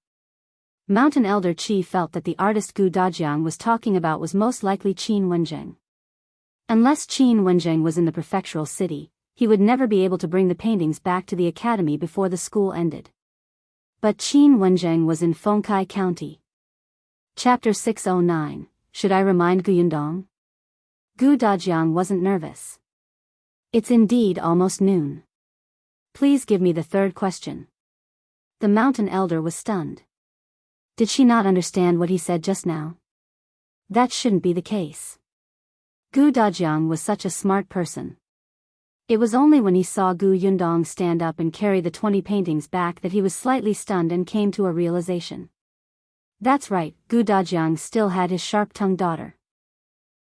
Mountain Elder Qi felt that the artist Dajiang was talking about was most likely Qin Wenjing. Unless Qin Wenjing was in the prefectural city, he would never be able to bring the paintings back to the academy before the school ended. But Qin Wenjing was in Fengkai County. Chapter 609, Should I remind Yundong? Dajiang wasn't nervous. It's indeed almost noon. Please give me the third question. The mountain elder was stunned. Did she not understand what he said just now? That shouldn't be the case. Dajiang was such a smart person. It was only when he saw Yundong stand up and carry the 20 paintings back that he was slightly stunned and came to a realization. That's right, Dajiang still had his sharp-tongued daughter.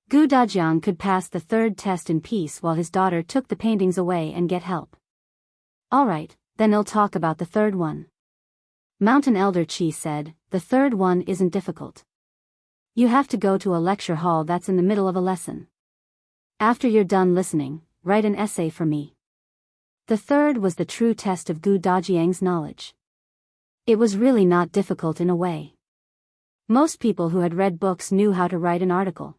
Dajiang could pass the third test in peace while his daughter took the paintings away and get help. Alright, then I'll talk about the third one. Mountain Elder Qi said, the third one isn't difficult. You have to go to a lecture hall that's in the middle of a lesson. After you're done listening, write an essay for me. The third was the true test of Dajiang's knowledge. It was really not difficult in a way. Most people who had read books knew how to write an article.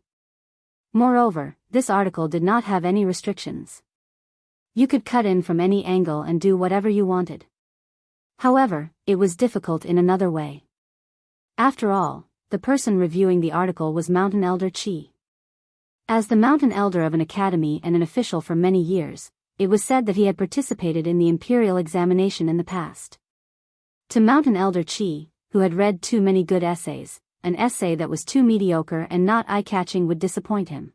Moreover, this article did not have any restrictions. You could cut in from any angle and do whatever you wanted. However, it was difficult in another way. After all, the person reviewing the article was Mountain Elder Qi. As the mountain elder of an academy and an official for many years, it was said that he had participated in the imperial examination in the past. To Mountain Elder Qi, who had read too many good essays, an essay that was too mediocre and not eye-catching would disappoint him.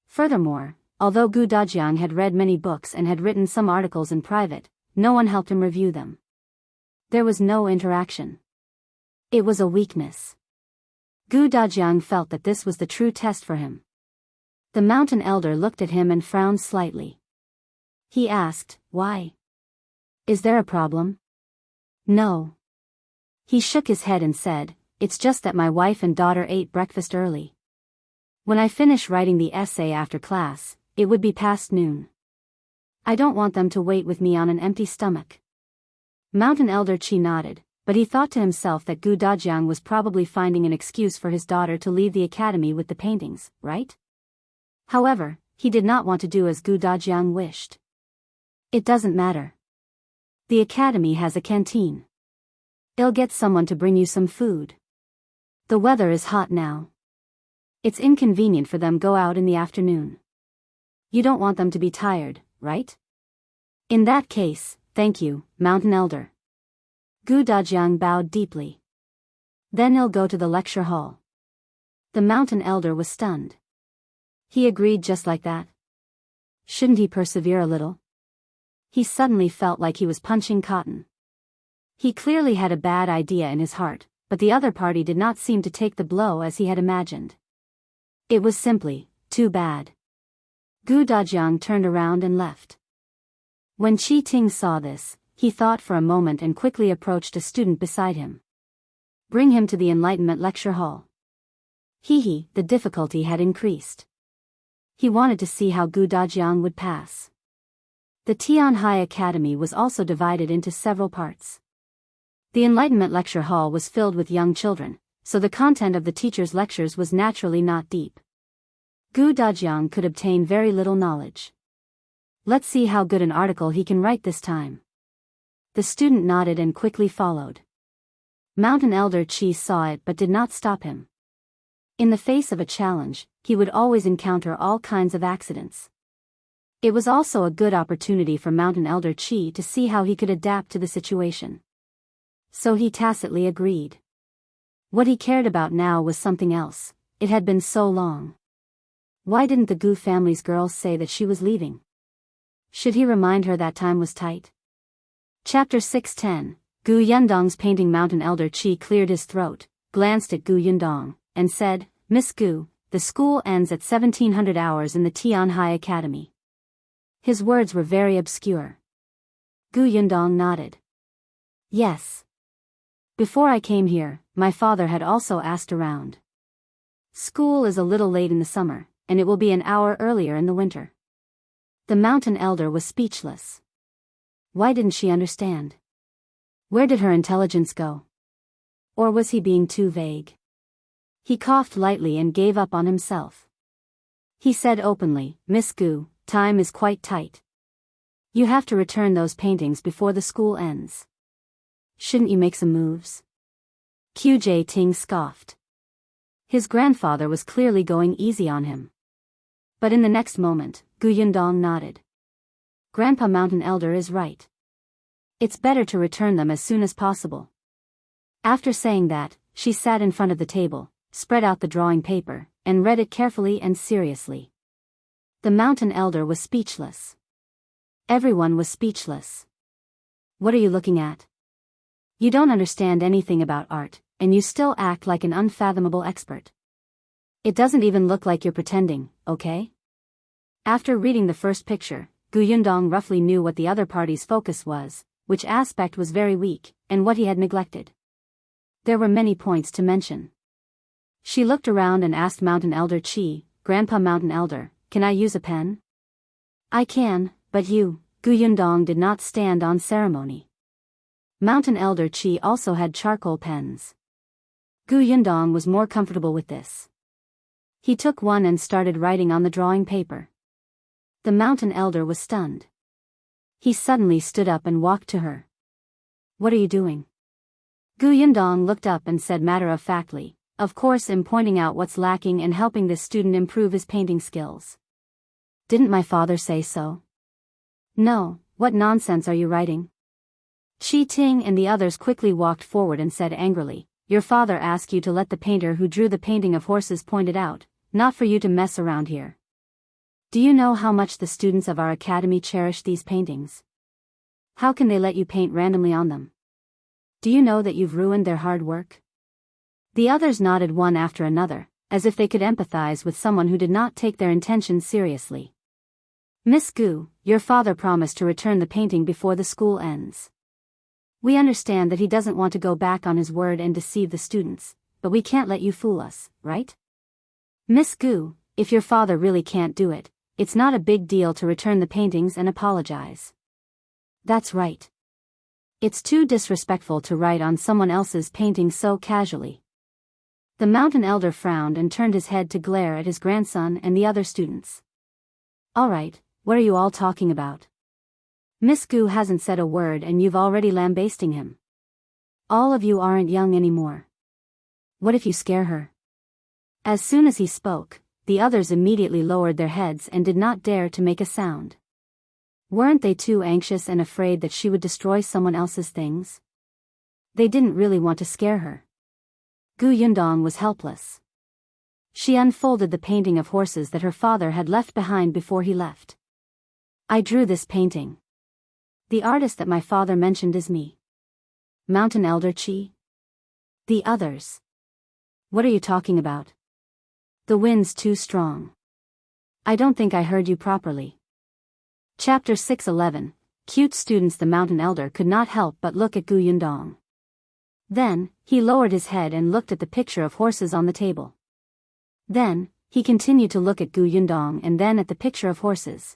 Furthermore, although Dajiang had read many books and had written some articles in private, no one helped him review them. There was no interaction. It was a weakness. Dajiang felt that this was the true test for him. The mountain elder looked at him and frowned slightly. He asked, why? Is there a problem? No. He shook his head and said, it's just that my wife and daughter ate breakfast early. When I finish writing the essay after class, it would be past noon. I don't want them to wait with me on an empty stomach." Mountain Elder Qi nodded, but he thought to himself that Gu Dajiang was probably finding an excuse for his daughter to leave the academy with the paintings, right? However, he did not want to do as Gu Dajiang wished. "It doesn't matter. The academy has a canteen. I'll get someone to bring you some food. The weather is hot now. It's inconvenient for them go out in the afternoon. You don't want them to be tired, right?" "In that case, thank you, Mountain Elder." Gu Dajiang bowed deeply. "Then he'll go to the lecture hall." The Mountain Elder was stunned. He agreed just like that. Shouldn't he persevere a little? He suddenly felt like he was punching cotton. He clearly had a bad idea in his heart, but the other party did not seem to take the blow as he had imagined. It was simply too bad. Gu Dajiang turned around and left. When Qi Ting saw this, he thought for a moment and quickly approached a student beside him. "Bring him to the Enlightenment Lecture Hall." The difficulty had increased. He wanted to see how Gu Dajiang would pass. The Tianhai Academy was also divided into several parts. The Enlightenment Lecture Hall was filled with young children, so the content of the teacher's lectures was naturally not deep. Gu Dajiang could obtain very little knowledge. Let's see how good an article he can write this time. The student nodded and quickly followed. Mountain Elder Qi saw it but did not stop him. In the face of a challenge, he would always encounter all kinds of accidents. It was also a good opportunity for Mountain Elder Qi to see how he could adapt to the situation. So he tacitly agreed. What he cared about now was something else. It had been so long. Why didn't the Gu family's girls say that she was leaving? Should he remind her that time was tight? Chapter 610. Gu Yundong's painting. Mountain Elder Qi cleared his throat, glanced at Gu Yundong, and said, "Miss Gu, the school ends at 1700 hours in the Tianhai Academy." His words were very obscure. Gu Yundong nodded. "Yes. Before I came here, my father had also asked around. School is a little late in the summer, and it will be an hour earlier in the winter." The Mountain Elder was speechless. Why didn't she understand? Where did her intelligence go? Or was he being too vague? He coughed lightly and gave up on himself. He said openly, "Miss Gu, time is quite tight. You have to return those paintings before the school ends. Shouldn't you make some moves?" Qj Ting scoffed. His grandfather was clearly going easy on him. But in the next moment, Gu Yundong nodded. "Grandpa Mountain Elder is right. It's better to return them as soon as possible." After saying that, she sat in front of the table, spread out the drawing paper, and read it carefully and seriously. The Mountain Elder was speechless. Everyone was speechless. "What are you looking at? You don't understand anything about art, and you still act like an unfathomable expert. It doesn't even look like you're pretending, okay?" After reading the first picture, Gu Yundong roughly knew what the other party's focus was, which aspect was very weak, and what he had neglected. There were many points to mention. She looked around and asked Mountain Elder Qi, "Grandpa Mountain Elder, can I use a pen?" "I can, but you," Gu Yundong did not stand on ceremony. Mountain Elder Qi also had charcoal pens. Gu Yundong was more comfortable with this. He took one and started writing on the drawing paper. The Mountain Elder was stunned. He suddenly stood up and walked to her. "What are you doing?" Gu Yundong looked up and said matter-of-factly, "Of course I'm pointing out what's lacking and helping this student improve his painting skills. Didn't my father say so?" "No, what nonsense are you writing?" Qi Ting and the others quickly walked forward and said angrily, "Your father asked you to let the painter who drew the painting of horses point it out, not for you to mess around here. Do you know how much the students of our academy cherish these paintings? How can they let you paint randomly on them? Do you know that you've ruined their hard work?" The others nodded one after another, as if they could empathize with someone who did not take their intentions seriously. "Miss Gu, your father promised to return the painting before the school ends. We understand that he doesn't want to go back on his word and deceive the students, but we can't let you fool us, right? Miss Gu, if your father really can't do it, it's not a big deal to return the paintings and apologize. That's right. It's too disrespectful to write on someone else's painting so casually. The mountain elder frowned and turned his head to glare at his grandson and the other students. All right, what are you all talking about? Miss Gu hasn't said a word and you've already lambasting him. All of you aren't young anymore. What if you scare her? As soon as he spoke, the others immediately lowered their heads and did not dare to make a sound. Weren't they too anxious and afraid that she would destroy someone else's things? They didn't really want to scare her. Gu Yundong was helpless. She unfolded the painting of horses that her father had left behind before he left. I drew this painting. The artist that my father mentioned is me. Mountain Elder Chi? The others. What are you talking about? The wind's too strong. I don't think I heard you properly. Chapter 6:11. Cute students. The mountain elder could not help but look at Gu Yundong. Then, he lowered his head and looked at the picture of horses on the table. Then, he continued to look at Gu Yundong and then at the picture of horses.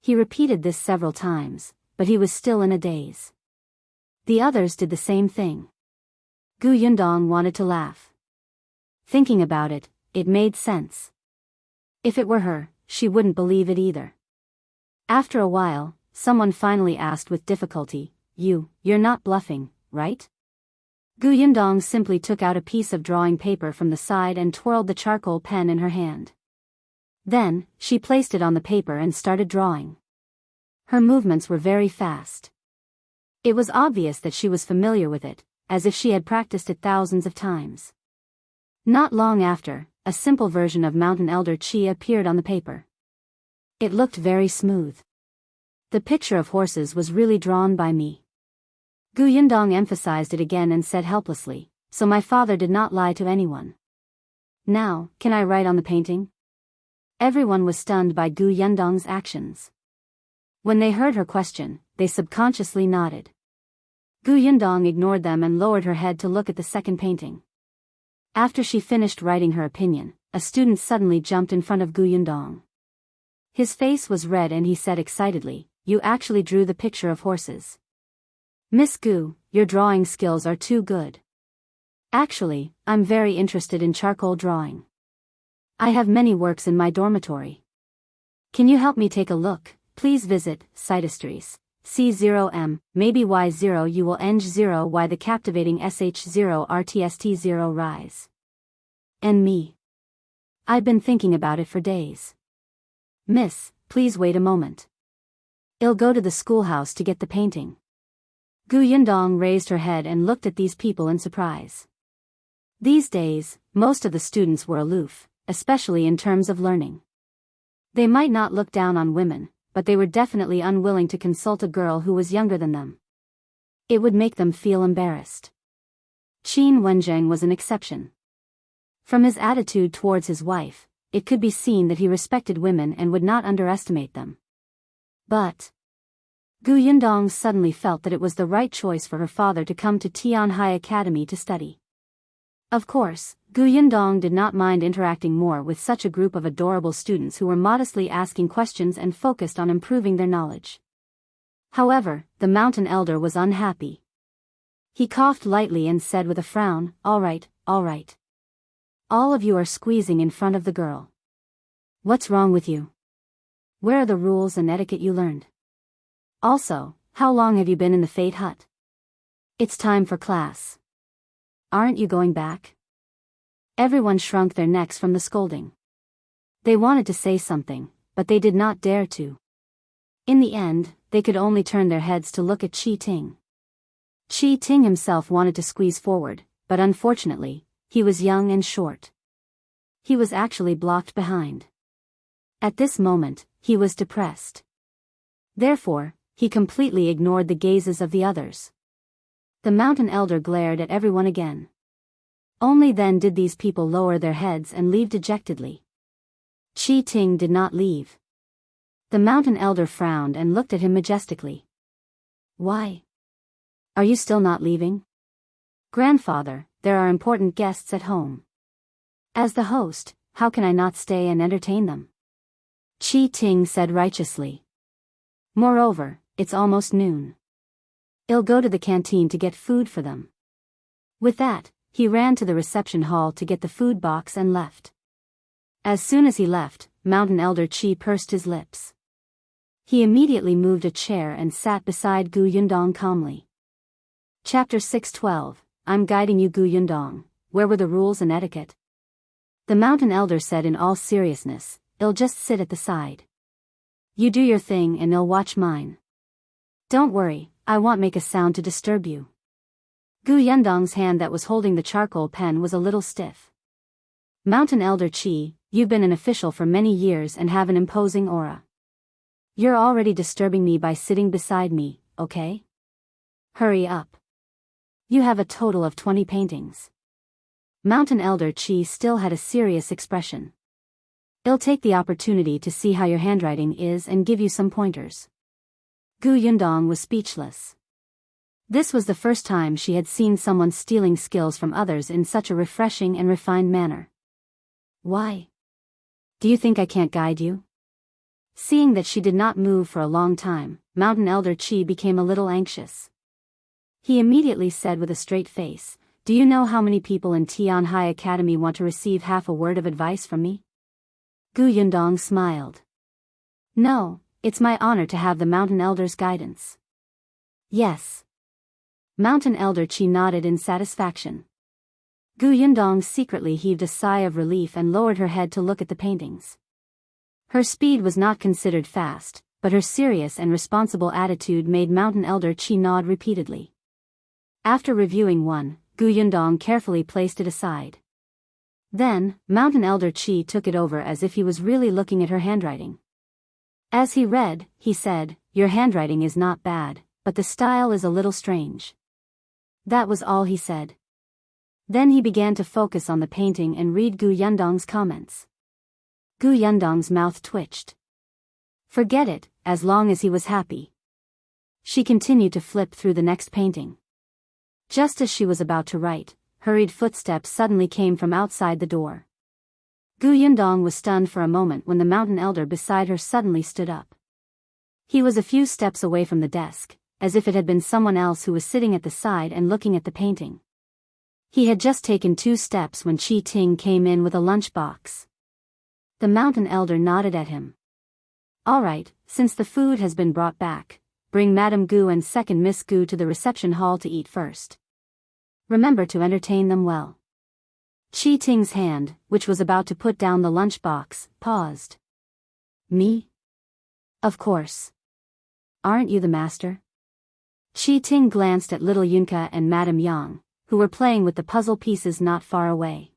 He repeated this several times, but he was still in a daze. The others did the same thing. Gu Yundong wanted to laugh. Thinking about it, it made sense. If it were her, she wouldn't believe it either. After a while, someone finally asked with difficulty, You're not bluffing, right? Gu Yundong simply took out a piece of drawing paper from the side and twirled the charcoal pen in her hand. Then, she placed it on the paper and started drawing. Her movements were very fast. It was obvious that she was familiar with it, as if she had practiced it thousands of times. Not long after, a simple version of Mountain Elder Chi appeared on the paper. It looked very smooth. The picture of horses was really drawn by me. Gu Yundong emphasized it again and said helplessly, so my father did not lie to anyone. Now, can I write on the painting? Everyone was stunned by Gu Yundong's actions. When they heard her question, they subconsciously nodded. Gu Yundong ignored them and lowered her head to look at the second painting. After she finished writing her opinion, a student suddenly jumped in front of Gu Yundong. His face was red and he said excitedly, You actually drew the picture of horses. Miss Gu, your drawing skills are too good. Actually, I'm very interested in charcoal drawing. I have many works in my dormitory. Can you help me take a look? Please visit Sitestries. C0M, maybe Y0 you will eng0 Y the captivating SH0 RTST0 rise. And me. I've been thinking about it for days. Miss, please wait a moment. I'll go to the schoolhouse to get the painting. Gu Yundong raised her head and looked at these people in surprise. These days, most of the students were aloof, especially in terms of learning. They might not look down on women, but they were definitely unwilling to consult a girl who was younger than them. It would make them feel embarrassed. Qin Wenzheng was an exception. From his attitude towards his wife, it could be seen that he respected women and would not underestimate them. But Gu Yundong suddenly felt that it was the right choice for her father to come to Tianhai Academy to study. Of course, Gu Yundong did not mind interacting more with such a group of adorable students who were modestly asking questions and focused on improving their knowledge. However, the mountain elder was unhappy. He coughed lightly and said with a frown, All right. All of you are squeezing in front of the girl. What's wrong with you? Where are the rules and etiquette you learned? Also, how long have you been in the Fate Hut? It's time for class. Aren't you going back? Everyone shrunk their necks from the scolding. They wanted to say something, but they did not dare to. In the end, they could only turn their heads to look at Qi Ting. Qi Ting himself wanted to squeeze forward, but unfortunately, he was young and short. He was actually blocked behind. At this moment, he was depressed. Therefore, he completely ignored the gazes of the others. The mountain elder glared at everyone again. Only then did these people lower their heads and leave dejectedly. Qi Ting did not leave. The mountain elder frowned and looked at him majestically. Why? Are you still not leaving? Grandfather, there are important guests at home. As the host, how can I not stay and entertain them? Qi Ting said righteously. Moreover, it's almost noon. I'll go to the canteen to get food for them. With that, he ran to the reception hall to get the food box and left. As soon as he left, Mountain Elder Qi pursed his lips. He immediately moved a chair and sat beside Gu Yundong calmly. Chapter 6:12, I'm guiding you, Gu Yundong. Where were the rules and etiquette? The Mountain Elder said in all seriousness, I'll just sit at the side. You do your thing and I'll watch mine. Don't worry, I won't make a sound to disturb you. Gu Yundong's hand that was holding the charcoal pen was a little stiff. Mountain Elder Qi, you've been an official for many years and have an imposing aura. You're already disturbing me by sitting beside me, okay? Hurry up. You have a total of 20 paintings. Mountain Elder Qi still had a serious expression. I'll take the opportunity to see how your handwriting is and give you some pointers. Gu Yundong was speechless. This was the first time she had seen someone stealing skills from others in such a refreshing and refined manner. Why? Do you think I can't guide you? Seeing that she did not move for a long time, Mountain Elder Qi became a little anxious. He immediately said with a straight face, Do you know how many people in Tianhai Academy want to receive half a word of advice from me? Gu Yundong smiled. No, it's my honor to have the Mountain Elder's guidance. Yes. Mountain Elder Qi nodded in satisfaction. Gu Yundong secretly heaved a sigh of relief and lowered her head to look at the paintings. Her speed was not considered fast, but her serious and responsible attitude made Mountain Elder Qi nod repeatedly. After reviewing one, Gu Yundong carefully placed it aside. Then, Mountain Elder Qi took it over as if he was really looking at her handwriting. As he read, he said, Your handwriting is not bad, but the style is a little strange. That was all he said. Then he began to focus on the painting and read Gu Yundong's comments. Gu Yundong's mouth twitched. Forget it, as long as he was happy. She continued to flip through the next painting. Just as she was about to write, hurried footsteps suddenly came from outside the door. Gu Yundong was stunned for a moment when the Mountain Elder beside her suddenly stood up. He was a few steps away from the desk, as if it had been someone else who was sitting at the side and looking at the painting. He had just taken 2 steps when Qi Ting came in with a lunchbox. The Mountain Elder nodded at him. All right, since the food has been brought back, bring Madame Gu and second Miss Gu to the reception hall to eat first. Remember to entertain them well. Qi Ting's hand, which was about to put down the lunchbox, paused. Me? Of course. Aren't you the master? Qi Ting glanced at little Yunka and Madame Yang, who were playing with the puzzle pieces not far away.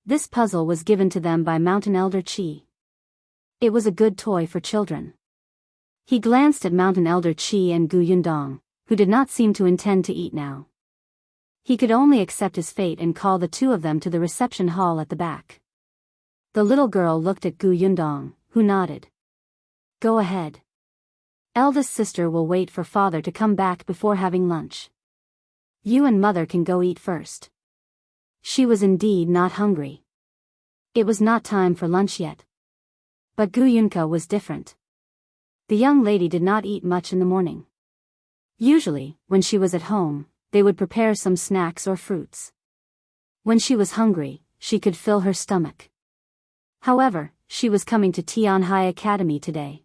This puzzle was given to them by Mountain Elder Qi. It was a good toy for children. He glanced at Mountain Elder Qi and Gu Yundong, who did not seem to intend to eat now. He could only accept his fate and call the 2 of them to the reception hall at the back. The little girl looked at Gu Yundong, who nodded. Go ahead. Eldest sister will wait for father to come back before having lunch. You and mother can go eat first. She was indeed not hungry. It was not time for lunch yet. But Gu Yunka was different. The young lady did not eat much in the morning. Usually, when she was at home, they would prepare some snacks or fruits. When she was hungry, she could fill her stomach. However, she was coming to Tianhai Academy today.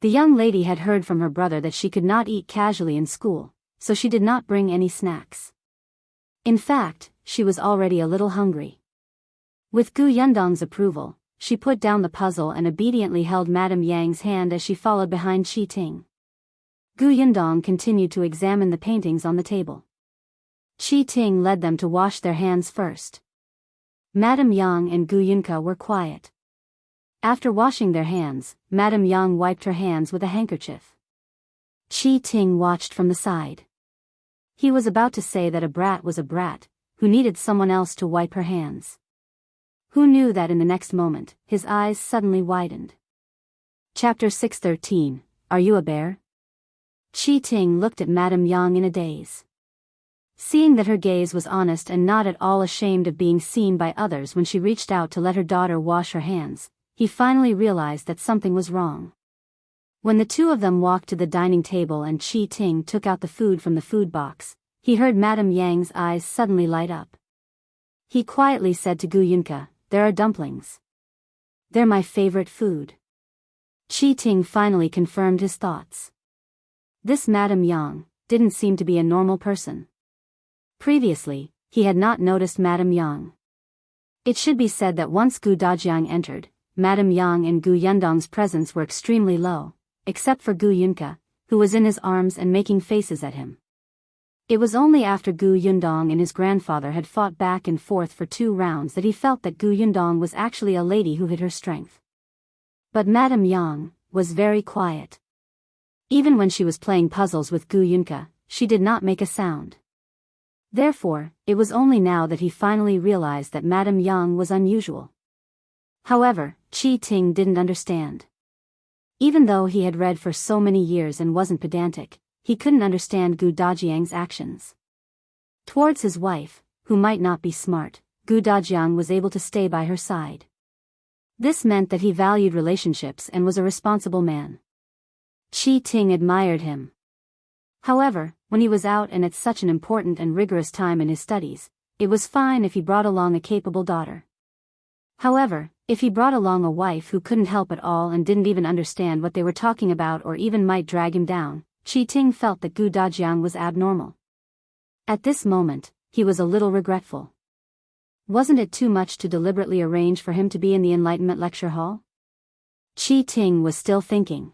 The young lady had heard from her brother that she could not eat casually in school, so she did not bring any snacks. In fact, she was already a little hungry. With Gu Yundong's approval, she put down the puzzle and obediently held Madame Yang's hand as she followed behind Qi Ting. Gu Yundong continued to examine the paintings on the table. Qi Ting led them to wash their hands first. Madame Yang and Gu Yunka were quiet. After washing their hands, Madame Yang wiped her hands with a handkerchief. Qi Ting watched from the side. He was about to say that a brat was a brat, who needed someone else to wipe her hands. Who knew that in the next moment, his eyes suddenly widened. Chapter 6:13, Are you a bear? Qi Ting looked at Madame Yang in a daze. Seeing that her gaze was honest and not at all ashamed of being seen by others when she reached out to let her daughter wash her hands, he finally realized that something was wrong. When the two of them walked to the dining table and Qi Ting took out the food from the food box, he heard Madame Yang's eyes suddenly light up. He quietly said to Gu Yunke, "There are dumplings. They're my favorite food." Qi Ting finally confirmed his thoughts. This Madame Yang didn't seem to be a normal person. Previously, he had not noticed Madame Yang. It should be said that once Gu Dajiang entered, Madame Yang and Gu Yundong's presence were extremely low, except for Gu Yunke, who was in his arms and making faces at him. It was only after Gu Yundong and his grandfather had fought back and forth for 2 rounds that he felt that Gu Yundong was actually a lady who hid her strength. But Madame Yang was very quiet. Even when she was playing puzzles with Gu Yunke, she did not make a sound. Therefore, it was only now that he finally realized that Madame Yang was unusual. However, Qi Ting didn't understand. Even though he had read for so many years and wasn't pedantic, he couldn't understand Gu Dajiang's actions. Towards his wife, who might not be smart, Gu Dajiang was able to stay by her side. This meant that he valued relationships and was a responsible man. Qi Ting admired him. However, when he was out and at such an important and rigorous time in his studies, it was fine if he brought along a capable daughter. However, if he brought along a wife who couldn't help at all and didn't even understand what they were talking about or even might drag him down, Qi Ting felt that Gu Dajiang was abnormal. At this moment, he was a little regretful. Wasn't it too much to deliberately arrange for him to be in the Enlightenment lecture hall? Qi Ting was still thinking.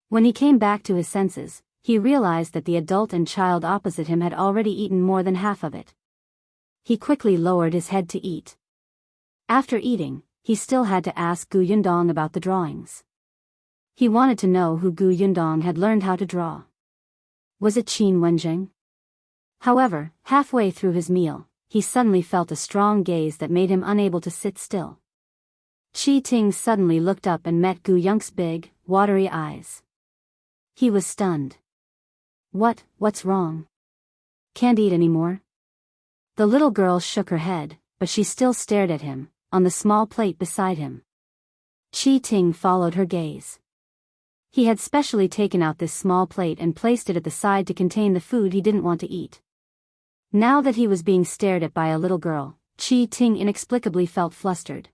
When he came back to his senses, he realized that the adult and child opposite him had already eaten more than half of it. He quickly lowered his head to eat. After eating, he still had to ask Gu Yundong about the drawings. He wanted to know who Gu Yundong had learned how to draw. Was it Qin Wenjing? However, halfway through his meal, he suddenly felt a strong gaze that made him unable to sit still. Qi Ting suddenly looked up and met Gu Yunke's big, watery eyes. He was stunned. What's wrong? Can't eat anymore? The little girl shook her head, but she still stared at him, on the small plate beside him. Qi Ting followed her gaze. He had specially taken out this small plate and placed it at the side to contain the food he didn't want to eat. Now that he was being stared at by a little girl, Qi Ting inexplicably felt flustered.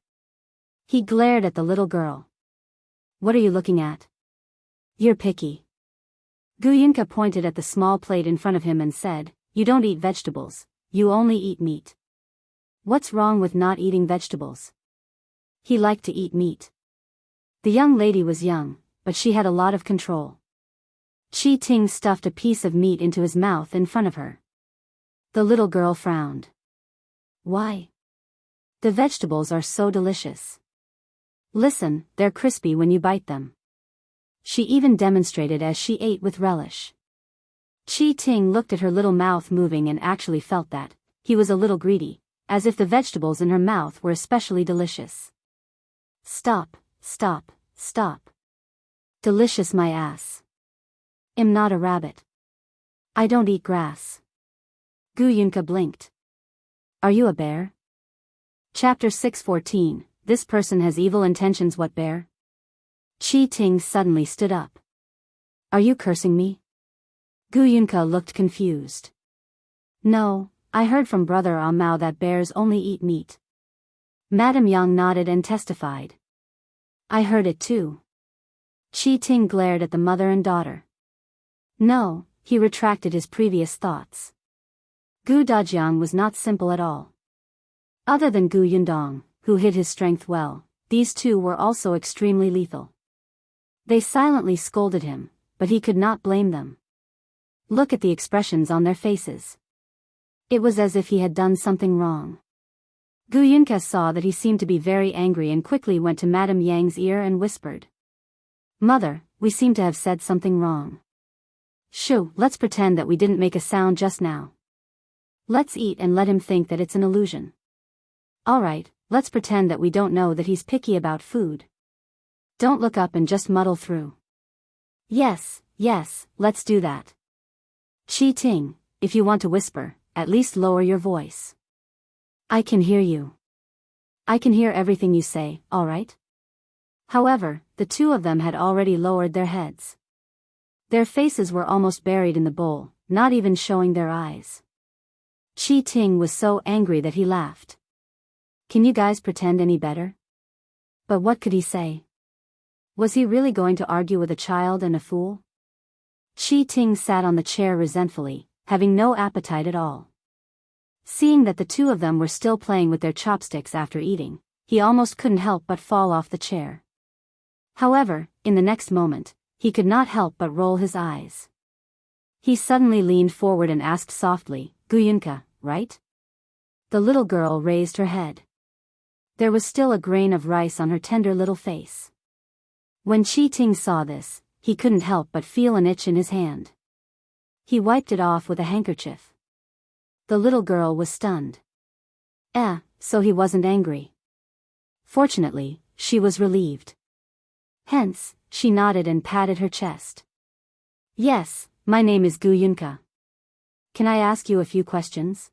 He glared at the little girl. "What are you looking at? You're picky." Gu Yunke pointed at the small plate in front of him and said, "You don't eat vegetables, you only eat meat." What's wrong with not eating vegetables? He liked to eat meat. The young lady was young, but she had a lot of control. Qi Ting stuffed a piece of meat into his mouth in front of her. The little girl frowned. "Why? The vegetables are so delicious. Listen, they're crispy when you bite them." She even demonstrated as she ate with relish. Qi Ting looked at her little mouth moving and actually felt that he was a little greedy, as if the vegetables in her mouth were especially delicious. Stop, stop, stop. Delicious my ass. I'm not a rabbit. I don't eat grass. Gu Yunke blinked. Are you a bear? Chapter 614, This person has evil intentions. What bear? Qi Ting suddenly stood up. Are you cursing me? Gu Yunke looked confused. No, I heard from Brother Ah Mao that bears only eat meat. Madame Yang nodded and testified. I heard it too. Qi Ting glared at the mother and daughter. No, he retracted his previous thoughts. Gu Dajiang was not simple at all. Other than Gu Yundong, who hid his strength well, these two were also extremely lethal. They silently scolded him, but he could not blame them. Look at the expressions on their faces. It was as if he had done something wrong. Gu Yunke saw that he seemed to be very angry and quickly went to Madame Yang's ear and whispered. Mother, we seem to have said something wrong. Shoo, let's pretend that we didn't make a sound just now. Let's eat and let him think that it's an illusion. Alright, let's pretend that we don't know that he's picky about food. Don't look up and just muddle through. Yes, let's do that. Qi Ting, if you want to whisper, at least lower your voice. I can hear you. I can hear everything you say, all right? However, the two of them had already lowered their heads. Their faces were almost buried in the bowl, not even showing their eyes. Qi Ting was so angry that he laughed. Can you guys pretend any better? But what could he say? Was he really going to argue with a child and a fool? Qi Ting sat on the chair resentfully, having no appetite at all. Seeing that the two of them were still playing with their chopsticks after eating, he almost couldn't help but fall off the chair. However, in the next moment, he could not help but roll his eyes. He suddenly leaned forward and asked softly, Guyunka, right? The little girl raised her head. There was still a grain of rice on her tender little face. When Qi Ting saw this, he couldn't help but feel an itch in his hand. He wiped it off with a handkerchief. The little girl was stunned. So he wasn't angry. Fortunately, she was relieved. Hence, she nodded and patted her chest. Yes, my name is Guyunka. Can I ask you a few questions?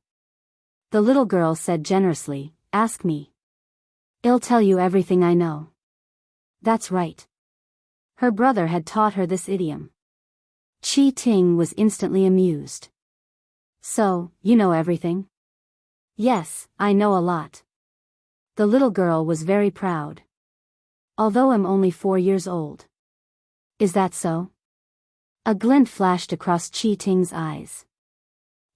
The little girl said generously, ask me. I'll tell you everything I know. That's right. Her brother had taught her this idiom. Qi Ting was instantly amused. So, you know everything? Yes, I know a lot. The little girl was very proud. Although I'm only 4 years old. Is that so? A glint flashed across Qi Ting's eyes.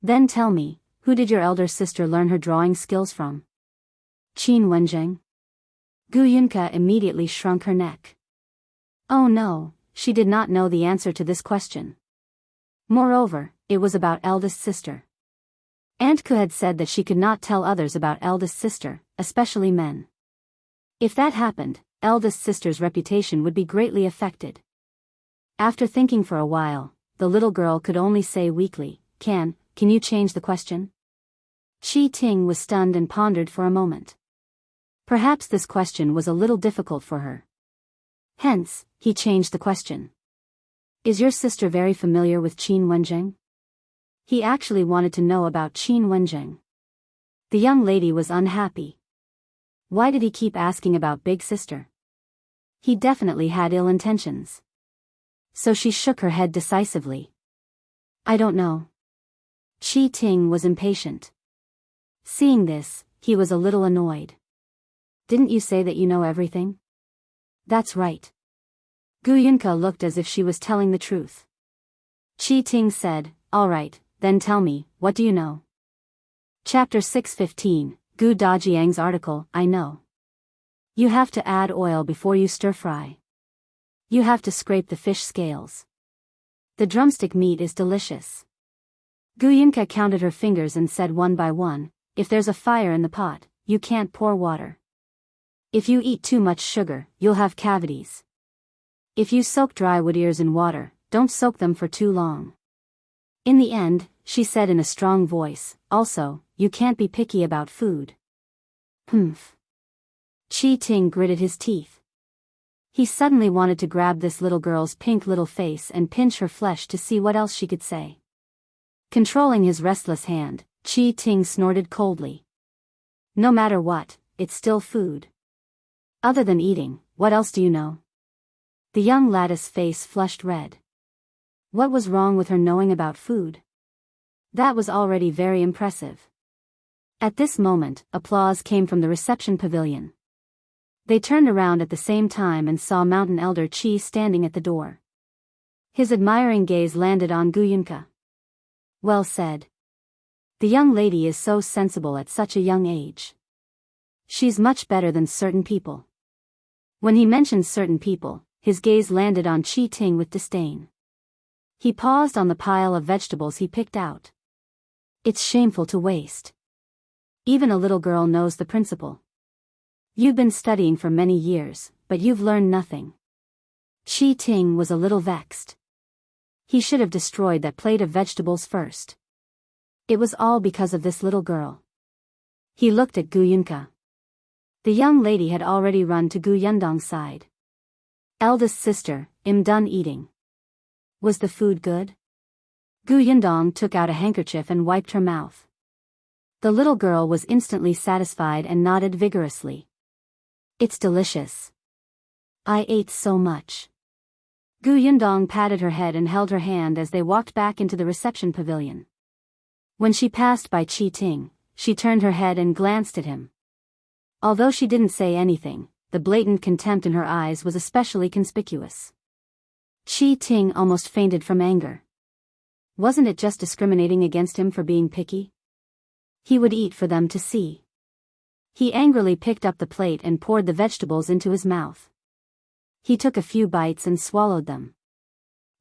Then tell me, who did your elder sister learn her drawing skills from? Qin Wenzheng? Guyunka immediately shrunk her neck. Oh no, she did not know the answer to this question. Moreover, it was about eldest sister. Aunt Ku had said that she could not tell others about eldest sister, especially men. If that happened, eldest sister's reputation would be greatly affected. After thinking for a while, the little girl could only say weakly, Can you change the question? Qi Ting was stunned and pondered for a moment. Perhaps this question was a little difficult for her. Hence, he changed the question. Is your sister very familiar with Qin Wenzheng? He actually wanted to know about Qin Wenzheng. The young lady was unhappy. Why did he keep asking about big sister? He definitely had ill intentions. So she shook her head decisively. I don't know. Qi Ting was impatient. Seeing this, he was a little annoyed. Didn't you say that you know everything? That's right. Guyunka looked as if she was telling the truth. Qi Ting said, all right, then tell me, what do you know? Chapter 615, Gu Dajiang's article, I know. You have to add oil before you stir fry. You have to scrape the fish scales. The drumstick meat is delicious. Guyunka counted her fingers and said one by one, if there's a fire in the pot, you can't pour water. If you eat too much sugar, you'll have cavities. If you soak dry wood ears in water, don't soak them for too long. In the end, she said in a strong voice, also, you can't be picky about food. Humph. Qi Ting gritted his teeth. He suddenly wanted to grab this little girl's pink little face and pinch her flesh to see what else she could say. Controlling his restless hand, Qi Ting snorted coldly. No matter what, it's still food. Other than eating, what else do you know? The young lady's face flushed red. What was wrong with her knowing about food? That was already very impressive. At this moment, applause came from the reception pavilion. They turned around at the same time and saw Mountain Elder Qi standing at the door. His admiring gaze landed on Guyunka. Well said. The young lady is so sensible at such a young age. She's much better than certain people. When he mentioned certain people, his gaze landed on Qi Ting with disdain. He paused on the pile of vegetables he picked out. It's shameful to waste. Even a little girl knows the principle. You've been studying for many years, but you've learned nothing. Qi Ting was a little vexed. He should have destroyed that plate of vegetables first. It was all because of this little girl. He looked at Guyunka. The young lady had already run to Gu Yundong's side. Eldest sister, I'm done eating. Was the food good? Gu Yundong took out a handkerchief and wiped her mouth. The little girl was instantly satisfied and nodded vigorously. It's delicious. I ate so much. Gu Yundong patted her head and held her hand as they walked back into the reception pavilion. When she passed by Qi Ting, she turned her head and glanced at him. Although she didn't say anything, the blatant contempt in her eyes was especially conspicuous. Qi Ting almost fainted from anger. Wasn't it just discriminating against him for being picky? He would eat for them to see. He angrily picked up the plate and poured the vegetables into his mouth. He took a few bites and swallowed them.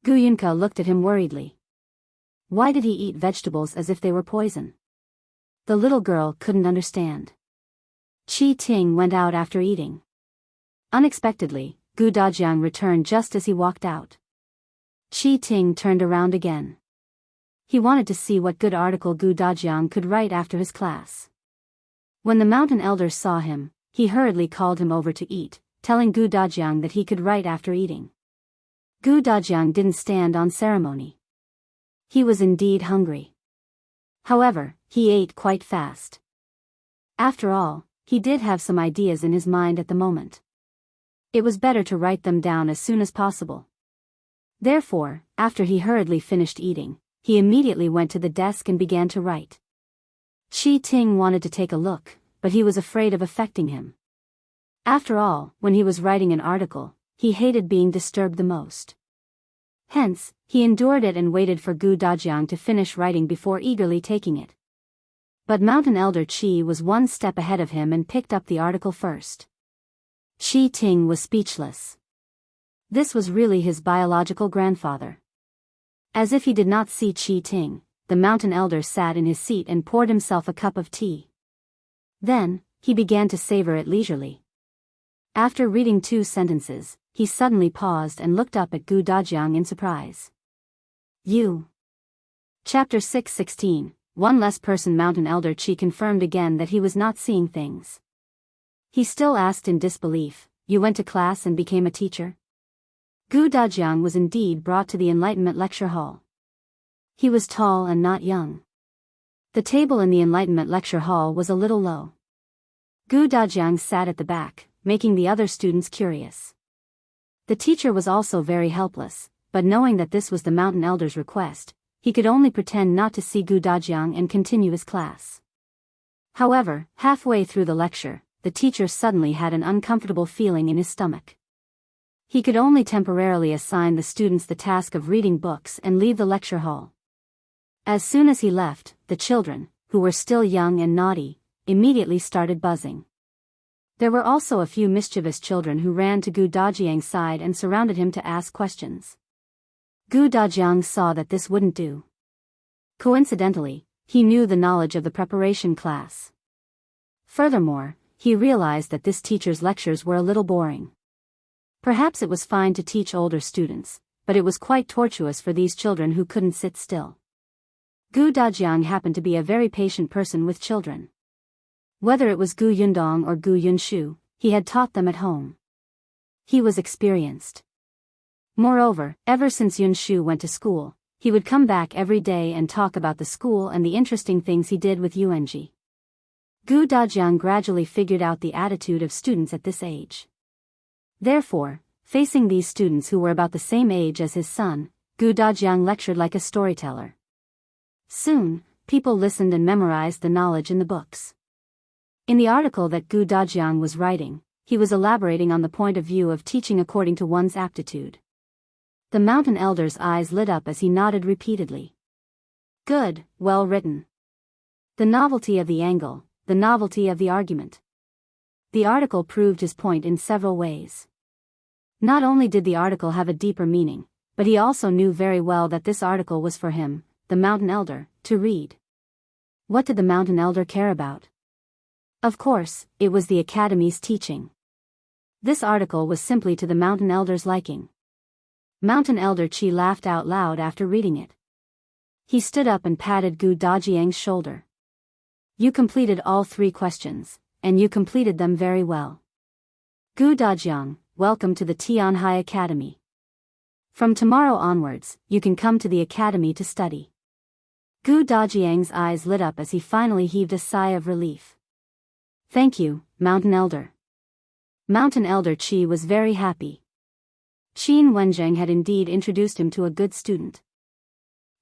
Gu Yunke looked at him worriedly. Why did he eat vegetables as if they were poison? The little girl couldn't understand. Qi Ting went out after eating. Unexpectedly, Gu Dajiang returned just as he walked out. Qi Ting turned around again. He wanted to see what good article Gu Dajiang could write after his class. When the mountain elders saw him, he hurriedly called him over to eat, telling Gu Dajiang that he could write after eating. Gu Dajiang didn't stand on ceremony. He was indeed hungry. However, he ate quite fast. After all, he did have some ideas in his mind at the moment. It was better to write them down as soon as possible. Therefore, after he hurriedly finished eating, he immediately went to the desk and began to write. Qi Ting wanted to take a look, but he was afraid of affecting him. After all, when he was writing an article, he hated being disturbed the most. Hence, he endured it and waited for Gu Dajiang to finish writing before eagerly taking it. But Mountain Elder Qi was one step ahead of him and picked up the article first. Qi Ting was speechless. This was really his biological grandfather. As if he did not see Qi Ting, the mountain elder sat in his seat and poured himself a cup of tea. Then, he began to savor it leisurely. After reading 2 sentences, he suddenly paused and looked up at Gu Dajiang in surprise. You. Chapter 6:16. One less person. Mountain Elder Qi confirmed again that he was not seeing things. He still asked in disbelief, You went to class and became a teacher? Gu Dajiang was indeed brought to the Enlightenment Lecture Hall. He was tall and not young. The table in the Enlightenment Lecture Hall was a little low. Gu Dajiang sat at the back, making the other students curious. The teacher was also very helpless, but knowing that this was the mountain elder's request, he could only pretend not to see Gu Dajiang and continue his class. However, halfway through the lecture, the teacher suddenly had an uncomfortable feeling in his stomach. He could only temporarily assign the students the task of reading books and leave the lecture hall. As soon as he left, the children, who were still young and naughty, immediately started buzzing. There were also a few mischievous children who ran to Gu Dajiang's side and surrounded him to ask questions. Gu Dajiang saw that this wouldn't do. Coincidentally, he knew the knowledge of the preparation class. Furthermore, he realized that this teacher's lectures were a little boring. Perhaps it was fine to teach older students, but it was quite tortuous for these children who couldn't sit still. Gu Dajiang happened to be a very patient person with children. Whether it was Gu Yundong or Gu Yunshu, he had taught them at home. He was experienced. Moreover, ever since Yunshu went to school, he would come back every day and talk about the school and the interesting things he did with Yuanji. Gu Dajiang gradually figured out the attitude of students at this age. Therefore, facing these students who were about the same age as his son, Gu Dajiang lectured like a storyteller. Soon, people listened and memorized the knowledge in the books. In the article that Gu Dajiang was writing, he was elaborating on the point of view of teaching according to one's aptitude. The mountain elder's eyes lit up as he nodded repeatedly. Good, well written. The novelty of the angle, the novelty of the argument. The article proved his point in several ways. Not only did the article have a deeper meaning, but he also knew very well that this article was for him, the mountain elder, to read. What did the mountain elder care about? Of course, it was the academy's teaching. This article was simply to the mountain elder's liking. Mountain Elder Qi laughed out loud after reading it. He stood up and patted Gu Dajiang's shoulder. You completed all 3 questions, and you completed them very well. Gu Dajiang, welcome to the Tianhai Academy. From tomorrow onwards, you can come to the academy to study. Gu Dajiang's eyes lit up as he finally heaved a sigh of relief. Thank you, Mountain Elder. Mountain Elder Qi was very happy. Qin Wenzheng had indeed introduced him to a good student.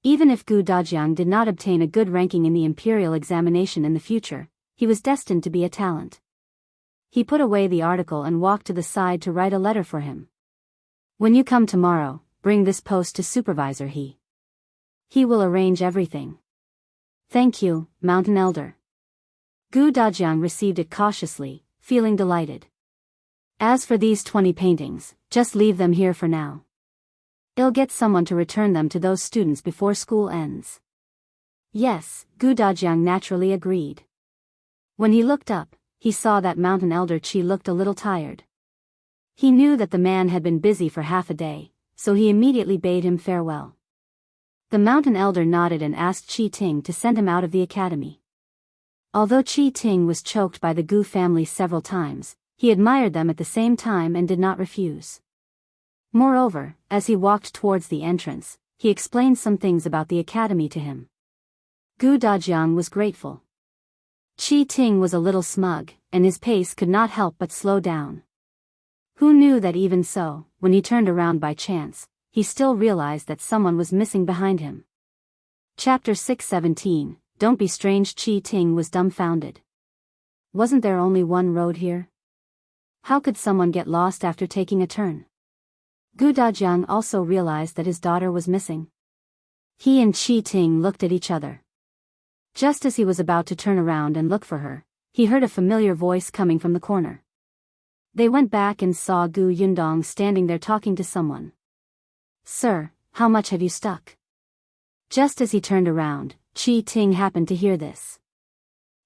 Even if Gu Dajiang did not obtain a good ranking in the imperial examination in the future, he was destined to be a talent. He put away the article and walked to the side to write a letter for him. When you come tomorrow, bring this post to supervisor He. He will arrange everything. Thank you, Mountain Elder. Gu Dajiang received it cautiously, feeling delighted. As for these 20 paintings, just leave them here for now. I'll get someone to return them to those students before school ends. Yes, Gu Dajiang naturally agreed. When he looked up, he saw that Mountain Elder Qi looked a little tired. He knew that the man had been busy for half a day, so he immediately bade him farewell. The Mountain Elder nodded and asked Qi Ting to send him out of the academy. Although Qi Ting was choked by the Gu family several times, he admired them at the same time and did not refuse. Moreover, as he walked towards the entrance, he explained some things about the academy to him. Gu Dajiang was grateful. Qi Ting was a little smug, and his pace could not help but slow down. Who knew that even so, when he turned around by chance, he still realized that someone was missing behind him. Chapter 617, Don't Be Strange. Qi Ting was dumbfounded. Wasn't there only one road here? How could someone get lost after taking a turn? Gu Dajiang also realized that his daughter was missing. He and Qi Ting looked at each other. Just as he was about to turn around and look for her, he heard a familiar voice coming from the corner. They went back and saw Gu Yundong standing there talking to someone. Sir, how much have you stuck? Just as he turned around, Qi Ting happened to hear this.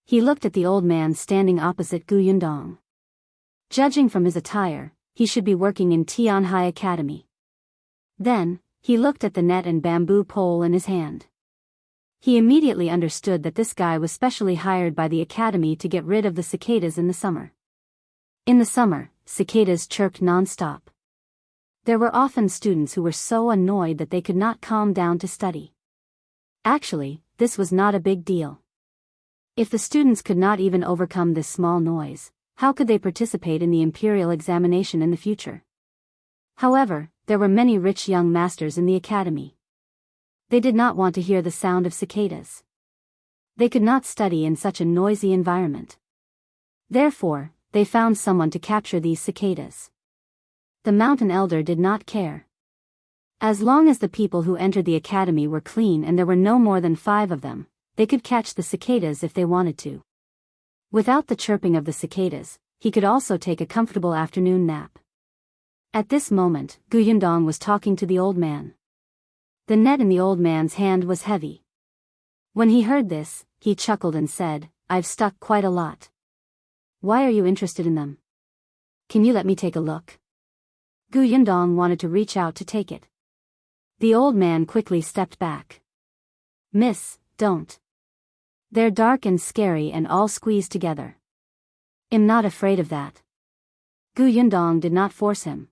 He looked at the old man standing opposite Gu Yundong. Judging from his attire, he should be working in Tianhai Academy. Then, he looked at the net and bamboo pole in his hand. He immediately understood that this guy was specially hired by the academy to get rid of the cicadas in the summer. In the summer, cicadas chirped non-stop. There were often students who were so annoyed that they could not calm down to study. Actually, this was not a big deal. If the students could not even overcome this small noise, how could they participate in the imperial examination in the future? However, there were many rich young masters in the academy. They did not want to hear the sound of cicadas. They could not study in such a noisy environment. Therefore, they found someone to capture these cicadas. The Mountain Elder did not care. As long as the people who entered the academy were clean and there were no more than 5 of them, they could catch the cicadas if they wanted to. Without the chirping of the cicadas, he could also take a comfortable afternoon nap. At this moment, Gu Yundong was talking to the old man. The net in the old man's hand was heavy. When he heard this, he chuckled and said, I've stuck quite a lot. Why are you interested in them? Can you let me take a look? Gu Yundong wanted to reach out to take it. The old man quickly stepped back. Miss, don't. They're dark and scary and all squeezed together. I'm not afraid of that. Gu Yundong did not force him.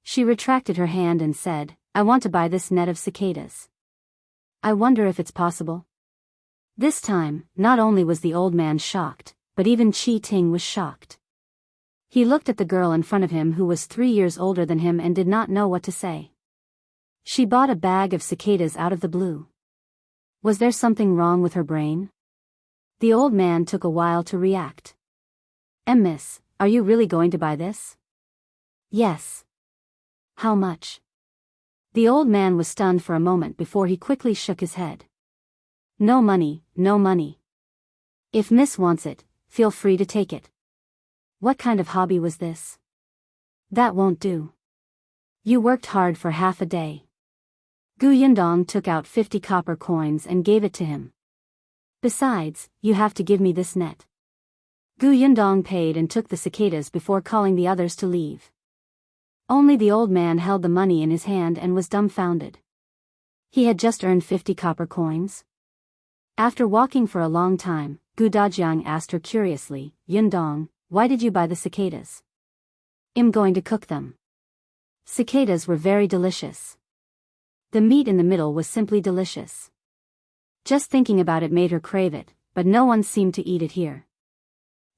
She retracted her hand and said, I want to buy this net of cicadas. I wonder if it's possible. This time, not only was the old man shocked, but even Qi Ting was shocked. He looked at the girl in front of him who was 3 years older than him and did not know what to say. She bought a bag of cicadas out of the blue. Was there something wrong with her brain? The old man took a while to react. Miss, are you really going to buy this? Yes. How much? The old man was stunned for a moment before he quickly shook his head. No money, no money. If Miss wants it, feel free to take it. What kind of hobby was this? That won't do. You worked hard for half a day. Gu Yundong took out 50 copper coins and gave it to him. Besides, you have to give me this net. Gu Yundong paid and took the cicadas before calling the others to leave. Only the old man held the money in his hand and was dumbfounded. He had just earned 50 copper coins. After walking for a long time, Gu Dajiang asked her curiously, Yundong, why did you buy the cicadas? I'm going to cook them. Cicadas were very delicious. The meat in the middle was simply delicious. Just thinking about it made her crave it, but no one seemed to eat it here.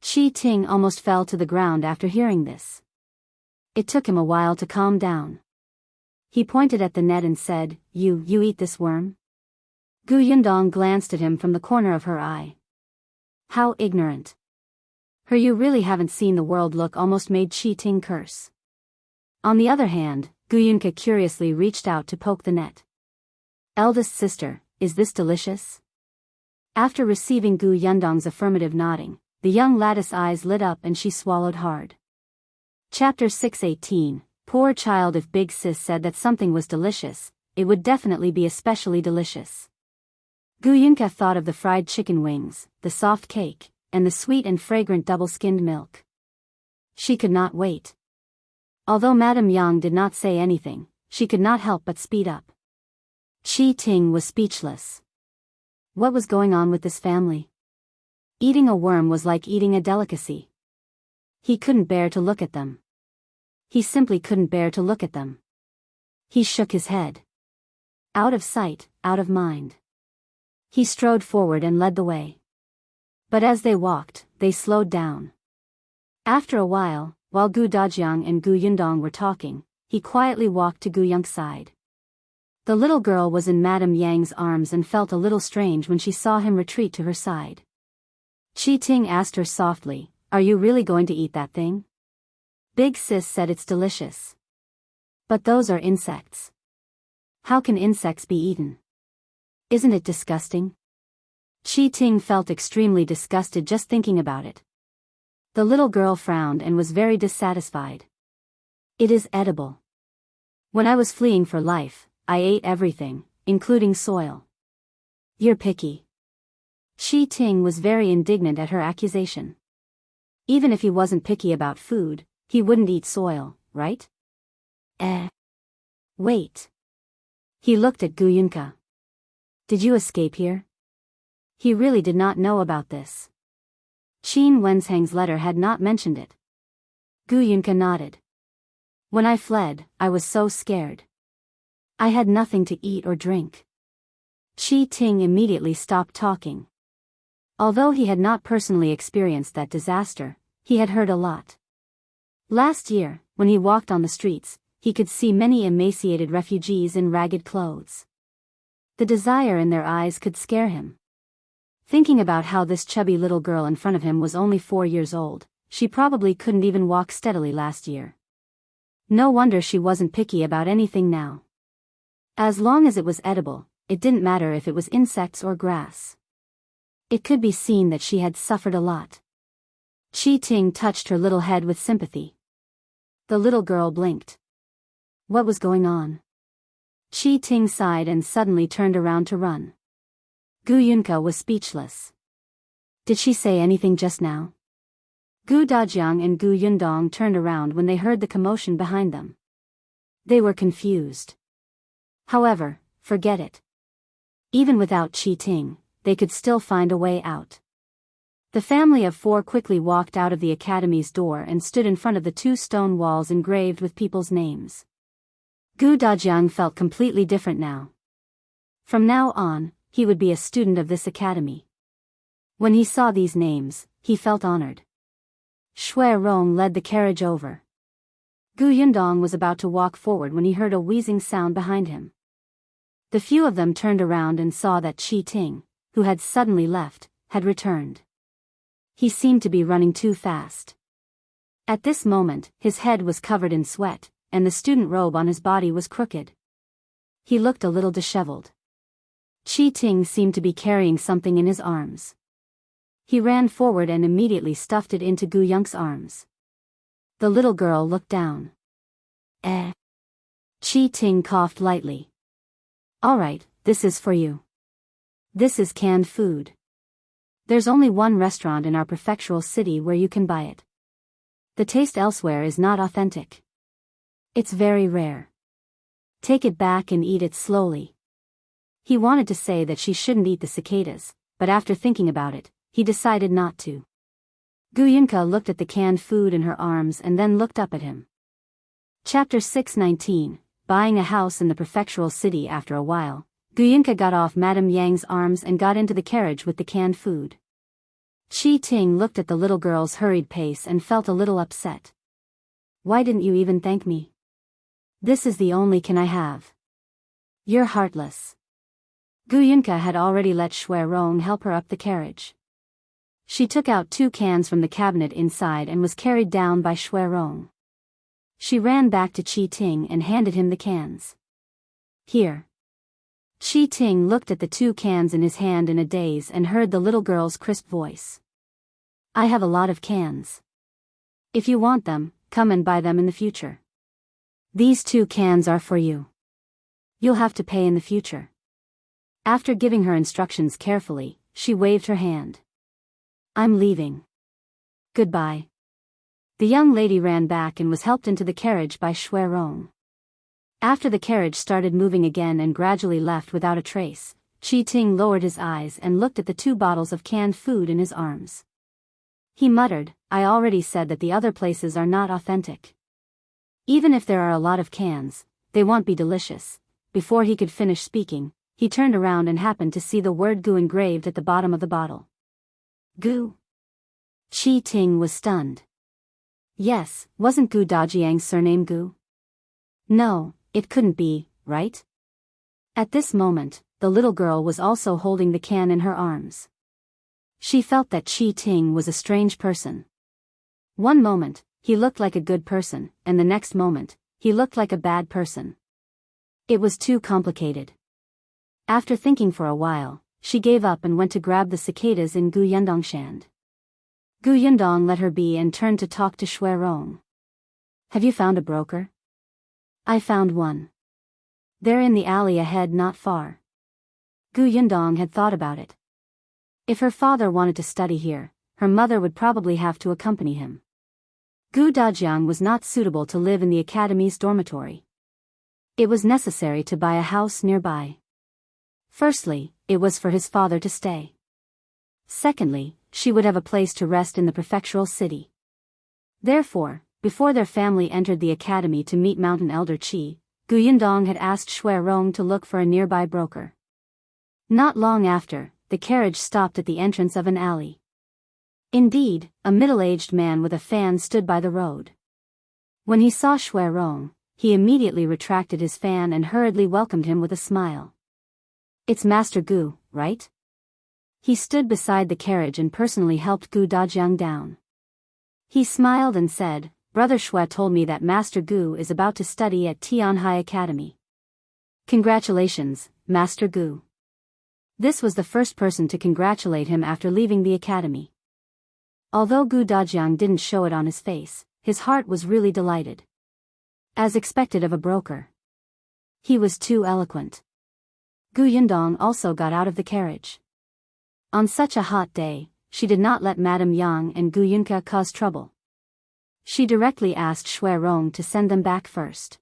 Qi Ting almost fell to the ground after hearing this. It took him a while to calm down. He pointed at the net and said, You eat this worm? Gu Yundong glanced at him from the corner of her eye. How ignorant. Her you really haven't seen the world look almost made Qi Ting curse. On the other hand, Gu Yunke curiously reached out to poke the net. Eldest sister, is this delicious? After receiving Gu Yundong's affirmative nodding, the young lattice eyes lit up and she swallowed hard. Chapter 618, Poor child. If Big Sis said that something was delicious, it would definitely be especially delicious. Gu Yunke thought of the fried chicken wings, the soft cake, and the sweet and fragrant double-skinned milk. She could not wait. Although Madame Yang did not say anything, she could not help but speed up. Qi Ting was speechless. What was going on with this family? Eating a worm was like eating a delicacy. He couldn't bear to look at them. He simply couldn't bear to look at them. He shook his head. Out of sight, out of mind. He strode forward and led the way. But as they walked, they slowed down. After a while Gu Dajiang and Gu Yundong were talking, he quietly walked to Gu Yung's side. The little girl was in Madame Yang's arms and felt a little strange when she saw him retreat to her side. Qi Ting asked her softly, Are you really going to eat that thing? Big Sis said it's delicious. But those are insects. How can insects be eaten? Isn't it disgusting? Qi Ting felt extremely disgusted just thinking about it. The little girl frowned and was very dissatisfied. It is edible. When I was fleeing for life, I ate everything, including soil. You're picky. Qi Ting was very indignant at her accusation. Even if he wasn't picky about food, he wouldn't eat soil, right? Wait. He looked at Gu Yunke. Did you escape here? He really did not know about this. Qin Wenzhang's letter had not mentioned it. Gu Yunke nodded. When I fled, I was so scared. I had nothing to eat or drink. Qi Ting immediately stopped talking. Although he had not personally experienced that disaster, he had heard a lot. Last year, when he walked on the streets, he could see many emaciated refugees in ragged clothes. The desire in their eyes could scare him. Thinking about how this chubby little girl in front of him was only 4 years old, she probably couldn't even walk steadily last year. No wonder she wasn't picky about anything now. As long as it was edible, it didn't matter if it was insects or grass. It could be seen that she had suffered a lot. Qi Ting touched her little head with sympathy. The little girl blinked. What was going on? Qi Ting sighed and suddenly turned around to run. Gu Yunke was speechless. Did she say anything just now? Gu Dajiang and Gu Yundong turned around when they heard the commotion behind them. They were confused. However, forget it. Even without Qi Ting, they could still find a way out. The family of 4 quickly walked out of the academy's door and stood in front of the 2 stone walls engraved with people's names. Gu Dajiang felt completely different now. From now on, he would be a student of this academy. When he saw these names, he felt honored. Shui Rong led the carriage over. Gu Yundong was about to walk forward when he heard a wheezing sound behind him. The few of them turned around and saw that Qi Ting, who had suddenly left, had returned. He seemed to be running too fast. At this moment, his head was covered in sweat, and the student robe on his body was crooked. He looked a little disheveled. Qi Ting seemed to be carrying something in his arms. He ran forward and immediately stuffed it into Gu Yunke's arms. The little girl looked down. Qi Ting coughed lightly. All right, this is for you. This is canned food. There's only one restaurant in our prefectural city where you can buy it. The taste elsewhere is not authentic. It's very rare. Take it back and eat it slowly. He wanted to say that she shouldn't eat the cicadas, but after thinking about it, he decided not to. Gu Yunke looked at the canned food in her arms and then looked up at him. Chapter 619, Buying a house in the prefectural city. After a while, Guyunka got off Madame Yang's arms and got into the carriage with the canned food. Qi Ting looked at the little girl's hurried pace and felt a little upset. Why didn't you even thank me? This is the only can I have. You're heartless. Guyunka had already let Shui Rong help her up the carriage. She took out 2 cans from the cabinet inside and was carried down by Shui Rong. She ran back to Qi Ting and handed him the cans. Here. Qi Ting looked at the 2 cans in his hand in a daze and heard the little girl's crisp voice. I have a lot of cans. If you want them, come and buy them in the future. These 2 cans are for you. You'll have to pay in the future. After giving her instructions carefully, she waved her hand. I'm leaving. Goodbye. The young lady ran back and was helped into the carriage by Shui Rong. After the carriage started moving again and gradually left without a trace, Qi Ting lowered his eyes and looked at the 2 bottles of canned food in his arms. He muttered, I already said that the other places are not authentic. Even if there are a lot of cans, they won't be delicious. Before he could finish speaking, he turned around and happened to see the word Gu engraved at the bottom of the bottle. Gu. Qi Ting was stunned. Yes, wasn't Gu Dajiang's surname Gu? No, it couldn't be, right? At this moment, the little girl was also holding the can in her arms. She felt that Qi Ting was a strange person. One moment, he looked like a good person, and the next moment, he looked like a bad person. It was too complicated. After thinking for a while, she gave up and went to grab the cicadas in Gu Yundong's hand. Gu Yundong let her be and turned to talk to Shui Rong. Have you found a broker? I found one. They're in the alley ahead not far. Gu Yundong had thought about it. If her father wanted to study here, her mother would probably have to accompany him. Gu Dajiang was not suitable to live in the academy's dormitory. It was necessary to buy a house nearby. Firstly, it was for his father to stay. Secondly, she would have a place to rest in the prefectural city. Therefore, before their family entered the academy to meet Mountain Elder Qi, Gu Yundong had asked Shui Rong to look for a nearby broker. Not long after, the carriage stopped at the entrance of an alley. Indeed, a middle-aged man with a fan stood by the road. When he saw Shui Rong, he immediately retracted his fan and hurriedly welcomed him with a smile. It's Master Gu, right? He stood beside the carriage and personally helped Gu Dajiang down. He smiled and said, Brother Shui told me that Master Gu is about to study at Tianhai Academy. Congratulations, Master Gu. This was the first person to congratulate him after leaving the academy. Although Gu Dajiang didn't show it on his face, his heart was really delighted. As expected of a broker. He was too eloquent. Gu Yundong also got out of the carriage. On such a hot day, she did not let Madame Yang and Gu Yunka cause trouble. She directly asked Shui Rong to send them back first.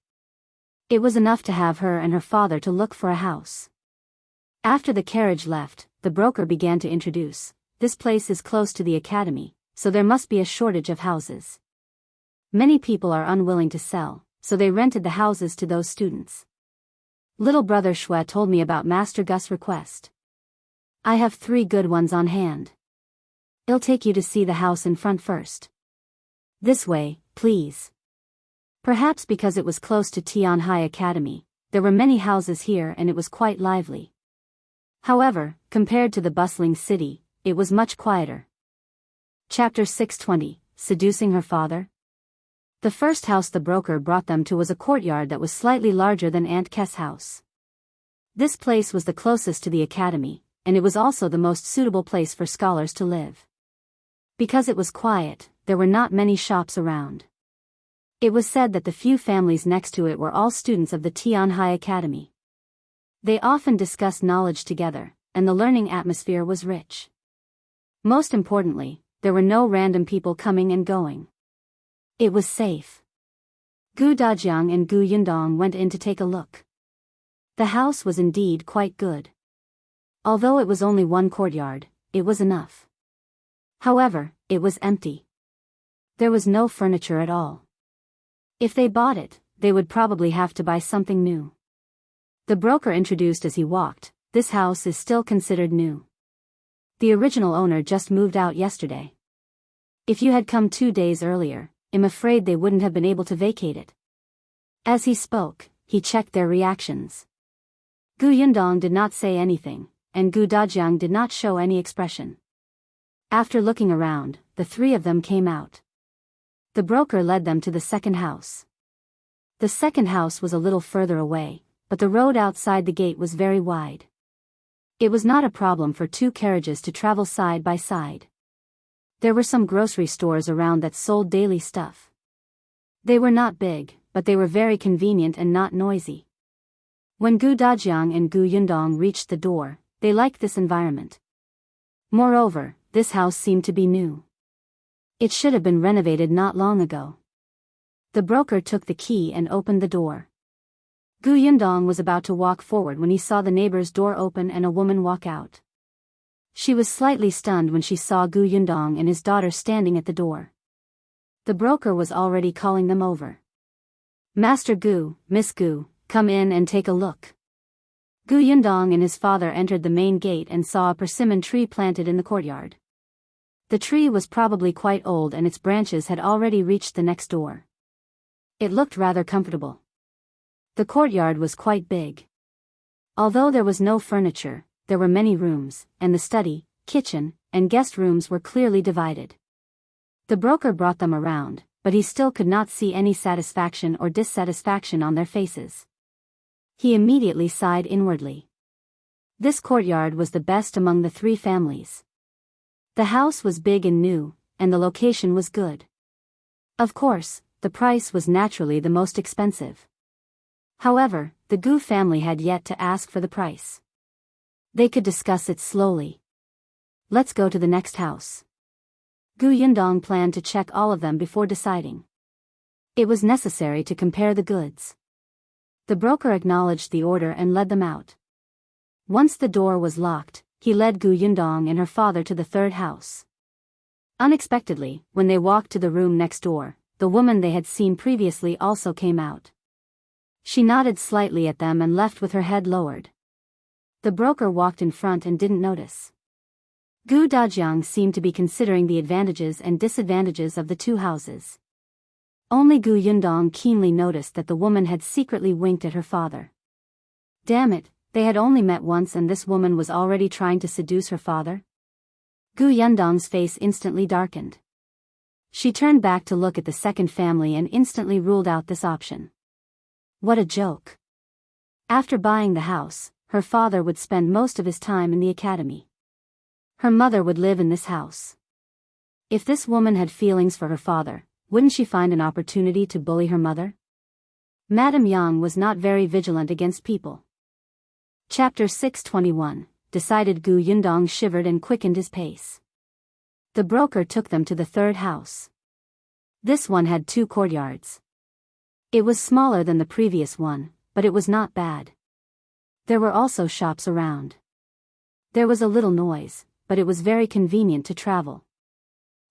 It was enough to have her and her father to look for a house. After the carriage left, the broker began to introduce, this place is close to the academy, so there must be a shortage of houses. Many people are unwilling to sell, so they rented the houses to those students. Little brother Shui told me about Master Gus' request. I have 3 good ones on hand. I'll take you to see the house in front first. This way, please. Perhaps because it was close to Tianhai Academy, there were many houses here and it was quite lively. However, compared to the bustling city, it was much quieter. Chapter 620, Seducing Her Father. The first house the broker brought them to was a courtyard that was slightly larger than Aunt Kess' house. This place was the closest to the academy, and it was also the most suitable place for scholars to live. Because it was quiet, there were not many shops around. It was said that the few families next to it were all students of the Tianhai Academy. They often discussed knowledge together, and the learning atmosphere was rich. Most importantly, there were no random people coming and going. It was safe. Gu Dajiang and Gu Yundong went in to take a look. The house was indeed quite good. Although it was only one courtyard, it was enough. However, it was empty. There was no furniture at all. If they bought it, they would probably have to buy something new. The broker introduced as he walked, "This house is still considered new. The original owner just moved out yesterday. If you had come 2 days earlier, I'm afraid they wouldn't have been able to vacate it." As he spoke, he checked their reactions. Gu Yundong did not say anything, and Gu Dajiang did not show any expression. After looking around, the three of them came out. The broker led them to the second house. The second house was a little further away, but the road outside the gate was very wide. It was not a problem for 2 carriages to travel side by side. There were some grocery stores around that sold daily stuff. They were not big, but they were very convenient and not noisy. When Gu Dajiang and Gu Yundong reached the door, they liked this environment. Moreover, this house seemed to be new. It should have been renovated not long ago. The broker took the key and opened the door. Gu Yundong was about to walk forward when he saw the neighbor's door open and a woman walk out. She was slightly stunned when she saw Gu Yundong and his daughter standing at the door. The broker was already calling them over. "Master Gu, Miss Gu, come in and take a look." Gu Yundong and his father entered the main gate and saw a persimmon tree planted in the courtyard. The tree was probably quite old and its branches had already reached the next door. It looked rather comfortable. The courtyard was quite big. Although there was no furniture, there were many rooms, and the study, kitchen, and guest rooms were clearly divided. The broker brought them around, but he still could not see any satisfaction or dissatisfaction on their faces. He immediately sighed inwardly. This courtyard was the best among the 3 families. The house was big and new, and the location was good. Of course, the price was naturally the most expensive. However, the Gu family had yet to ask for the price. They could discuss it slowly. "Let's go to the next house." Gu Yundong planned to check all of them before deciding. It was necessary to compare the goods. The broker acknowledged the order and led them out. Once the door was locked, he led Gu Yundong and her father to the third house. Unexpectedly, when they walked to the room next door, the woman they had seen previously also came out. She nodded slightly at them and left with her head lowered. The broker walked in front and didn't notice. Gu Dajiang seemed to be considering the advantages and disadvantages of the 2 houses. Only Gu Yundong keenly noticed that the woman had secretly winked at her father. Damn it, they had only met once and this woman was already trying to seduce her father? Gu Yundong's face instantly darkened. She turned back to look at the second family and instantly ruled out this option. What a joke. After buying the house, her father would spend most of his time in the academy. Her mother would live in this house. If this woman had feelings for her father, wouldn't she find an opportunity to bully her mother? Madame Yang was not very vigilant against people. Chapter 621, decided. Gu Yundong shivered and quickened his pace. The broker took them to the third house. This one had 2 courtyards. It was smaller than the previous one, but it was not bad. There were also shops around. There was a little noise, but it was very convenient to travel.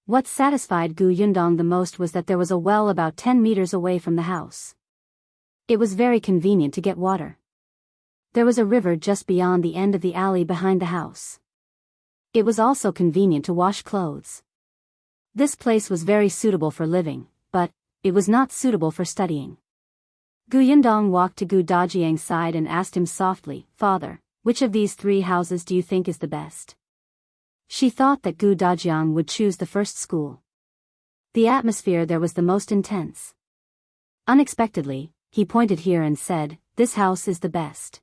What satisfied Gu Yundong the most was that there was a well about 10 meters away from the house. It was very convenient to get water. There was a river just beyond the end of the alley behind the house. It was also convenient to wash clothes. This place was very suitable for living, but it was not suitable for studying. Gu Yundong walked to Gu Dajiang's side and asked him softly, "Father, which of these 3 houses do you think is the best?" She thought that Gu Dajiang would choose the first school. The atmosphere there was the most intense. Unexpectedly, he pointed here and said, "This house is the best.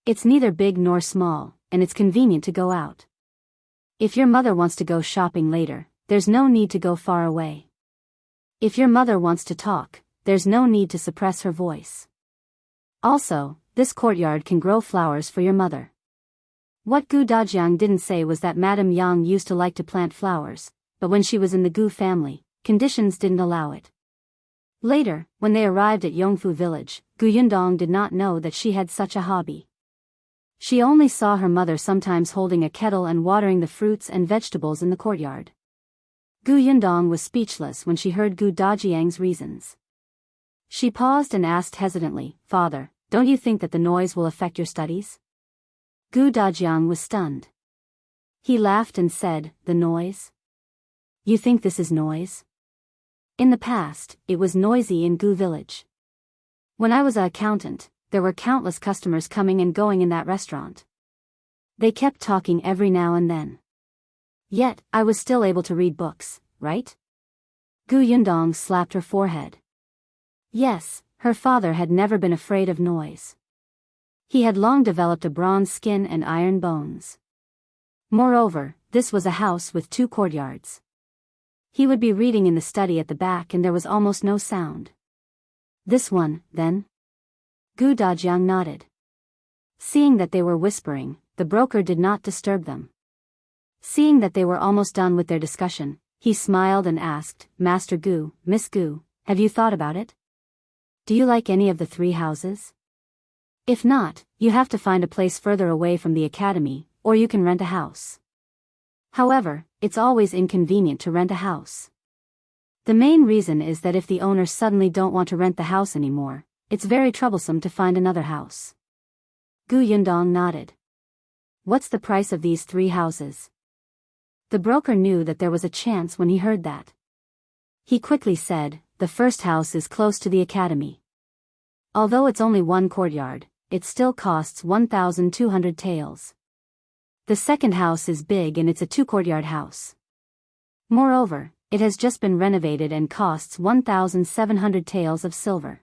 It's neither big nor small, and it's convenient to go out. If your mother wants to go shopping later, there's no need to go far away. If your mother wants to talk, there's no need to suppress her voice. Also, this courtyard can grow flowers for your mother." What Gu Dajiang didn't say was that Madame Yang used to like to plant flowers, but when she was in the Gu family, conditions didn't allow it. Later, when they arrived at Yongfu village, Gu Yundong did not know that she had such a hobby. She only saw her mother sometimes holding a kettle and watering the fruits and vegetables in the courtyard. Gu Yundong was speechless when she heard Gu Dajiang's reasons. She paused and asked hesitantly, "Father, Don't you think that the noise will affect your studies? Gu Dajiang was stunned. He laughed and said, the noise? You think this is noise? In the past, it was noisy in Gu village. When I was an accountant, there were countless customers coming and going in that restaurant. They kept talking every now and then. Yet, I was still able to read books, right? Gu Yundong slapped her forehead. Yes, her father had never been afraid of noise. He had long developed a bronze skin and iron bones. Moreover, this was a house with 2 courtyards. He would be reading in the study at the back and there was almost no sound. This one, then? Gu Dajiang nodded. Seeing that they were whispering, the broker did not disturb them. Seeing that they were almost done with their discussion, he smiled and asked, Master Gu, Miss Gu, have you thought about it? Do you like any of the 3 houses? If not, you have to find a place further away from the academy, or you can rent a house. However, it's always inconvenient to rent a house. The main reason is that if the owners suddenly don't want to rent the house anymore, it's very troublesome to find another house. Gu Yundong nodded. What's the price of these 3 houses? The broker knew that there was a chance when he heard that. He quickly said, the first house is close to the academy. Although it's only 1 courtyard, it still costs 1,200 taels. The second house is big and it's a 2-courtyard house. Moreover, it has just been renovated and costs 1,700 taels of silver.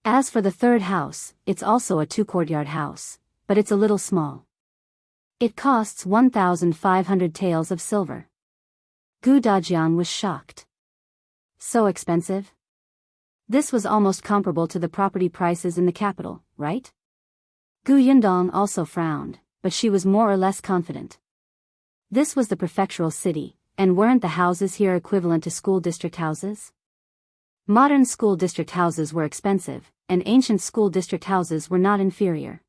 As for the third house, it's also a 2-courtyard house, but it's a little small. It costs 1,500 taels of silver. Gu Dajiang was shocked. So expensive? This was almost comparable to the property prices in the capital, right? Gu Yundong also frowned, but she was more or less confident. This was the prefectural city, and weren't the houses here equivalent to school district houses? Modern school district houses were expensive, and ancient school district houses were not inferior.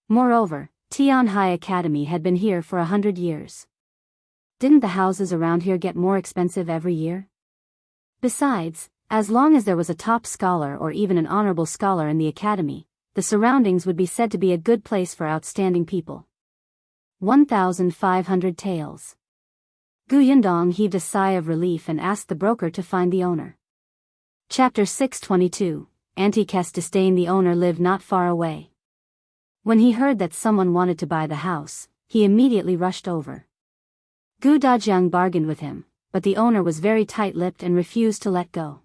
Moreover, Tianhai Academy had been here for 100 years. Didn't the houses around here get more expensive every year? Besides, as long as there was a top scholar or even an honorable scholar in the academy, the surroundings would be said to be a good place for outstanding people. 1,500 taels. Gu Yundong heaved a sigh of relief and asked the broker to find the owner. Chapter 622, Auntie Disdain. The owner lived not far away. When he heard that someone wanted to buy the house, he immediately rushed over. Gu Dajiang bargained with him, but the owner was very tight-lipped and refused to let go.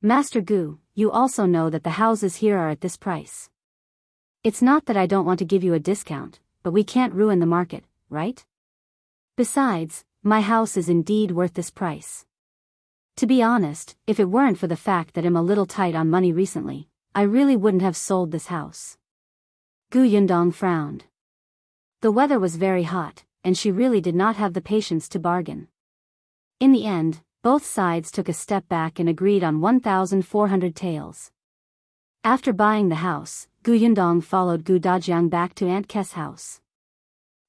Master Gu, you also know that the houses here are at this price. It's not that I don't want to give you a discount, but we can't ruin the market, right? Besides, my house is indeed worth this price. To be honest, if it weren't for the fact that I'm a little tight on money recently, I really wouldn't have sold this house. Gu Yundong frowned. The weather was very hot, and she really did not have the patience to bargain. In the end, both sides took a step back and agreed on 1,400 taels. After buying the house, Gu Yundong followed Gu Dajiang back to Aunt Kes' house.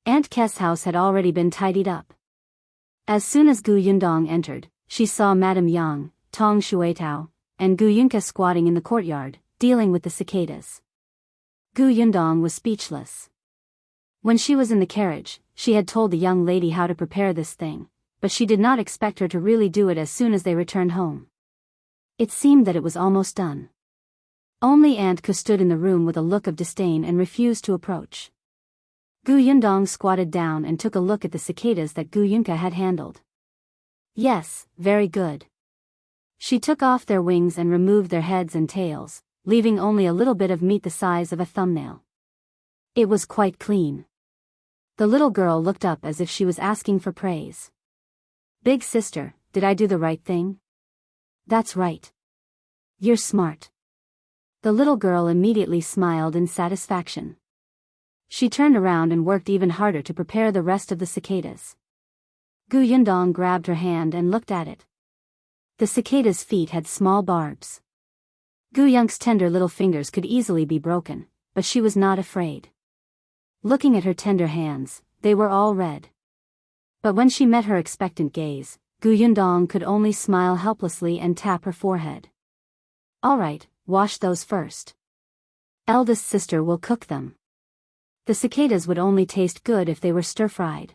Aunt Kes' house had already been tidied up. As soon as Gu Yundong entered, she saw Madame Yang, Tong Shuetao, and Gu Yunka squatting in the courtyard, dealing with the cicadas. Gu Yundong was speechless. When she was in the carriage, she had told the young lady how to prepare this thing, but she did not expect her to really do it as soon as they returned home. It seemed that it was almost done. Only Aunt Ke stood in the room with a look of disdain and refused to approach. Gu Yundong squatted down and took a look at the cicadas that Gu Yunka had handled. Yes, very good. She took off their wings and removed their heads and tails, leaving only a little bit of meat the size of a thumbnail. It was quite clean. The little girl looked up as if she was asking for praise. Big sister, did I do the right thing? That's right. You're smart. The little girl immediately smiled in satisfaction. She turned around and worked even harder to prepare the rest of the cicadas. Gu Yundong grabbed her hand and looked at it. The cicada's feet had small barbs. Gu Yunk's tender little fingers could easily be broken, but she was not afraid. Looking at her tender hands, they were all red. But when she met her expectant gaze, Gu Yundong could only smile helplessly and tap her forehead. All right, wash those first. Eldest sister will cook them. The cicadas would only taste good if they were stir-fried.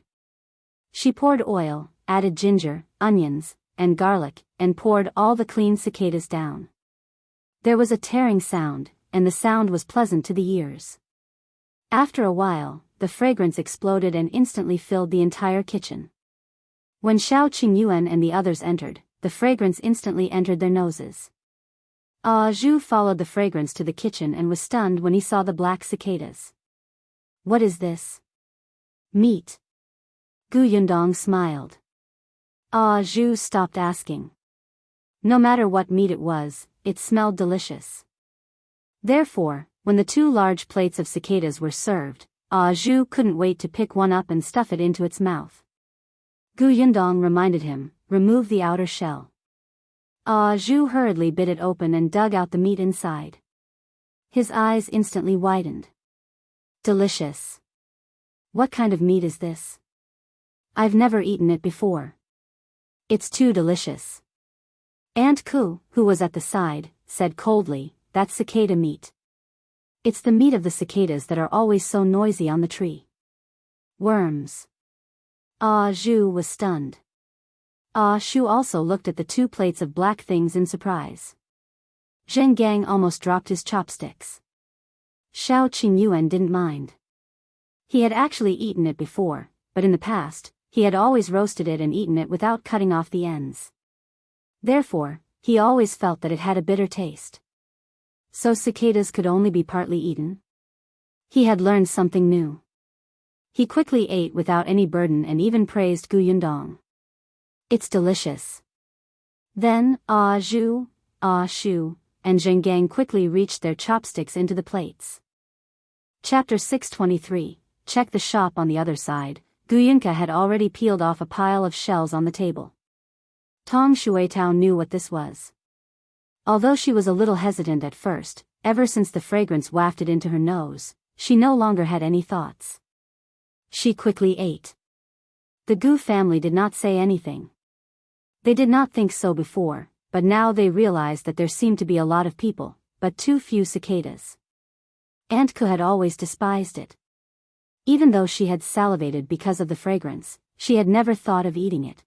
She poured oil, added ginger, onions, and garlic, and poured all the clean cicadas down. There was a tearing sound, and the sound was pleasant to the ears. After a while, the fragrance exploded and instantly filled the entire kitchen. When Xiao Qingyuan and the others entered, the fragrance instantly entered their noses. Zhu followed the fragrance to the kitchen and was stunned when he saw the black cicadas. What is this? Meat. Gu Yundong smiled. Zhu stopped asking. No matter what meat it was, it smelled delicious. Therefore, when the 2 large plates of cicadas were served, Zhu couldn't wait to pick one up and stuff it into its mouth. Gu Yundong reminded him, remove the outer shell. Zhu hurriedly bit it open and dug out the meat inside. His eyes instantly widened. Delicious. What kind of meat is this? I've never eaten it before. It's too delicious. Aunt Ku, who was at the side, said coldly, that's cicada meat. It's the meat of the cicadas that are always so noisy on the tree. Worms. Zhu was stunned. Shu also looked at the 2 plates of black things in surprise. Zheng Gang almost dropped his chopsticks. Xiao Qingyuan didn't mind. He had actually eaten it before, but in the past, he had always roasted it and eaten it without cutting off the ends. Therefore, he always felt that it had a bitter taste. So cicadas could only be partly eaten? He had learned something new. He quickly ate without any burden and even praised Gu Yundong. It's delicious. Then, Zhu, Shu, and Zheng Gang quickly reached their chopsticks into the plates. Chapter 623, Check the shop on the other side. Gu Yunka had already peeled off a pile of shells on the table. Tong Shuitao knew what this was. Although she was a little hesitant at first, ever since the fragrance wafted into her nose, she no longer had any thoughts. She quickly ate. The Gu family did not say anything. They did not think so before, but now they realized that there seemed to be a lot of people, but too few cicadas. Aunt Ku had always despised it. Even though she had salivated because of the fragrance, she had never thought of eating it.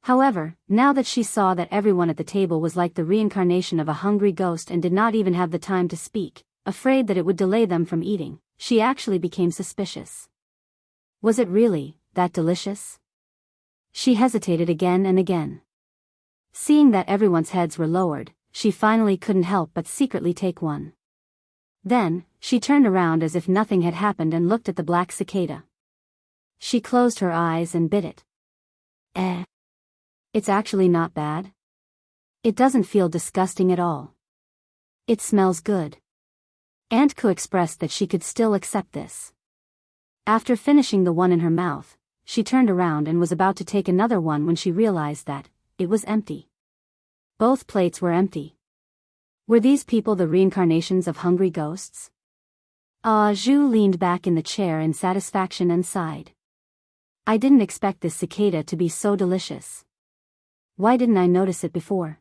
However, now that she saw that everyone at the table was like the reincarnation of a hungry ghost and did not even have the time to speak, afraid that it would delay them from eating, she actually became suspicious. Was it really that delicious? She hesitated again and again. Seeing that everyone's heads were lowered, she finally couldn't help but secretly take one. Then, she turned around as if nothing had happened and looked at the black cicada. She closed her eyes and bit it. It's actually not bad. It doesn't feel disgusting at all. It smells good. Aunt Ku expressed that she could still accept this. After finishing the one in her mouth, she turned around and was about to take another one when she realized that it was empty. Both plates were empty. Were these people the reincarnations of hungry ghosts? Zhu leaned back in the chair in satisfaction and sighed. I didn't expect this cicada to be so delicious. Why didn't I notice it before?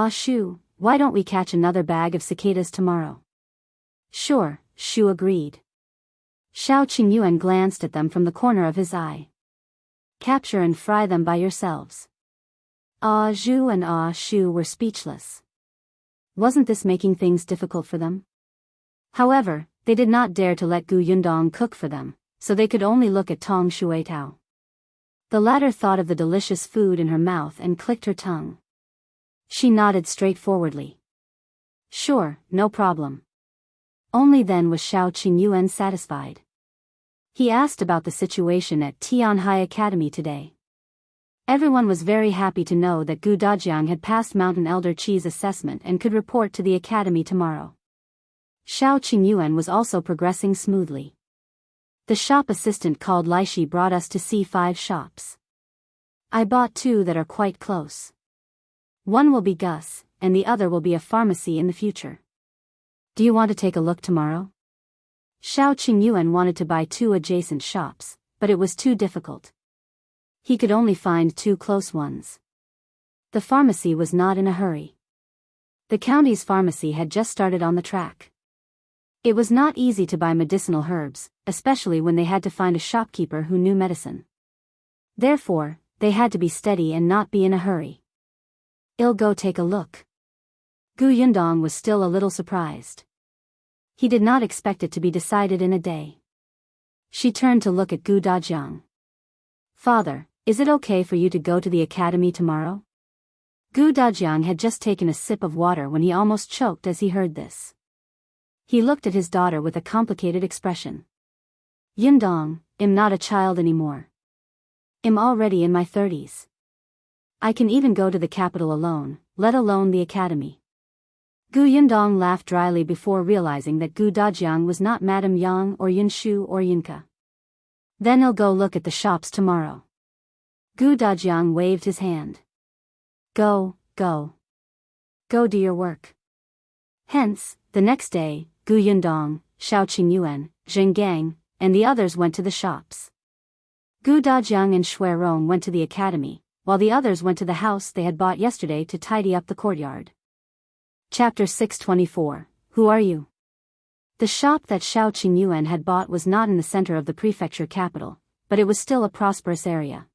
Shu, why don't we catch another bag of cicadas tomorrow? Sure, Shu agreed. Xiao Qingyuan glanced at them from the corner of his eye. Capture and fry them by yourselves. Zhu and Shu were speechless. Wasn't this making things difficult for them? However, they did not dare to let Gu Yundong cook for them, so they could only look at Tong Shuitao. The latter thought of the delicious food in her mouth and clicked her tongue. She nodded straightforwardly. Sure, no problem. Only then was Xiao Qingyuan satisfied. He asked about the situation at Tianhai Academy today. Everyone was very happy to know that Gu Dajiang had passed Mountain Elder Qi's assessment and could report to the academy tomorrow. Xiao Qingyuan was also progressing smoothly. The shop assistant called Laishi brought us to see 5 shops. I bought 2 that are quite close. One will be Gus, and the other will be a pharmacy in the future. Do you want to take a look tomorrow? Xiao Qingyuan wanted to buy 2 adjacent shops, but it was too difficult. He could only find 2 close ones. The pharmacy was not in a hurry. The county's pharmacy had just started on the track. It was not easy to buy medicinal herbs, especially when they had to find a shopkeeper who knew medicine. Therefore, they had to be steady and not be in a hurry. "I'll go take a look." Gu Yundong was still a little surprised. He did not expect it to be decided in a day. She turned to look at Gu Dajiang. "Father, is it okay for you to go to the academy tomorrow?" Gu Dajiang had just taken a sip of water when he almost choked as he heard this. He looked at his daughter with a complicated expression. "Yundong, I'm not a child anymore. I'm already in my 30s. I can even go to the capital alone, let alone the academy." Gu Yundong laughed dryly before realizing that Gu Dajiang was not Madame Yang or Jinxiu or Yinka. "Then I'll go look at the shops tomorrow." Gu Dajiang waved his hand. Go, go. Go do your work." Hence, the next day, Gu Yundong, Xiao Qingyuan, Zhenggang, and the others went to the shops. Gu Dajiang and Shui Rong went to the academy, while the others went to the house they had bought yesterday to tidy up the courtyard. Chapter 624, Who Are You? The shop that Xiao Qingyuan had bought was not in the center of the prefecture capital, but it was still a prosperous area.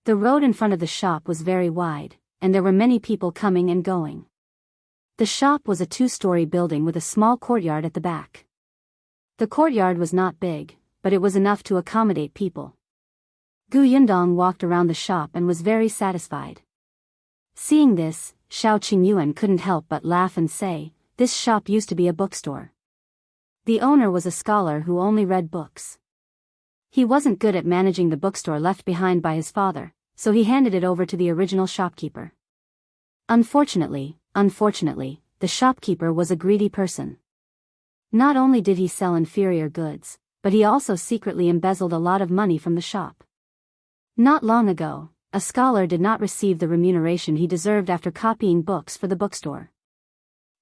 The road in front of the shop was very wide, and there were many people coming and going. The shop was a 2-story building with a small courtyard at the back. The courtyard was not big, but it was enough to accommodate people. Gu Yundong walked around the shop and was very satisfied. Seeing this, Xiao Qingyuan couldn't help but laugh and say, "This shop used to be a bookstore." The owner was a scholar who only read books. He wasn't good at managing the bookstore left behind by his father, so he handed it over to the original shopkeeper. Unfortunately, the shopkeeper was a greedy person. Not only did he sell inferior goods, but he also secretly embezzled a lot of money from the shop. Not long ago, a scholar did not receive the remuneration he deserved after copying books for the bookstore.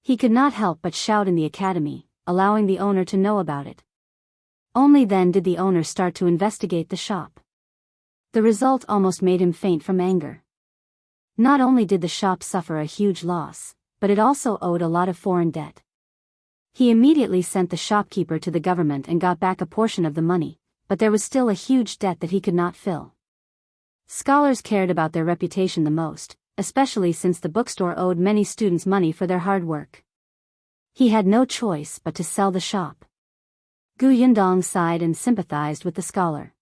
He could not help but shout in the academy, allowing the owner to know about it. Only then did the owner start to investigate the shop. The result almost made him faint from anger. Not only did the shop suffer a huge loss, but it also owed a lot of foreign debt. He immediately sent the shopkeeper to the government and got back a portion of the money, but there was still a huge debt that he could not fill. Scholars cared about their reputation the most, especially since the bookstore owed many students money for their hard work. He had no choice but to sell the shop. Gu Yundong sighed and sympathized with the scholar.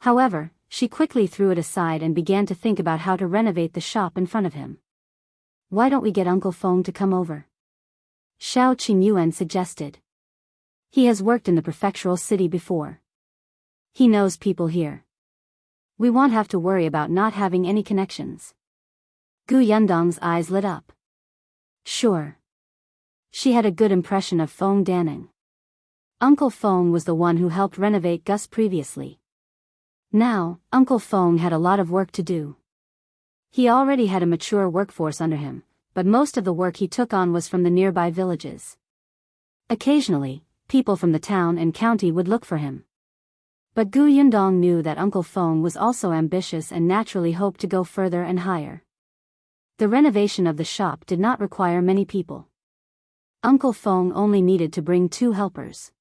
However, she quickly threw it aside and began to think about how to renovate the shop in front of him. "Why don't we get Uncle Feng to come over?" Xiao Qingyuan suggested. "He has worked in the prefectural city before. He knows people here. We won't have to worry about not having any connections." Gu Yundong's eyes lit up. Sure. She had a good impression of Feng Danning. Uncle Feng was the one who helped renovate Gus previously. Now, Uncle Feng had a lot of work to do. He already had a mature workforce under him, but most of the work he took on was from the nearby villages. Occasionally, people from the town and county would look for him. But Gu Yundong knew that Uncle Feng was also ambitious and naturally hoped to go further and higher. The renovation of the shop did not require many people. Uncle Feng only needed to bring 2 helpers.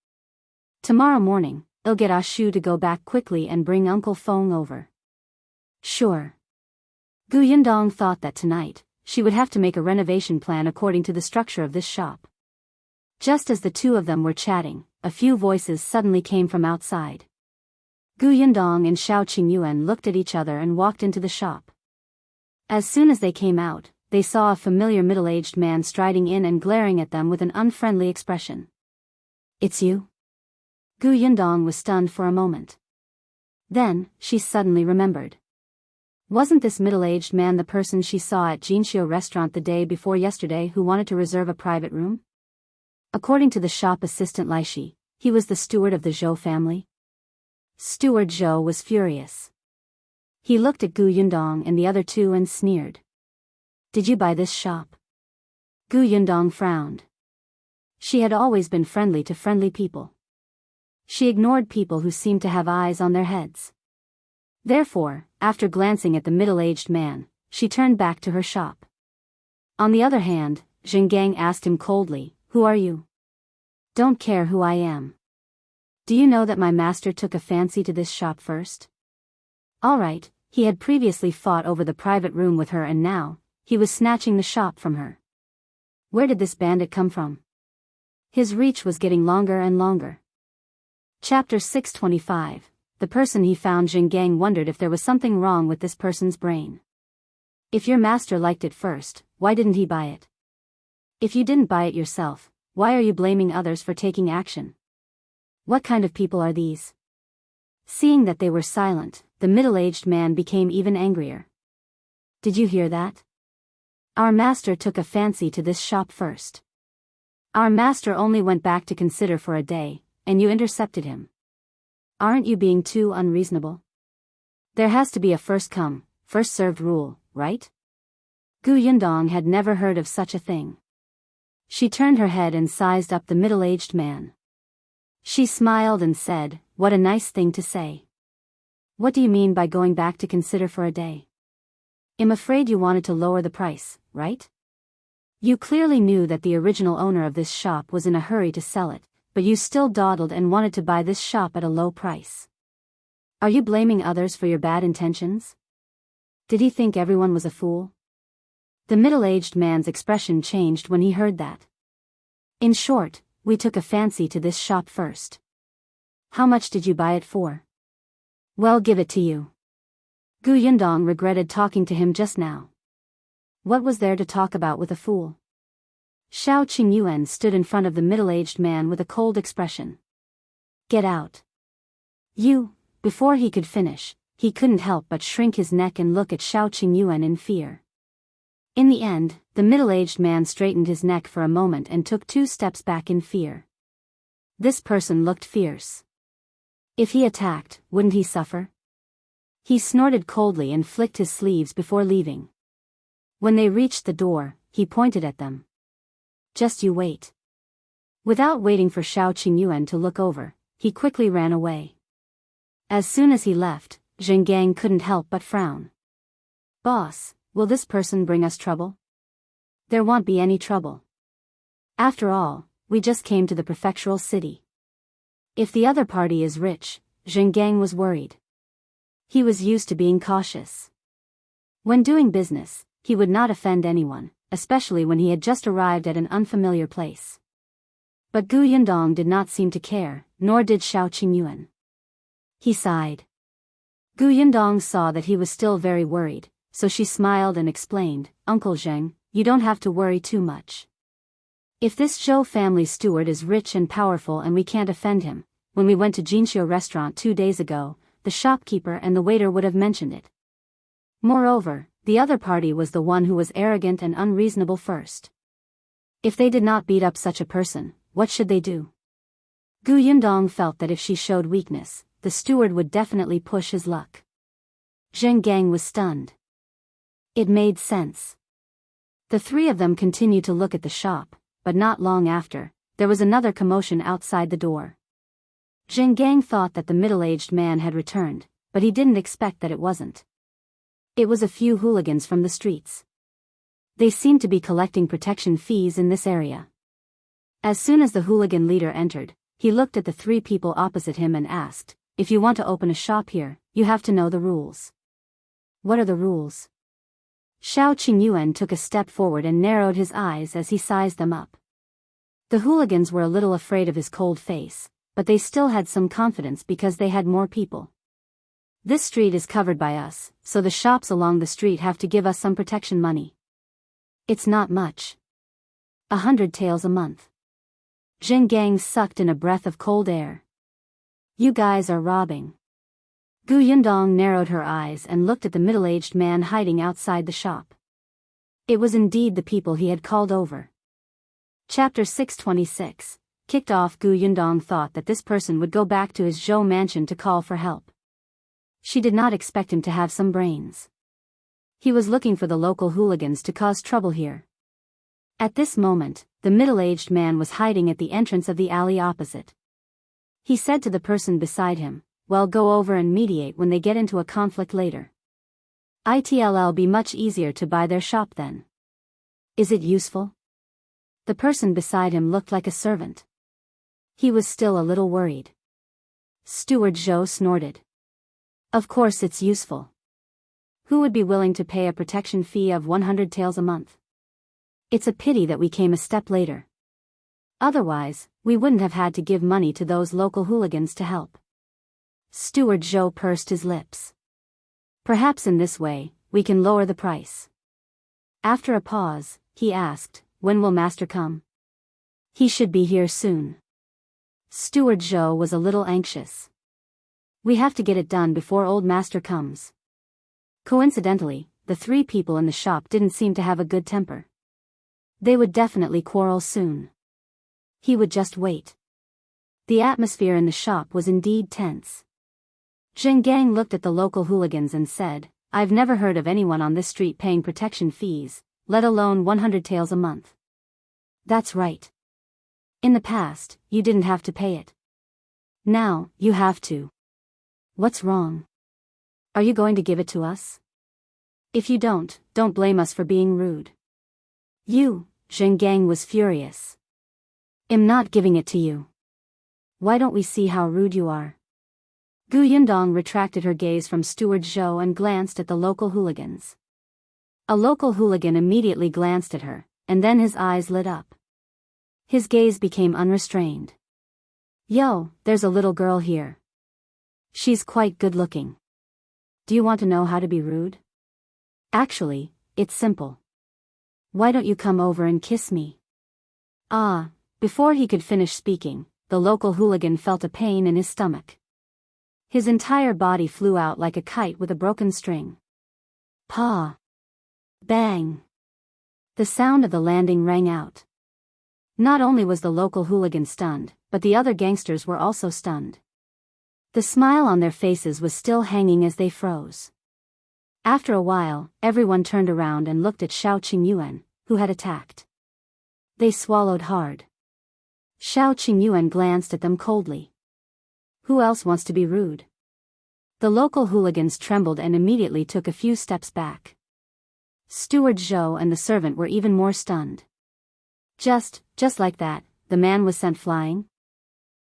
Tomorrow morning, I'll get Ashu to go back quickly and bring Uncle Feng over. Sure. Gu Yundong thought that tonight, she would have to make a renovation plan according to the structure of this shop. Just as the two of them were chatting, a few voices suddenly came from outside. Gu Yundong and Xiao Qingyuan looked at each other and walked into the shop. As soon as they came out, they saw a familiar middle-aged man striding in and glaring at them with an unfriendly expression. "It's you?" Gu Yundong was stunned for a moment. Then, she suddenly remembered. Wasn't this middle-aged man the person she saw at Jinxiu restaurant the day before yesterday who wanted to reserve a private room? According to the shop assistant Laishi, he was the steward of the Zhou family. Steward Zhou was furious. He looked at Gu Yundong and the other two and sneered. "Did you buy this shop?" Gu Yundong frowned. She had always been friendly to friendly people. She ignored people who seemed to have eyes on their heads. Therefore, after glancing at the middle-aged man, she turned back to her shop. On the other hand, Zhenggang asked him coldly, "Who are you?" Don't care who I am. Do you know that my master took a fancy to this shop first? Alright, he had previously fought over the private room with her and now, he was snatching the shop from her. Where did this bandit come from? His reach was getting longer and longer. Chapter 625. The person he found. Jinxiu wondered if there was something wrong with this person's brain. If your master liked it first, why didn't he buy it? If you didn't buy it yourself, why are you blaming others for taking action? What kind of people are these? Seeing that they were silent, the middle-aged man became even angrier. Did you hear that? Our master took a fancy to this shop first. Our master only went back to consider for a day, and you intercepted him. Aren't you being too unreasonable? There has to be a first come, first served rule, right? Yundong had never heard of such a thing. She turned her head and sized up the middle-aged man. She smiled and said, "What a nice thing to say. What do you mean by going back to consider for a day? I'm afraid you wanted to lower the price, right? You clearly knew that the original owner of this shop was in a hurry to sell it, but you still dawdled and wanted to buy this shop at a low price. Are you blaming others for your bad intentions? Did he think everyone was a fool?" The middle-aged man's expression changed when he heard that. In short, we took a fancy to this shop first. How much did you buy it for? Well, give it to you. Yundong regretted talking to him just now. What was there to talk about with a fool? Xiao Qingyuan stood in front of the middle-aged man with a cold expression. Get out. You. Before he could finish, he couldn't help but shrink his neck and look at Xiao Qingyuan in fear. In the end, the middle-aged man straightened his neck for a moment and took 2 steps back in fear. This person looked fierce. If he attacked, wouldn't he suffer? He snorted coldly and flicked his sleeves before leaving. When they reached the door, he pointed at them. Just you wait. Without waiting for Xiao Qingyuan to look over, he quickly ran away. As soon as he left, Jinxiu couldn't help but frown. Boss, will this person bring us trouble? There won't be any trouble. After all, we just came to the prefectural city. If the other party is rich, Jinxiu was worried. He was used to being cautious. When doing business, he would not offend anyone, especially when he had just arrived at an unfamiliar place. But Yundong did not seem to care, nor did Xiao Qingyuan. He sighed. Yundong saw that he was still very worried, so she smiled and explained, "Uncle Zheng, you don't have to worry too much. If this Zhou family steward is rich and powerful and we can't offend him, when we went to Jinxiu restaurant 2 days ago, the shopkeeper and the waiter would have mentioned it. Moreover, the other party was the one who was arrogant and unreasonable first. If they did not beat up such a person, what should they do?" Yundong felt that if she showed weakness, the steward would definitely push his luck. Jinxiu was stunned. It made sense. The 3 of them continued to look at the shop, but not long after, there was another commotion outside the door. Jinxiu thought that the middle-aged man had returned, but he didn't expect that it wasn't. It was a few hooligans from the streets. They seemed to be collecting protection fees in this area. As soon as the hooligan leader entered, he looked at the 3 people opposite him and asked, "If you want to open a shop here, you have to know the rules." "What are the rules?" Xiao Qingyuan took a step forward and narrowed his eyes as he sized them up. The hooligans were a little afraid of his cold face, but they still had some confidence because they had more people. "This street is covered by us, so the shops along the street have to give us some protection money. It's not much. 100 taels a month." Jinxiu sucked in a breath of cold air. "You guys are robbing." Yundong narrowed her eyes and looked at the middle-aged man hiding outside the shop. It was indeed the people he had called over. Chapter 626. Kicked off. Yundong thought that this person would go back to his Zhou mansion to call for help. She did not expect him to have some brains. He was looking for the local hooligans to cause trouble here. At this moment, the middle-aged man was hiding at the entrance of the alley opposite. He said to the person beside him, "Well, go over and mediate when they get into a conflict later. It'll be much easier to buy their shop then." "Is it useful?" The person beside him looked like a servant. He was still a little worried. Steward Zhou snorted. Of course it's useful. Who would be willing to pay a protection fee of 100 taels a month? It's a pity that we came a step later. Otherwise, we wouldn't have had to give money to those local hooligans to help. Steward Zhou pursed his lips. Perhaps in this way, we can lower the price. After a pause, he asked, when will Master come? He should be here soon. Steward Zhou was a little anxious. We have to get it done before old Master comes. Coincidentally, the three people in the shop didn't seem to have a good temper. They would definitely quarrel soon. He would just wait. The atmosphere in the shop was indeed tense. Zhenggang looked at the local hooligans and said, I've never heard of anyone on this street paying protection fees, let alone 100 taels a month. That's right. In the past, you didn't have to pay it. Now, you have to. What's wrong? Are you going to give it to us? If you don't blame us for being rude. Zhenggang was furious. I'm not giving it to you. Why don't we see how rude you are? Yundong retracted her gaze from Steward Zhou and glanced at the local hooligans. A local hooligan immediately glanced at her, and then his eyes lit up. His gaze became unrestrained. Yo, there's a little girl here. She's quite good looking. Do you want to know how to be rude? Actually, it's simple. Why don't you come over and kiss me? Before he could finish speaking, the local hooligan felt a pain in his stomach. His entire body flew out like a kite with a broken string. Pa! Bang! The sound of the landing rang out. Not only was the local hooligan stunned, but the other gangsters were also stunned. The smile on their faces was still hanging as they froze. After a while, everyone turned around and looked at Xiao Qingyuan, who had attacked. They swallowed hard. Xiao Qingyuan glanced at them coldly. Who else wants to be rude? The local hooligans trembled and immediately took a few steps back. Steward Zhou and the servant were even more stunned. Just like that, the man was sent flying?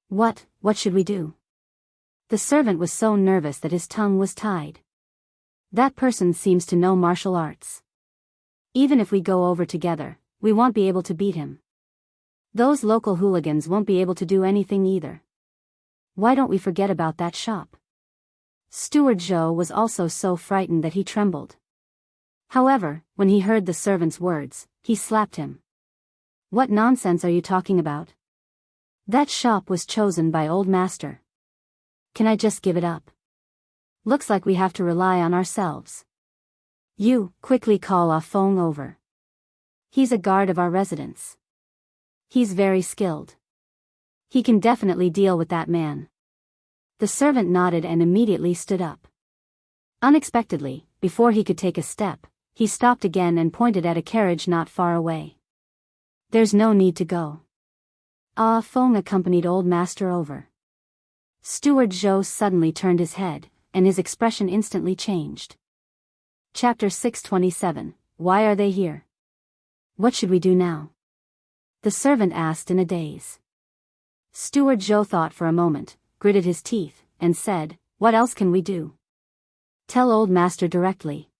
What should we do? The servant was so nervous that his tongue was tied. That person seems to know martial arts. Even if we go over together, we won't be able to beat him. Those local hooligans won't be able to do anything either. Why don't we forget about that shop? Steward Zhou was also so frightened that he trembled. However, when he heard the servant's words, he slapped him. What nonsense are you talking about? That shop was chosen by Old Master. Can I just give it up? Looks like we have to rely on ourselves. You, quickly call Ah Feng over. He's a guard of our residence. He's very skilled. He can definitely deal with that man. The servant nodded and immediately stood up. Unexpectedly, before he could take a step, he stopped again and pointed at a carriage not far away. There's no need to go. Ah Feng accompanied Old Master over. Steward Zhou suddenly turned his head, and his expression instantly changed. Chapter 627, Why are they here? What should we do now? The servant asked in a daze. Steward Zhou thought for a moment, gritted his teeth, and said, What else can we do? Tell Old Master directly.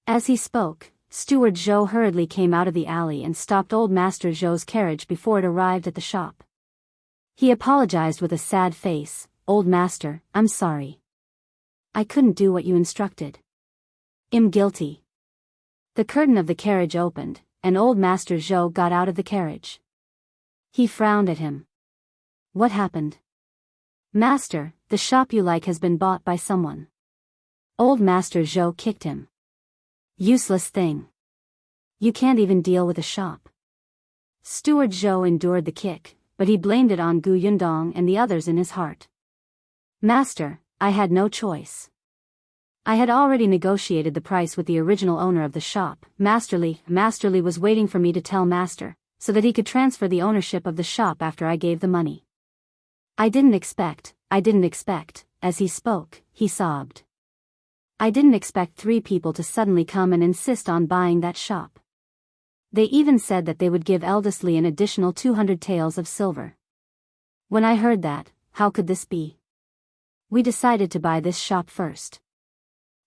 As he spoke, Steward Zhou hurriedly came out of the alley and stopped Old Master Zhou's carriage before it arrived at the shop. He apologized with a sad face, Old Master, I'm sorry. I couldn't do what you instructed. I'm guilty. The curtain of the carriage opened, and Old Master Zhou got out of the carriage. He frowned at him. What happened? Master, the shop you like has been bought by someone. Old Master Zhou kicked him. Useless thing. You can't even deal with a shop. Steward Zhou endured the kick, but he blamed it on Yundong and the others in his heart. Master, I had no choice. I had already negotiated the price with the original owner of the shop, Masterly was waiting for me to tell Master, so that he could transfer the ownership of the shop after I gave the money. I didn't expect, as he spoke, he sobbed. I didn't expect 3 people to suddenly come and insist on buying that shop. They even said that they would give Eldestly an additional 200 taels of silver. When I heard that, how could this be? We decided to buy this shop first.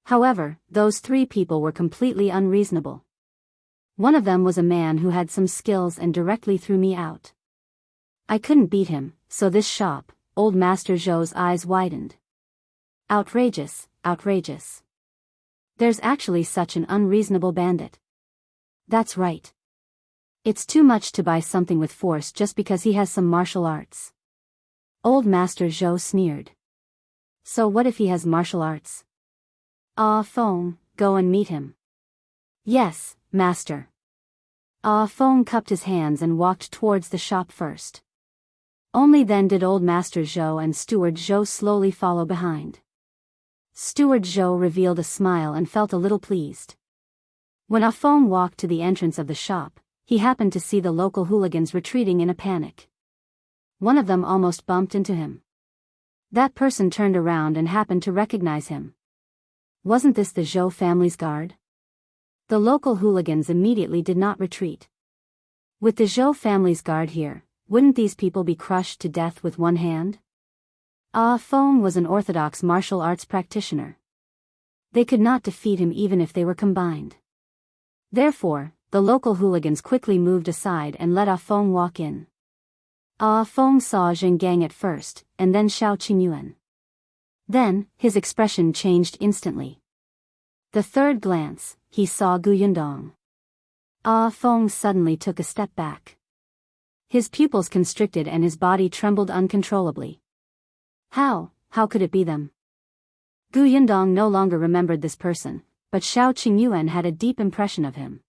However, those 3 people were completely unreasonable. One of them was a man who had some skills and directly threw me out. I couldn't beat him, so this shop, old Master Zhou's eyes widened. Outrageous, outrageous. There's actually such an unreasonable bandit. That's right. It's too much to buy something with force just because he has some martial arts. Old Master Zhou sneered. So what if he has martial arts? Ah Feng, go and meet him. Yes, Master. Ah Feng cupped his hands and walked towards the shop first. Only then did Old Master Zhou and Steward Zhou slowly follow behind. Steward Zhou revealed a smile and felt a little pleased. When Ah Feng walked to the entrance of the shop, he happened to see the local hooligans retreating in a panic. One of them almost bumped into him. That person turned around and happened to recognize him. Wasn't this the Zhou family's guard? The local hooligans immediately did not retreat. With the Zhou family's guard here, wouldn't these people be crushed to death with one hand? Ah Feng was an orthodox martial arts practitioner. They could not defeat him even if they were combined. Therefore, the local hooligans quickly moved aside and let Ah Feng walk in. Ah Feng saw Zhenggang at first, and then Xiao Qingyuan. Then, his expression changed instantly. The third glance, he saw Gu Yundong. Ah Feng suddenly took a step back. His pupils constricted and his body trembled uncontrollably. How could it be them? Gu Yundong no longer remembered this person, but Xiao Qingyuan had a deep impression of him.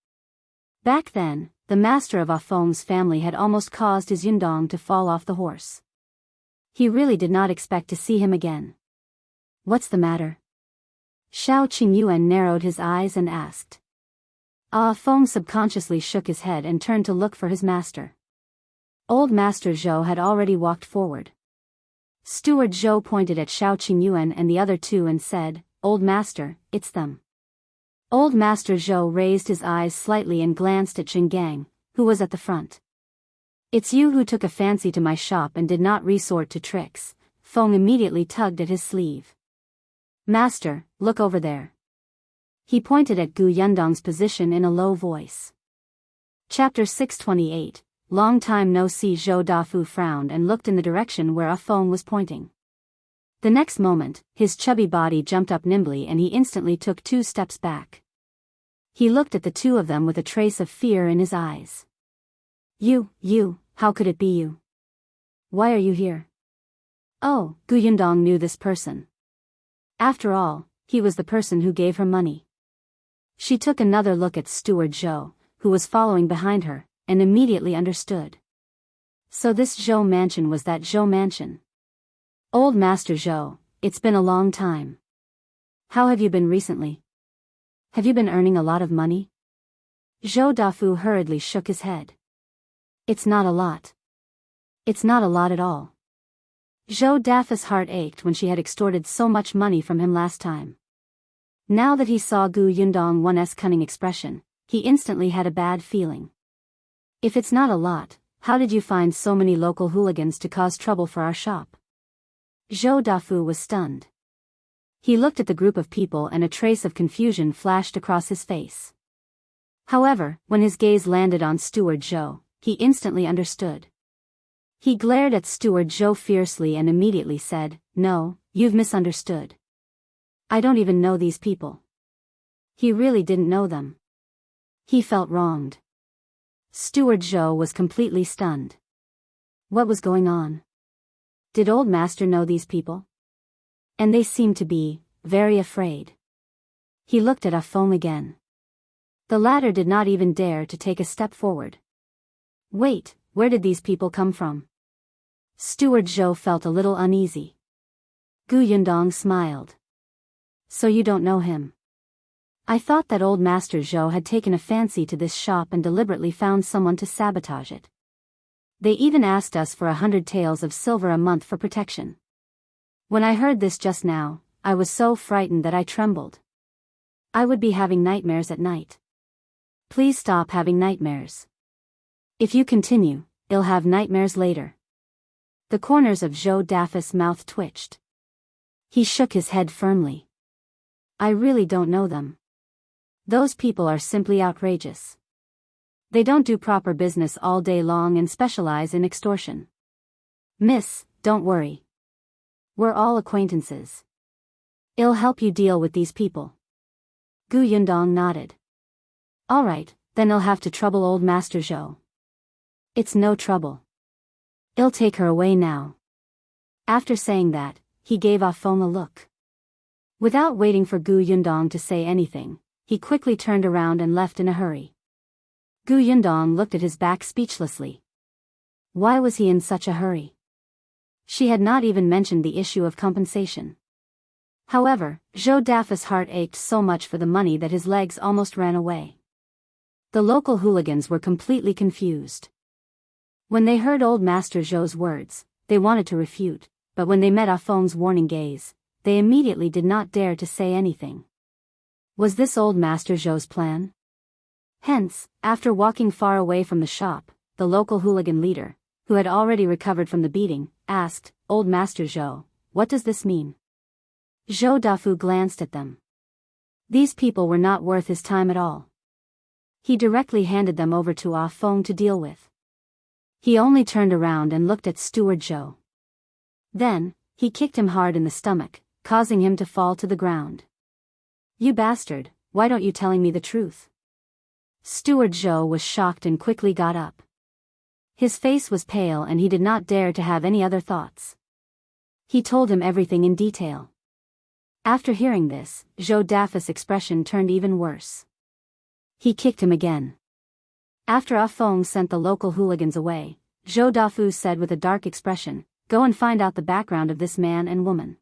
Back then, the master of Ah Feng's family had almost caused his Yundong to fall off the horse. He really did not expect to see him again. What's the matter? Xiao Qingyuan narrowed his eyes and asked. Ah Feng subconsciously shook his head and turned to look for his master. Old Master Zhou had already walked forward. Steward Zhou pointed at Xiao Qingyuan and the other 2 and said, Old Master, it's them. Old Master Zhou raised his eyes slightly and glanced at Zhenggang, who was at the front. It's you who took a fancy to my shop and did not resort to tricks. Feng immediately tugged at his sleeve. Master, look over there. He pointed at Gu Yundong's position in a low voice. Chapter 628, Long time no see. Zhou Dafu frowned and looked in the direction where Ah Feng was pointing. The next moment, his chubby body jumped up nimbly and he instantly took 2 steps back. He looked at the 2 of them with a trace of fear in his eyes. You, how could it be you? Why are you here? Oh, Gu Yundong knew this person. After all, he was the person who gave her money. She took another look at Steward Zhou, who was following behind her, and immediately understood. So this Zhou mansion was that Zhou mansion. Old Master Zhou, it's been a long time. How have you been recently? Have you been earning a lot of money? Zhou Dafu hurriedly shook his head. It's not a lot. It's not a lot at all. Zhou Dafu's heart ached when she had extorted so much money from him last time. Now that he saw Gu Yundong's cunning expression, he instantly had a bad feeling. If it's not a lot, how did you find so many local hooligans to cause trouble for our shop? Zhou Dafu was stunned. He looked at the group of people and a trace of confusion flashed across his face. However, when his gaze landed on Steward Zhou, he instantly understood. He glared at Steward Zhou fiercely and immediately said, No, you've misunderstood. I don't even know these people. He really didn't know them. He felt wronged. Steward Zhou was completely stunned. What was going on? Did Old Master know these people? And they seemed to be very afraid. He looked at Ah Feng again. The latter did not even dare to take a step forward. Wait, where did these people come from? Steward Zhou felt a little uneasy. Gu Yundong smiled. So you don't know him? I thought that Old Master Zhou had taken a fancy to this shop and deliberately found someone to sabotage it. They even asked us for 100 taels of silver a month for protection. When I heard this just now, I was so frightened that I trembled. I would be having nightmares at night. Please stop having nightmares. If you continue, you'll have nightmares later. The corners of Zhou Dafa's mouth twitched. He shook his head firmly. I really don't know them. Those people are simply outrageous. They don't do proper business all day long and specialize in extortion. Miss, don't worry. We're all acquaintances. I'll help you deal with these people. Gu Yundong nodded. All right, then I'll have to trouble old Master Zhou. It's no trouble. I'll take her away now. After saying that, he gave Ah Feng a look. Without waiting for Gu Yundong to say anything, he quickly turned around and left in a hurry. Gu Yundong looked at his back speechlessly. Why was he in such a hurry? She had not even mentioned the issue of compensation. However, Zhou Dafa's heart ached so much for the money that his legs almost ran away. The local hooligans were completely confused. When they heard old Master Zhou's words, they wanted to refute, but when they met Ah Feng's warning gaze, they immediately did not dare to say anything. Was this old Master Zhou's plan? Hence, after walking far away from the shop, the local hooligan leader, who had already recovered from the beating, asked, Old Master Zhou, what does this mean? Zhou Dafu glanced at them. These people were not worth his time at all. He directly handed them over to Ah Feng to deal with. He only turned around and looked at Steward Zhou. Then, he kicked him hard in the stomach, causing him to fall to the ground. You bastard, why don't you telling me the truth? Steward Zhou was shocked and quickly got up. His face was pale and he did not dare to have any other thoughts. He told him everything in detail. After hearing this, Zhou Dafa's expression turned even worse. He kicked him again. After Ah Feng sent the local hooligans away, Zhou Dafu said with a dark expression, Go and find out the background of this man and woman.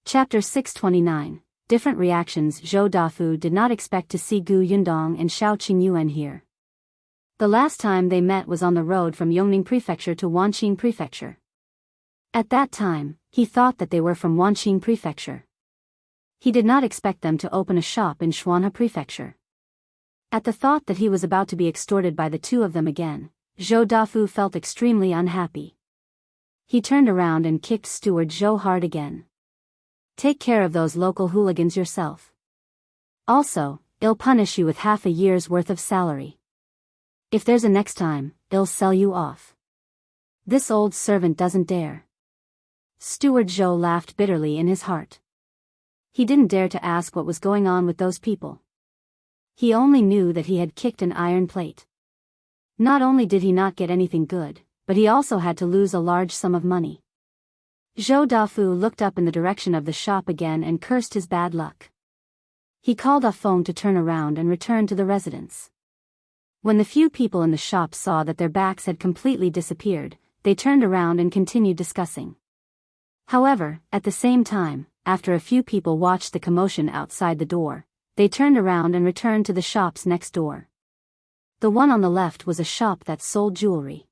Chapter 629, Different Reactions. Zhou Dafu did not expect to see Gu Yundong and Xiao Qingyuan here. The last time they met was on the road from Yongning Prefecture to Wanqing Prefecture. At that time, he thought that they were from Wanqing Prefecture. He did not expect them to open a shop in Tianhai Prefecture. At the thought that he was about to be extorted by the two of them again, Zhou Dafu felt extremely unhappy. He turned around and kicked Steward Zhou hard again. Take care of those local hooligans yourself. Also, I'll punish you with half a year's worth of salary. If there's a next time, I'll sell you off. This old servant doesn't dare. Steward Zhou laughed bitterly in his heart. He didn't dare to ask what was going on with those people. He only knew that he had kicked an iron plate. Not only did he not get anything good, but he also had to lose a large sum of money. Zhou Dafu looked up in the direction of the shop again and cursed his bad luck. He called Ah Feng to turn around and return to the residence. When the few people in the shop saw that their backs had completely disappeared, they turned around and continued discussing. However, at the same time, after a few people watched the commotion outside the door, they turned around and returned to the shops next door. The one on the left was a shop that sold jewelry.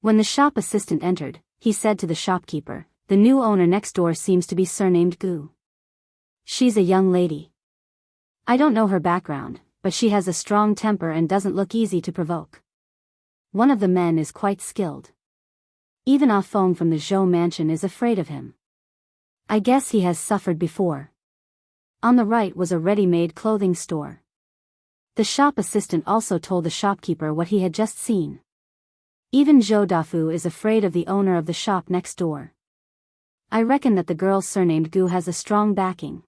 When the shop assistant entered, he said to the shopkeeper, The new owner next door seems to be surnamed Gu. She's a young lady. I don't know her background, but she has a strong temper and doesn't look easy to provoke. One of the men is quite skilled. Even Ah Feng from the Zhou mansion is afraid of him. I guess he has suffered before. On the right was a ready-made clothing store. The shop assistant also told the shopkeeper what he had just seen. Even Zhou Dafu is afraid of the owner of the shop next door. I reckon that the girl surnamed Gu has a strong backing.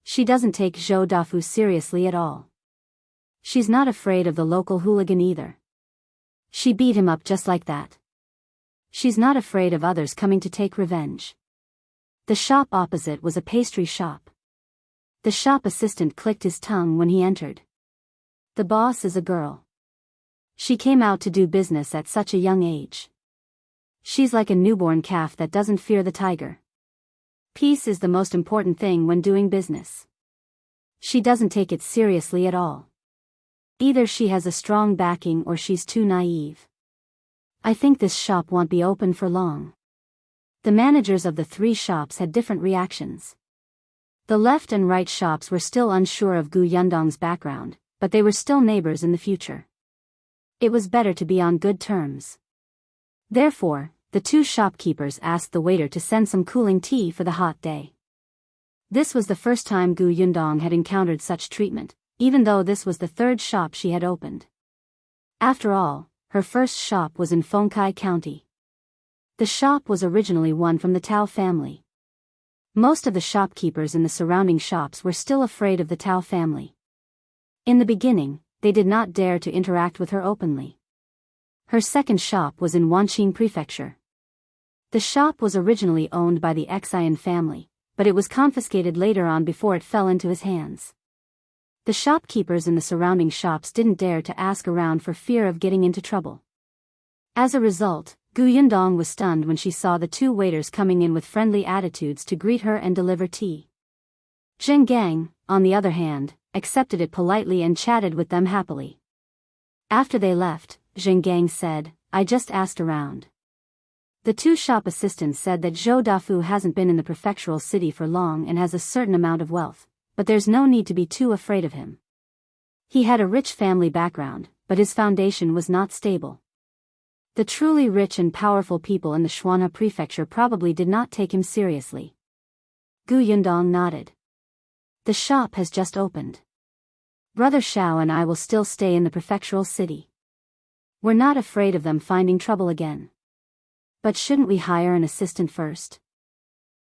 She doesn't take Zhou Dafu seriously at all. She's not afraid of the local hooligan either. She beat him up just like that. She's not afraid of others coming to take revenge. The shop opposite was a pastry shop. The shop assistant clicked his tongue when he entered. The boss is a girl. She came out to do business at such a young age. She's like a newborn calf that doesn't fear the tiger. Peace is the most important thing when doing business. She doesn't take it seriously at all. Either she has a strong backing or she's too naive. I think this shop won't be open for long. The managers of the three shops had different reactions. The left and right shops were still unsure of Gu Yundong's background, but they were still neighbors in the future. It was better to be on good terms. Therefore, the two shopkeepers asked the waiter to send some cooling tea for the hot day. This was the first time Gu Yundong had encountered such treatment, even though this was the third shop she had opened. After all, her first shop was in Fengkai County. The shop was originally one from the Tao family. Most of the shopkeepers in the surrounding shops were still afraid of the Tao family. In the beginning, they did not dare to interact with her openly. Her second shop was in Wuxia Prefecture. The shop was originally owned by the Xian family, but it was confiscated later on before it fell into his hands. The shopkeepers in the surrounding shops didn't dare to ask around for fear of getting into trouble. As a result, Gu Yundong was stunned when she saw the two waiters coming in with friendly attitudes to greet her and deliver tea. Zheng Gang, on the other hand, accepted it politely and chatted with them happily. After they left, Zheng Gang said, "I just asked around." The two shop assistants said that Zhou Dafu hasn't been in the prefectural city for long and has a certain amount of wealth, but there's no need to be too afraid of him. He had a rich family background, but his foundation was not stable. The truly rich and powerful people in the Shuanha Prefecture probably did not take him seriously. Gu Yundong nodded. The shop has just opened. Brother Xiao and I will still stay in the prefectural city. We're not afraid of them finding trouble again. But shouldn't we hire an assistant first?